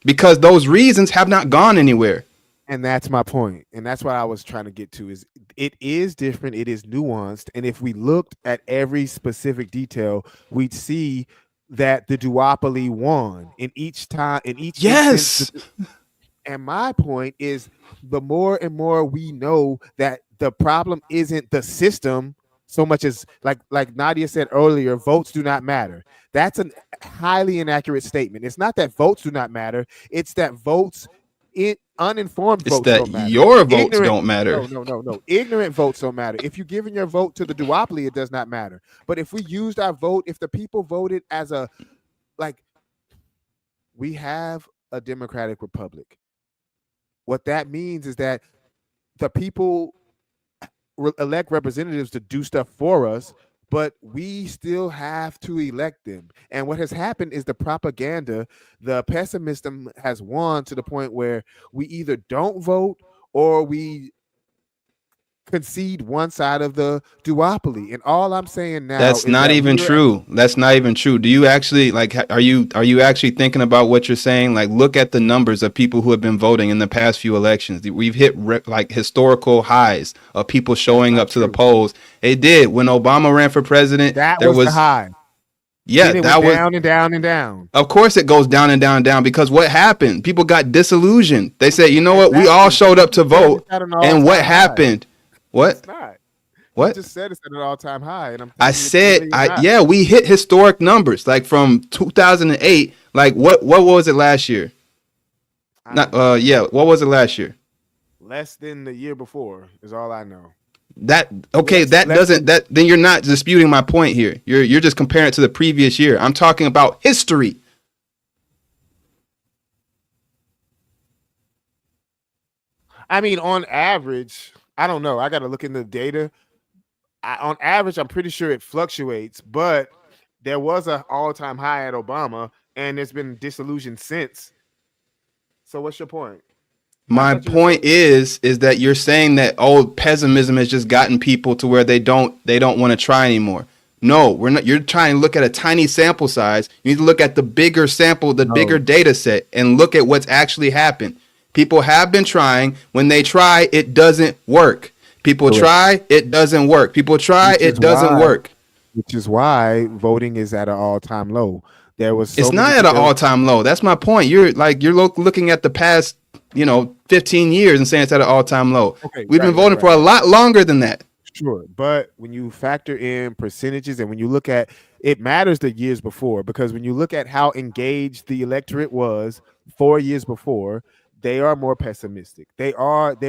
Because those reasons have not gone anywhere. And that's my point. And that's what I was trying to get to is it is different, it is nuanced. And if we looked at every specific detail, we'd see that the duopoly won in each time, in each Yes. instance. And my point is the more and more we know that the problem isn't the system so much as like Nadia said earlier, votes do not matter. That's a highly inaccurate statement. It's not that votes do not matter, it's that uninformed It's votes that don't matter. your votes Ignorant, don't matter. no. Ignorant votes don't matter. If you're giving your vote to the duopoly, it does not matter. But if we used our vote, if the people voted as a like we have a democratic republic. What that means is that the people elect representatives to do stuff for us, but we still have to elect them. And what has happened is the propaganda, the pessimism has won to the point where we either don't vote or we concede one side of the duopoly. And all I'm saying now That's is not that even true. That's not even true. Do you actually are you actually thinking about what you're saying? Like look at the numbers of people who have been voting in the past few elections. We've hit like historical highs of people showing up to the polls. It did when Obama ran for president. that There was the was high. yeah, Then it that went was down and down and down. of course it goes down and down and down because what happened? People got disillusioned. They said, "You know what? We all showed up to vote." And what happened? What? It's not. What? You just said it's at an all-time high, and I said, yeah, we hit historic numbers like from 2008. Like what was it last year? Not yeah, what was it last year? Less than the year before is all I know. That okay, then you're not disputing my point here. You're just comparing it to the previous year. I'm talking about history. I mean, on average, I don't know. I got to look into the data. On average, I'm pretty sure it fluctuates, but there was an all-time high at Obama, and there's been disillusion since. So, what's your point? My point is that you're saying that pessimism has just gotten people to where they don't want to try anymore. No, we're not. You're trying to look at a tiny sample size. You need to look at the bigger sample, the bigger data set, and look at what's actually happened. People have been trying. When they try, it doesn't work. People try, it doesn't work. People try, it doesn't work. Which is why voting is at an all-time low. There was so It's many not at an all-time low. That's my point. You're looking at the past, 15 years and saying it's at an all-time low. Okay, We've been voting for a lot longer than that. Sure, but when you factor in percentages and when you look at it, matters the years before, because when you look at how engaged the electorate was 4 years before, they are more pessimistic. There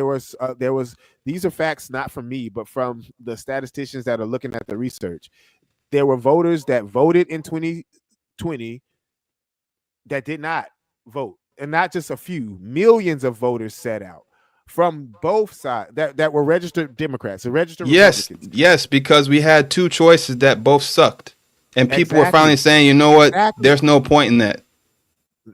was these are facts not from me, but from the statisticians that are looking at the research. There were voters that voted in 2020 that did not vote, and not just a few. Millions of voters sat out from both sides that were registered Democrats and registered Republicans. Yes, because we had two choices that both sucked. And people were finally saying, you know what? There's no point in that.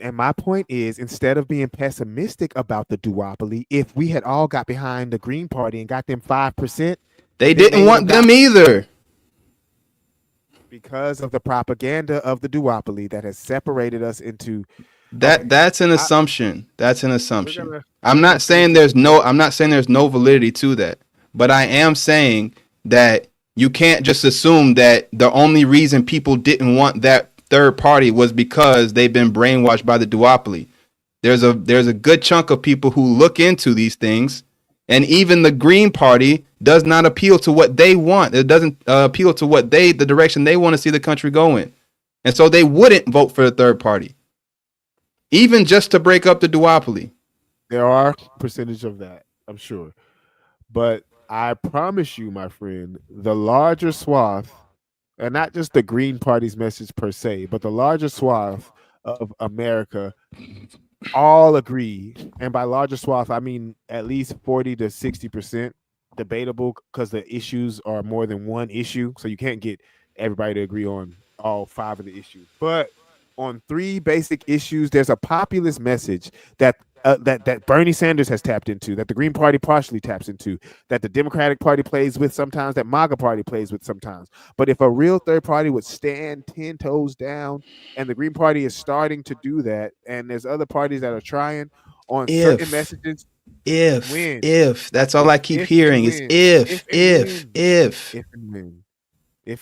And my point is, instead of being pessimistic about the duopoly, if we had all got behind the Green Party and got them 5%, they didn't want them either. Because of the propaganda of the duopoly that has separated us into that's an assumption. That's an assumption. I'm not saying there's no validity to that, but I am saying that you can't just assume that the only reason people didn't want that third party was because they've been brainwashed by the duopoly. There's a good chunk of people who look into these things, and even the Green Party does not appeal to what they want. It doesn't appeal to the direction they want to see the country go in. And so they wouldn't vote for the third party, even just to break up the duopoly. There are a percentage of that, I'm sure. But I promise you, my friend, the larger swath, and not just the Green Party's message per se, but the larger swath of America all agree. And by larger swath, I mean at least 40 to 60%, debatable, because the issues are more than one issue. So you can't get everybody to agree on all 5 of the issues. But on 3 basic issues, there's a populist message that Bernie Sanders has tapped into, that the Green Party partially taps into, that the Democratic Party plays with sometimes, that MAGA Party plays with sometimes. But if a real third party would stand 10 toes down, and the Green Party is starting to do that, and there's other parties that are trying on certain messages. If that's all I keep hearing is if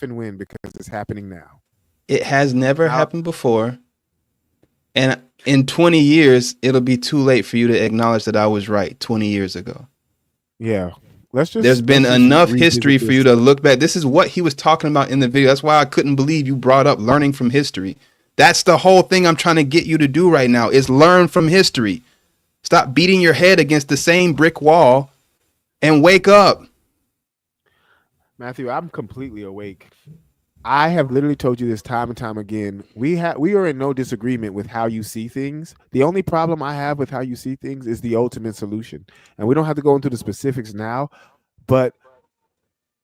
and when, because it's happening now. It has never happened before. And in 20 years, it'll be too late for you to acknowledge that I was right 20 years ago. Yeah. There's been enough history for you to look back. This is what he was talking about in the video. That's why I couldn't believe you brought up learning from history. That's the whole thing I'm trying to get you to do right now, is learn from history. Stop beating your head against the same brick wall and wake up. Matthew, I'm completely awake. I have literally told you this time and time again. We are in no disagreement with how you see things. The only problem I have with how you see things is the ultimate solution. And we don't have to go into the specifics now, but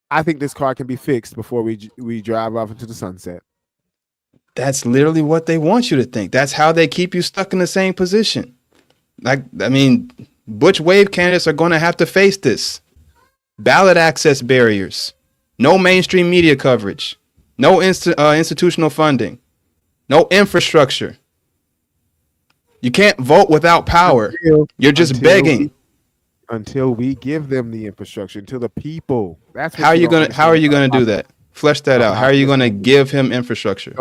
I think this car can be fixed before we drive off into the sunset. That's literally what they want you to think. That's how they keep you stuck in the same position. Butch wave candidates are going to have to face this. Ballot access barriers, no mainstream media coverage, no institutional funding, no infrastructure. You can't vote without power. You're just begging. Until we give them the infrastructure, until the people. That's how are you gonna do that? Flesh that out. How are you gonna give him infrastructure?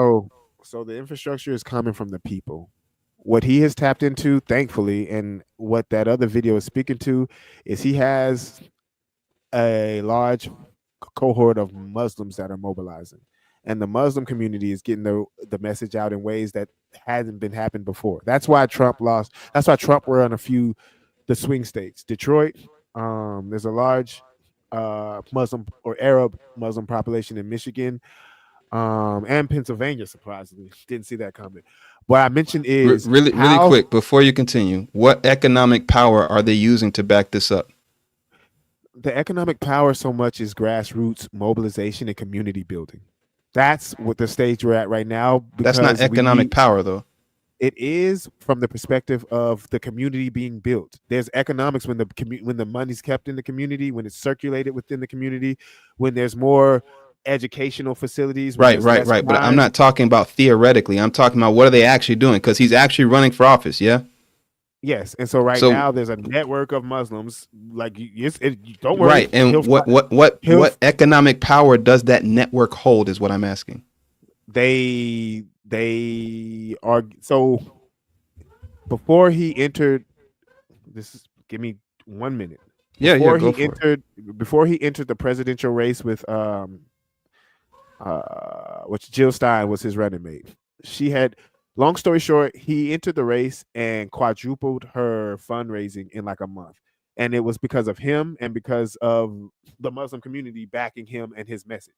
So the infrastructure is coming from the people. What he has tapped into, thankfully, and what that other video is speaking to, is he has a large cohort of Muslims that are mobilizing. And the Muslim community is getting the message out in ways that hasn't been happened before. That's why Trump lost. That's why Trump were on the swing states. Detroit, there's a large Muslim or Arab Muslim population in Michigan, and Pennsylvania, surprisingly. Didn't see that coming. What I mentioned is really quick before you continue. What economic power are they using to back this up? The economic power so much is grassroots mobilization and community building. That's what the stage we're at right now. That's not economic power, though. It is from the perspective of the community being built. There's economics when the money's kept in the community, when it's circulated within the community, when there's more educational facilities. Where Right, there's right, less right. But I'm crime. not talking about theoretically. I'm talking about what are they actually doing? Because he's actually running for office. Yeah. Yes, and so right So now there's a network of Muslims. Like, don't worry, right, and he'll what economic power does that network hold? Is what I'm asking. they are so before he entered. Give me 1 minute. Yeah, yeah. Before Go he for it. entered the presidential race with which Jill Stein was his running mate. She had, long story short, he entered the race and quadrupled her fundraising in like a month. And it was because of him and because of the Muslim community backing him and his message.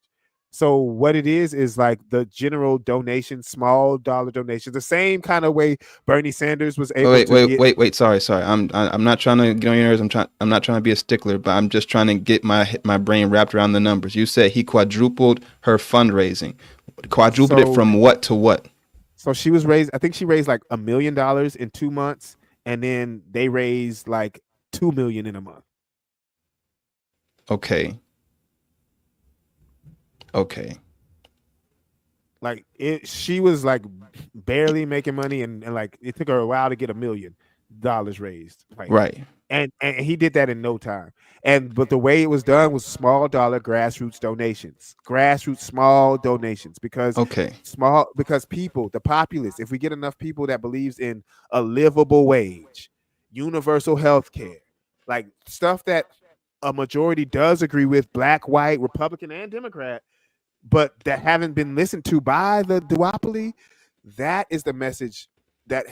So what it is like the general donation, small dollar donations, the same kind of way Bernie Sanders was able to get. Wait. Sorry. I'm not trying to get on your nerves. I'm not trying to be a stickler, but I'm just trying to get my brain wrapped around the numbers. You said he quadrupled her fundraising. Quadrupled it from what to what? So I think she raised like $1 million in 2 months, and then they raised like $2 million in a month. Okay. Like she was like barely making money, and like it took her a while to get $1 million raised. Like, Right. And he did that in no time. But the way it was done was small dollar grassroots donations, small donations, because people, the populace, if we get enough people that believes in a livable wage, universal health care, like stuff that a majority does agree with, black, white, Republican, and Democrat, but that haven't been listened to by the duopoly, that is the message that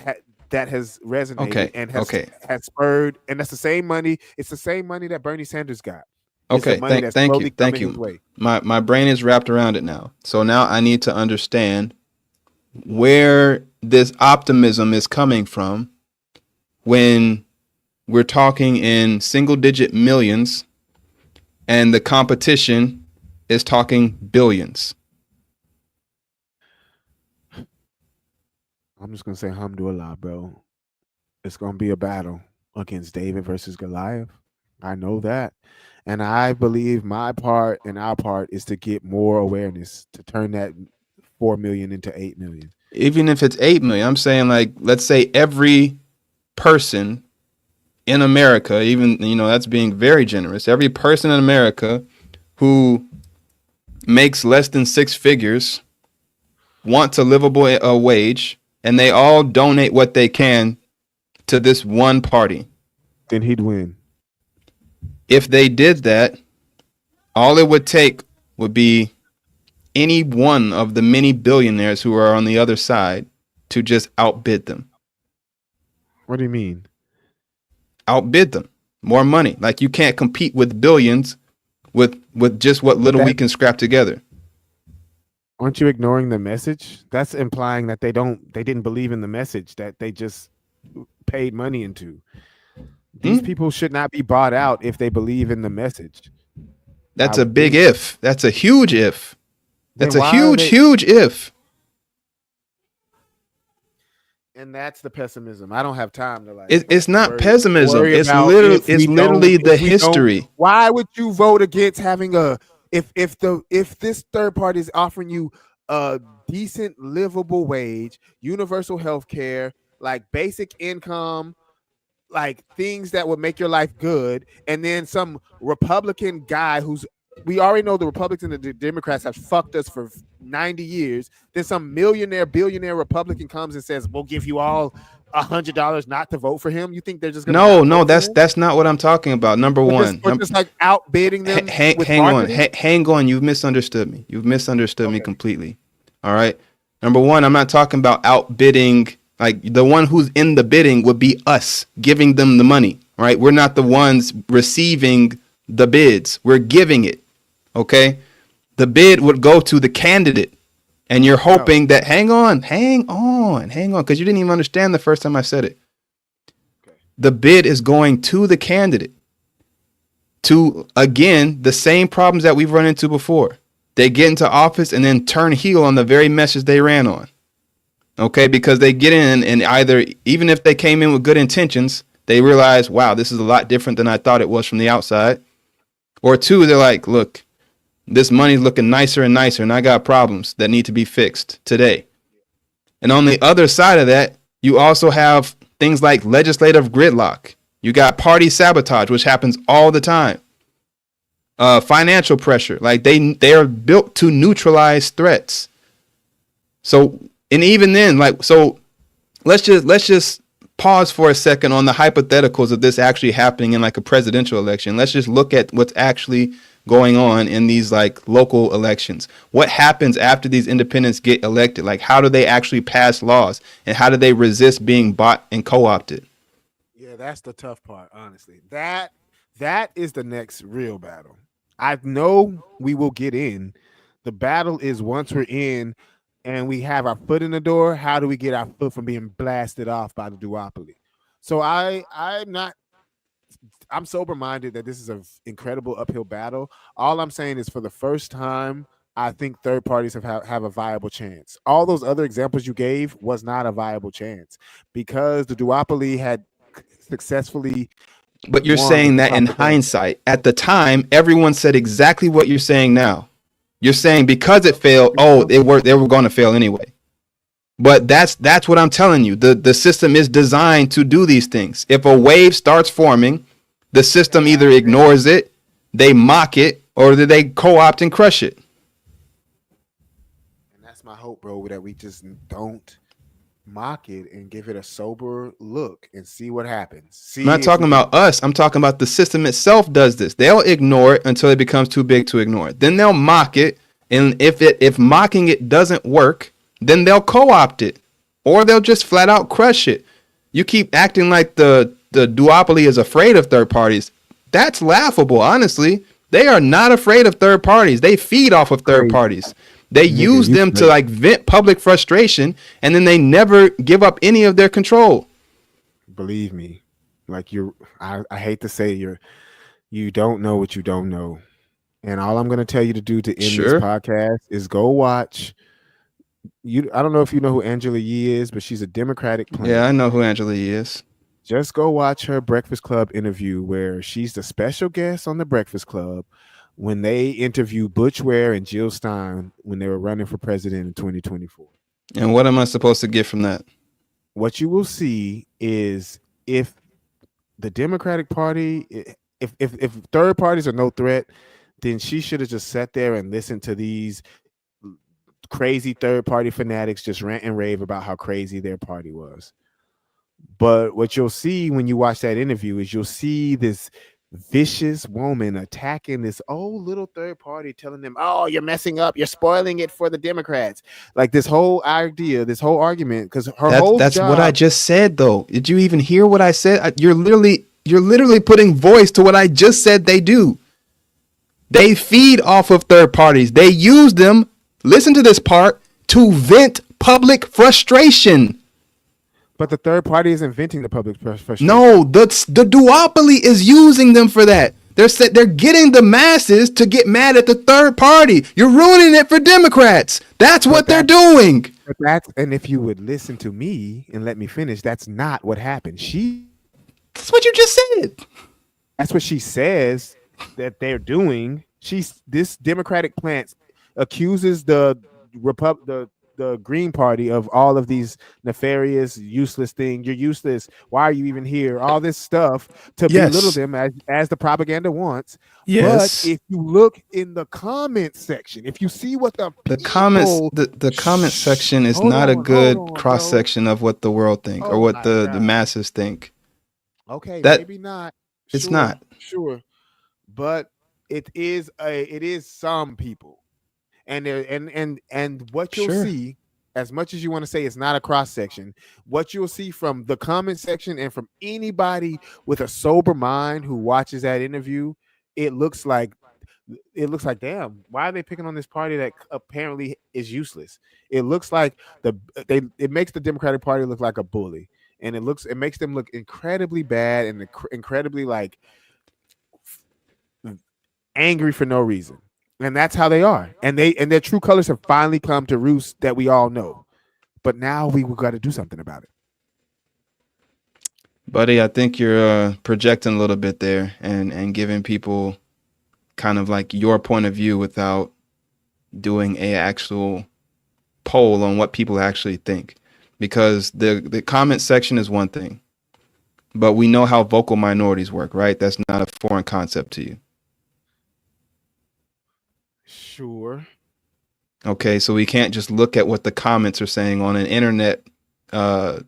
has resonated and has spurred, and that's the same money. It's the same money that Bernie Sanders got. Okay, thank you. My brain is wrapped around it now. So now I need to understand where this optimism is coming from when we're talking in single-digit millions and the competition is talking billions. I'm just gonna say alhamdulillah, bro. It's gonna be a battle against David versus Goliath. I know that. And I believe my part and our part is to get more awareness, to turn that 4 million into 8 million. Even if it's 8 million, I'm saying, like, let's say every person in America, even, that's being very generous. Every person in America who makes less than 6 figures wants a livable wage, and they all donate what they can to this one party. Then he'd win. If they did that, all it would take would be any one of the many billionaires who are on the other side to just outbid them. What do you mean? Outbid them. More money. Like, you can't compete with billions with just what little we can scrap together. Aren't you ignoring the message? That's implying that they didn't believe in the message that they just paid money into. These people should not be bought out if they believe in the message. That's a big if. That's a huge if. That's a huge if. And that's the pessimism. I don't have time to like. It's not pessimism. It's literally the history. Why would you vote against having if this third party is offering you a decent livable wage, universal health care, like basic income, like things that would make your life good, and then some Republican guy we already know the Republicans and the Democrats have fucked us for 90 years. Then some billionaire Republican comes and says, we'll give you all $100 not to vote for him. You think they're just gonna no, that's not what I'm talking about. Number one, just like outbidding them. Hang on. You've misunderstood me. Me completely. All right. Number one, I'm not talking about outbidding. Like, the one who's in the bidding would be us giving them the money. Right. We're not the ones receiving the bids. We're giving it. Okay. The bid would go to the candidate. And you're hoping that, hang on, because you didn't even understand the first time I said it. Okay. The bid is going to the candidate to, again, the same problems that we've run into before. They get into office and then turn heel on the very message they ran on. Okay, because they get in and either, even if they came in with good intentions, they realize, wow, this is a lot different than I thought it was from the outside. Or two, they're like, look, This money's looking nicer and nicer, and I got problems that need to be fixed today. And on the other side of that, you also have things like legislative gridlock. You got party sabotage, which happens all the time. Financial pressure, like they are built to neutralize threats. So, and even then, like, so let's just pause for a second on the hypotheticals of this actually happening in like a presidential election. Let's just look at what's actually going on in these like local elections. What happens after these independents get elected? Like, how do they actually pass laws, and how do they resist being bought and co-opted? Yeah, that's the tough part, honestly. That is the next real battle. I know we will get in. The battle is once we're in and we have our foot in the door, how do we get our foot from being blasted off by the duopoly? So I'm sober minded that this is an incredible uphill battle. All I'm saying is, for the first time, I think third parties have a viable chance. All those other examples you gave was not a viable chance because the duopoly had successfully. But you're saying that in hindsight. At the time, everyone said exactly what you're saying now. You're saying because it failed, they were going to fail anyway. But that's what I'm telling you. The system is designed to do these things. If a wave starts forming, the system either ignores it, they mock it, or they co-opt and crush it. And that's my hope, bro, that we just don't mock it and give it a sober look and see what happens. I'm not talking about us. I'm talking about the system itself does this. They'll ignore it until it becomes too big to ignore it. Then they'll mock it. And if mocking it doesn't work, then they'll co-opt it, or they'll just flat out crush it. You keep acting like the duopoly is afraid of third parties. That's laughable, honestly. They are not afraid of third parties. They feed off of third parties. They use them to like vent public frustration, and then they never give up any of their control. Believe me, like I hate to say you don't know what you don't know. And all I'm going to tell you to do to end this podcast is go watch. I don't know if you know who Angela Yee is, but she's a Democratic plant. Yeah, I know who Angela Yee is. Just go watch her Breakfast Club interview where she's the special guest on the Breakfast Club when they interview Butch Ware and Jill Stein when they were running for president in 2024. And what am I supposed to get from that? What you will see is if the Democratic Party, if third parties are no threat, then she should have just sat there and listened to these crazy third party fanatics just rant and rave about how crazy their party was. But what you'll see when you watch that interview is you'll see this vicious woman attacking this old little third party, telling them, oh, you're messing up, you're spoiling it for the Democrats. Like this whole idea, this whole argument, because that's what I just said, though. Did you even hear what I said? You're literally putting voice to what I just said they do. They feed off of third parties. They use them, listen to this part, to vent public frustration. But the third party isn't venting the public frustration. No, the duopoly is using them for that. They're getting the masses to get mad at the third party. You're ruining it for Democrats. That's what they're doing. And if you would listen to me and let me finish, that's not what happened. That's what you just said. That's what she says that they're doing. This Democratic plant accuses the Green Party of all of these nefarious, useless things. You're useless. Why are you even here? All this stuff to belittle them as the propaganda wants. Yes. But if you look in the comment section, if you see what the comment section is not a good cross section of what the world think or what the masses think. Okay, maybe not. It's not. Sure. But it is some people. And what you'll see, as much as you want to say it's not a cross section, what you'll see from the comment section and from anybody with a sober mind who watches that interview, it looks like, damn, why are they picking on this party that apparently is useless? It looks like it makes the Democratic Party look like a bully, and it makes them look incredibly bad and incredibly like angry for no reason. And that's how they are. And their true colors have finally come to roost that we all know. But now we've got to do something about it. Buddy, I think you're projecting a little bit there and giving people kind of like your point of view without doing a actual poll on what people actually think, because the comment section is one thing, but we know how vocal minorities work, right? That's not a foreign concept to you. Sure. Okay, so we can't just look at what the comments are saying on an internet, on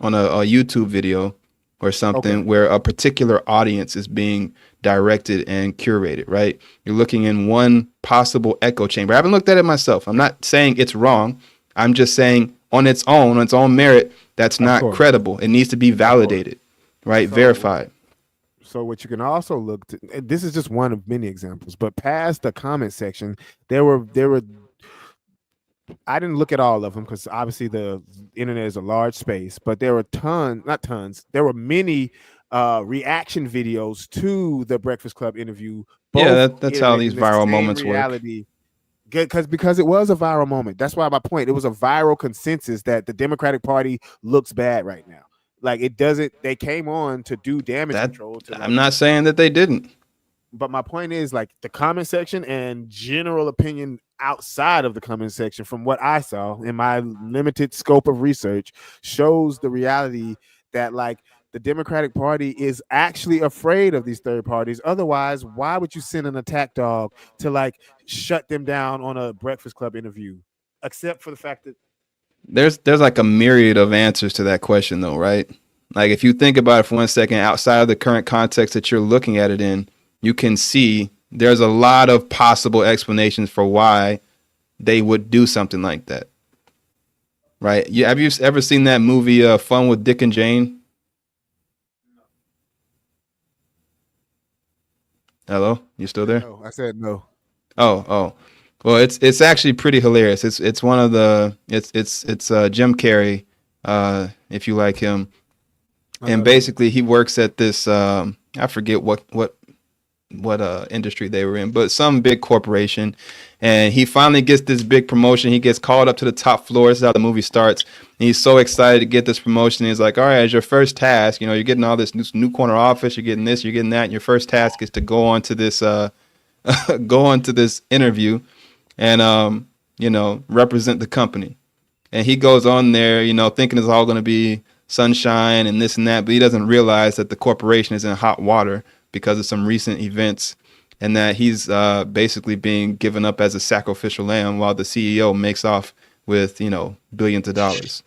a YouTube video or something where a particular audience is being directed and curated, right? You're looking in one possible echo chamber. I haven't looked at it myself. I'm not saying it's wrong. I'm just saying on its own merit, that's not credible. It needs to be validated, right? Verified. So what you can also look to, and this is just one of many examples, but past the comment section, there were I didn't look at all of them because obviously the internet is a large space, but there were not tons. There were many reaction videos to the Breakfast Club interview. Yeah, that's how these viral moments work. Because it was a viral moment. That's why my point. It was a viral consensus that the Democratic Party looks bad right now. Like it doesn't. They came on to do damage control. I'm not saying that they didn't. But my point is, like, the comment section and general opinion outside of the comment section, from what I saw in my limited scope of research, shows the reality that, like, the Democratic Party is actually afraid of these third parties. Otherwise, why would you send an attack dog to, like, shut them down on a Breakfast Club interview? Except for the fact that there's like a myriad of answers to that question, though, right? Like, if you think about it for 1 second, outside of the current context that you're looking at it in, you can see there's a lot of possible explanations for why they would do something like that. Right? Have you ever seen that movie, Fun with Dick and Jane? Hello? You still there? No, I said no. Oh. Well, it's actually pretty hilarious. It's one of the it's Jim Carrey, if you like him. And basically he works at this I forget what industry they were in, but some big corporation, and he finally gets this big promotion. He gets called up to the top floor. This is how the movie starts. And he's so excited to get this promotion. He's like, all right, as your first task, you're getting all this new corner office, you're getting this, you're getting that, and your first task is to go on to this interview and represent the company. And he goes on there, thinking it's all going to be sunshine and this and that, but he doesn't realize that the corporation is in hot water because of some recent events, and that he's basically being given up as a sacrificial lamb while the CEO makes off with, billions of dollars.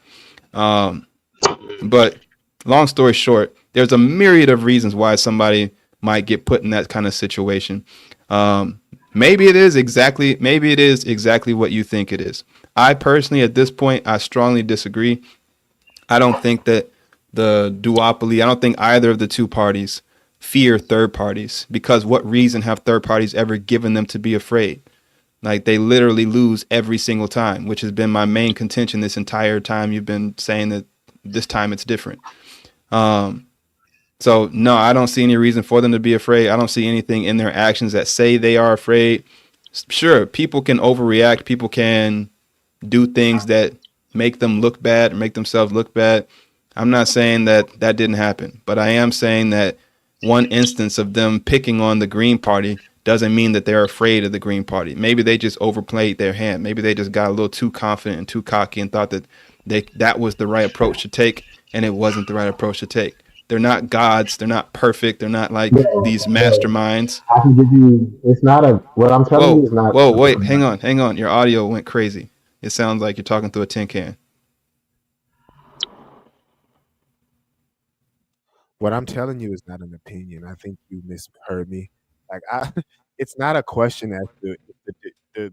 But long story short, there's a myriad of reasons why somebody might get put in that kind of situation. Maybe it is exactly what you think it is. I personally, at this point, I strongly disagree. I don't think that I don't think either of the two parties fear third parties, because what reason have third parties ever given them to be afraid? Like, they literally lose every single time, which has been my main contention this entire time. You've been saying that this time it's different. So no, I don't see any reason for them to be afraid. I don't see anything in their actions that say they are afraid. Sure, people can overreact. People can do things that make them look bad or make themselves look bad. I'm not saying that didn't happen, but I am saying that one instance of them picking on the Green Party doesn't mean that they're afraid of the Green Party. Maybe they just overplayed their hand. Maybe they just got a little too confident and too cocky and thought that that was the right approach to take, and it wasn't the right approach to take. They're not gods. They're not perfect. They're not like these masterminds. I can give you. It's not what I'm telling you is not. Whoa, wait, hang on. Your audio went crazy. It sounds like you're talking through a tin can. What I'm telling you is not an opinion. I think you misheard me. Like, it's not a question as to if the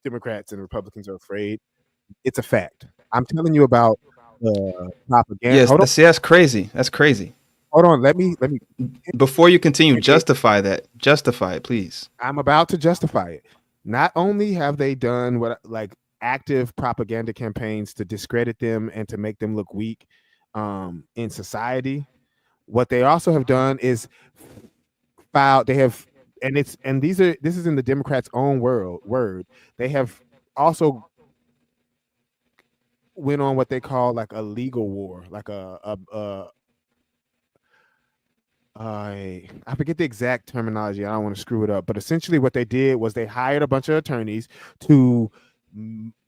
Democrats and Republicans are afraid. It's a fact. I'm telling you about the propaganda. Yes, that's crazy. That's crazy. Hold on. Let me. Before you continue, justify that. Justify it, please. I'm about to justify it. Not only have they done active propaganda campaigns to discredit them and to make them look weak in society, what they also have done is this is in the Democrats' own word. They have also went on what they call like a legal war, like a I forget the exact terminology. I don't want to screw it up, but essentially what they did was they hired a bunch of attorneys to,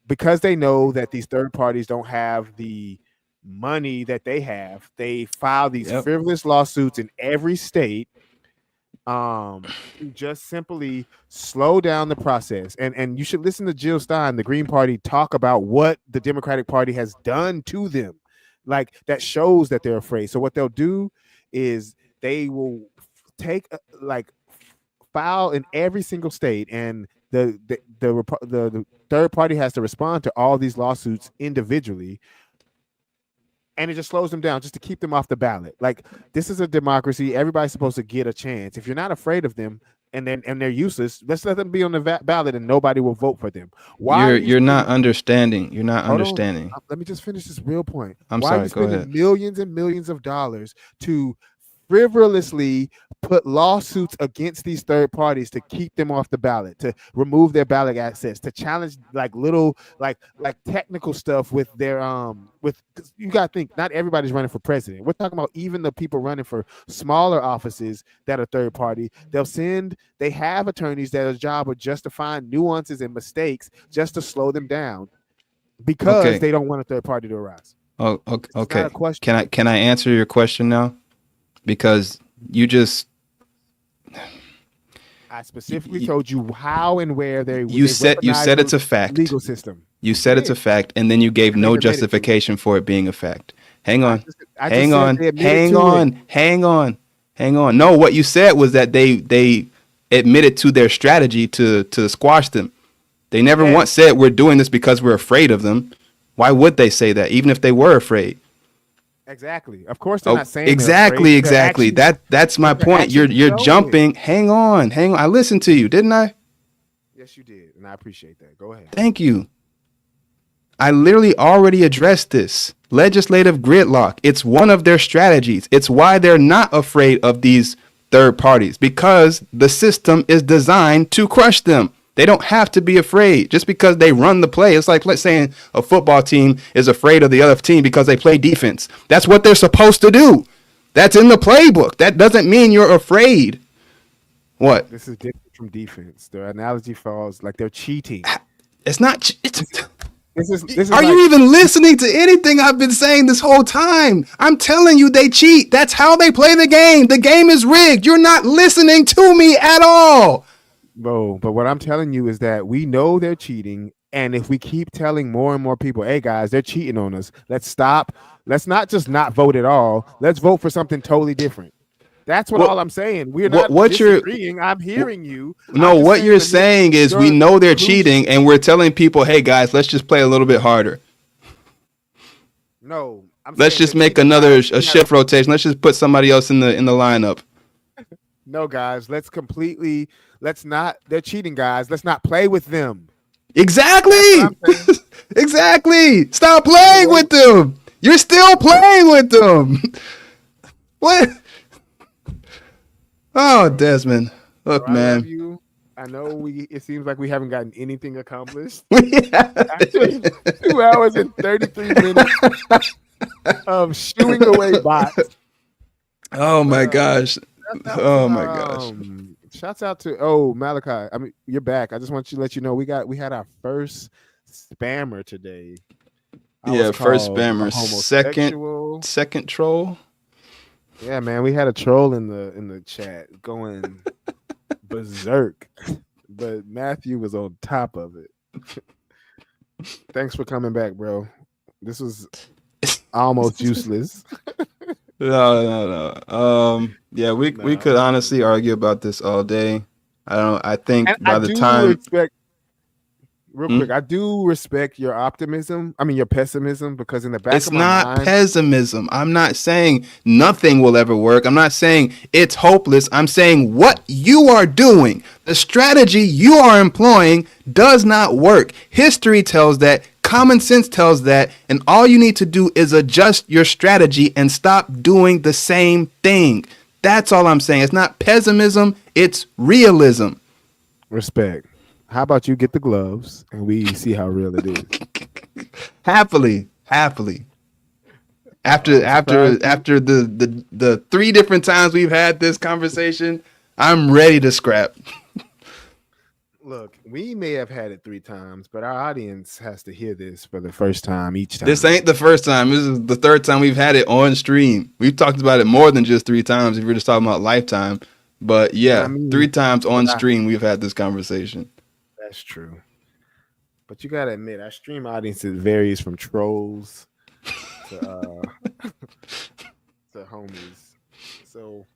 because they know that these third parties don't have the money that they have, they file these Yep. frivolous lawsuits in every state, to just simply slow down the process. And you should listen to Jill Stein, the Green Party, talk about what the Democratic Party has done to them. Like, that shows that they're afraid. So what they'll do is they will take file in every single state, and the third party has to respond to all these lawsuits individually, and it just slows them down just to keep them off the ballot. Like, this is a democracy. Everybody's supposed to get a chance. If you're not afraid of them and they're useless, let's let them be on the ballot and nobody will vote for them. Why You're not understanding. You're not understanding. Let me just finish this real point. I'm Why sorry, are you go spending ahead. millions and millions of dollars to frivolously put lawsuits against these third parties to keep them off the ballot, to remove their ballot access, to challenge little technical stuff with their with, 'cause you gotta think, not everybody's running for president. We're talking about even the people running for smaller offices that are third party. They have attorneys that are job of just to find nuances and mistakes just to slow them down, because they don't want a third party to arise. Oh, It's not okay. a question. Can I answer your question now? Because you just I specifically told you how and where they said weaponize it's the a fact. legal system. You said it's a fact, and then you gave And no they've admitted to it. justification for it being a fact. Hang on. I just said they admitted to it. Hang on. No, what you said was that they admitted to their strategy to squash them. They never once said we're doing this because we're afraid of them. Why would they say that, even if they were afraid? Exactly. Of course, they're not saying exactly. they're afraid. They're actually- That's my they're point. You're actually showing jumping. Hang on. I listened to you, didn't I? Yes, you did, and I appreciate that. Go ahead. Thank you. I literally already addressed this. Legislative gridlock. It's one of their strategies. It's why they're not afraid of these third parties, because the system is designed to crush them. They don't have to be afraid just because they run the play. It's like, let's say a football team is afraid of the other team because they play defense. That's what they're supposed to do. That's in the playbook. That doesn't mean you're afraid. What? This is different from defense. The analogy falls like they're cheating. It's not. This is Are you even listening to anything I've been saying this whole time? I'm telling you, they cheat. That's how they play the game. The game is rigged. You're not listening to me at all. Bro, but what I'm telling you is that we know they're cheating, and if we keep telling more and more people, hey guys, they're cheating on us, let's stop. Let's not just not vote at all. Let's vote for something totally different. That's all I'm saying. We're not disagreeing. I'm hearing you. No, what you're saying is we know they're cheating, and we're telling people, hey guys, let's just play a little bit harder. No, let's just make a shift rotation. Let's just put somebody else in the lineup. No, guys, let's not. They're cheating, guys. Let's not play with them. Exactly. Exactly. Stop playing with them. You're still playing with them. What? Oh, Desmond. Look, man. I know it seems like we haven't gotten anything accomplished. Yeah. Actually, 2 hours and 33 minutes of shooing away bots. Oh my gosh. Oh my gosh. Shouts out to Malachi. I mean, you're back. I just want to let you know we had our first spammer today. First spammer. Second troll. Yeah, man, we had a troll in the chat going berserk, but Matthew was on top of it. Thanks for coming back, bro. This was almost useless. No. Yeah, we could honestly argue about this all day. I think by the time. Quick, I do respect your optimism. I mean, your pessimism, because in the back of my mind, it's not pessimism. I'm not saying nothing will ever work. I'm not saying it's hopeless. I'm saying what you are doing, the strategy you are employing, does not work. History tells that. Common sense tells that. And all you need to do is adjust your strategy and stop doing the same thing. That's all I'm saying. It's not pessimism. It's realism. Respect. How about you get the gloves and we see how real it is? Happily. After surprised you? after the 3 different times we've had this conversation, I'm ready to scrap. Look, we may have had it 3 times, but our audience has to hear this for the first time each time. This ain't the first time. This is the 3rd time we've had it on stream. We've talked about it more than just 3 times if you're just talking about lifetime. But yeah, I mean, 3 times on stream we've had this conversation. That's true. But you gotta admit, our stream audience varies from trolls to to homies. So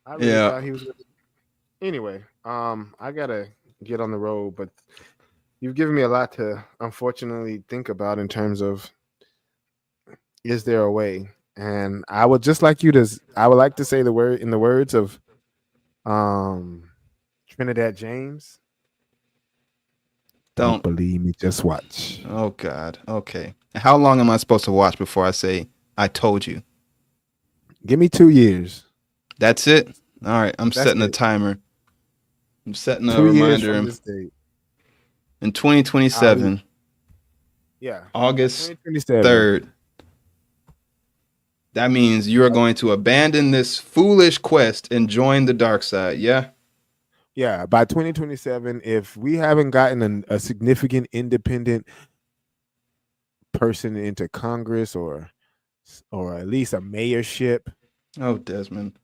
I really thought he was gonna... Anyway, I gotta get on the road, but you've given me a lot to unfortunately think about in terms of, is there a way? And I would just like you to, I would like to say the word in the words of Trinidad James. Don't believe me, just watch. Oh God. Okay. How long am I supposed to watch before I say I told you? Give me 2 years. That's it. All right. I'm setting a timer. I'm setting a 2 years reminder. from this date. In 2027. Yeah. August 2027. 3rd. That means you are going to abandon this foolish quest and join the dark side. Yeah. Yeah. By 2027, if we haven't gotten a significant independent person into Congress or at least a mayorship. Oh, Desmond.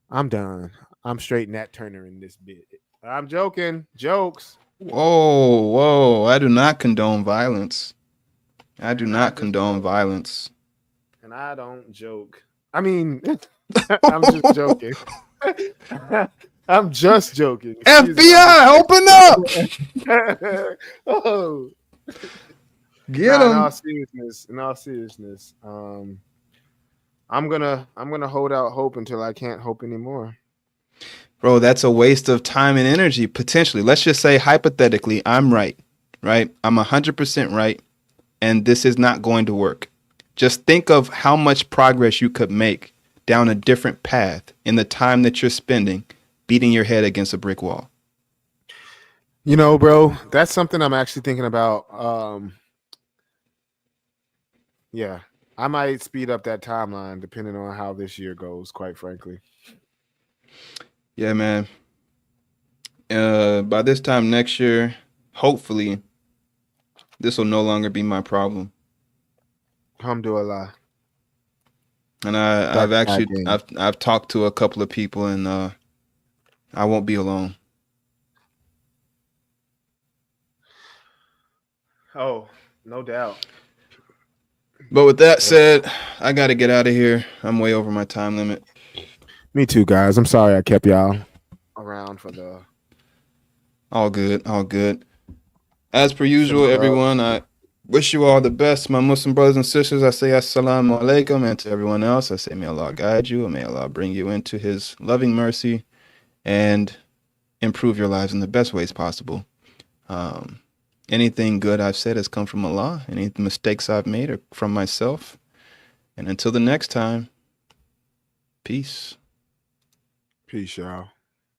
I'm done. I'm straight Nat Turner in this bit. I'm joking. Jokes. Whoa. I do not condone violence. I do not condone violence. And I don't joke. I mean, I'm just joking. I'm just joking. FBI, open up! Oh, get him! In all seriousness, I'm gonna hold out hope until I can't hope anymore. Bro, that's a waste of time and energy potentially. Let's just say hypothetically, I'm right? I'm 100% right, and this is not going to work. Just think of how much progress you could make down a different path in the time that you're spending beating your head against a brick wall. You know, bro, that's something I'm actually thinking about. Yeah, I might speed up that timeline depending on how this year goes, quite frankly. Yeah, man. By this time next year, hopefully, this will no longer be my problem. Alhamdulillah. And I've talked to a couple of people, and I won't be alone. Oh, no doubt. But with that said, I got to get out of here. I'm way over my time limit. Me too, guys. I'm sorry I kept y'all around for the... All good. As per usual, everyone, I wish you all the best. My Muslim brothers and sisters, I say assalamu alaikum. And to everyone else, I say may Allah guide you and may Allah bring you into his loving mercy and improve your lives in the best ways possible. Anything good I've said has come from Allah. Any mistakes I've made are from myself. And until the next time, peace. Peace, y'all.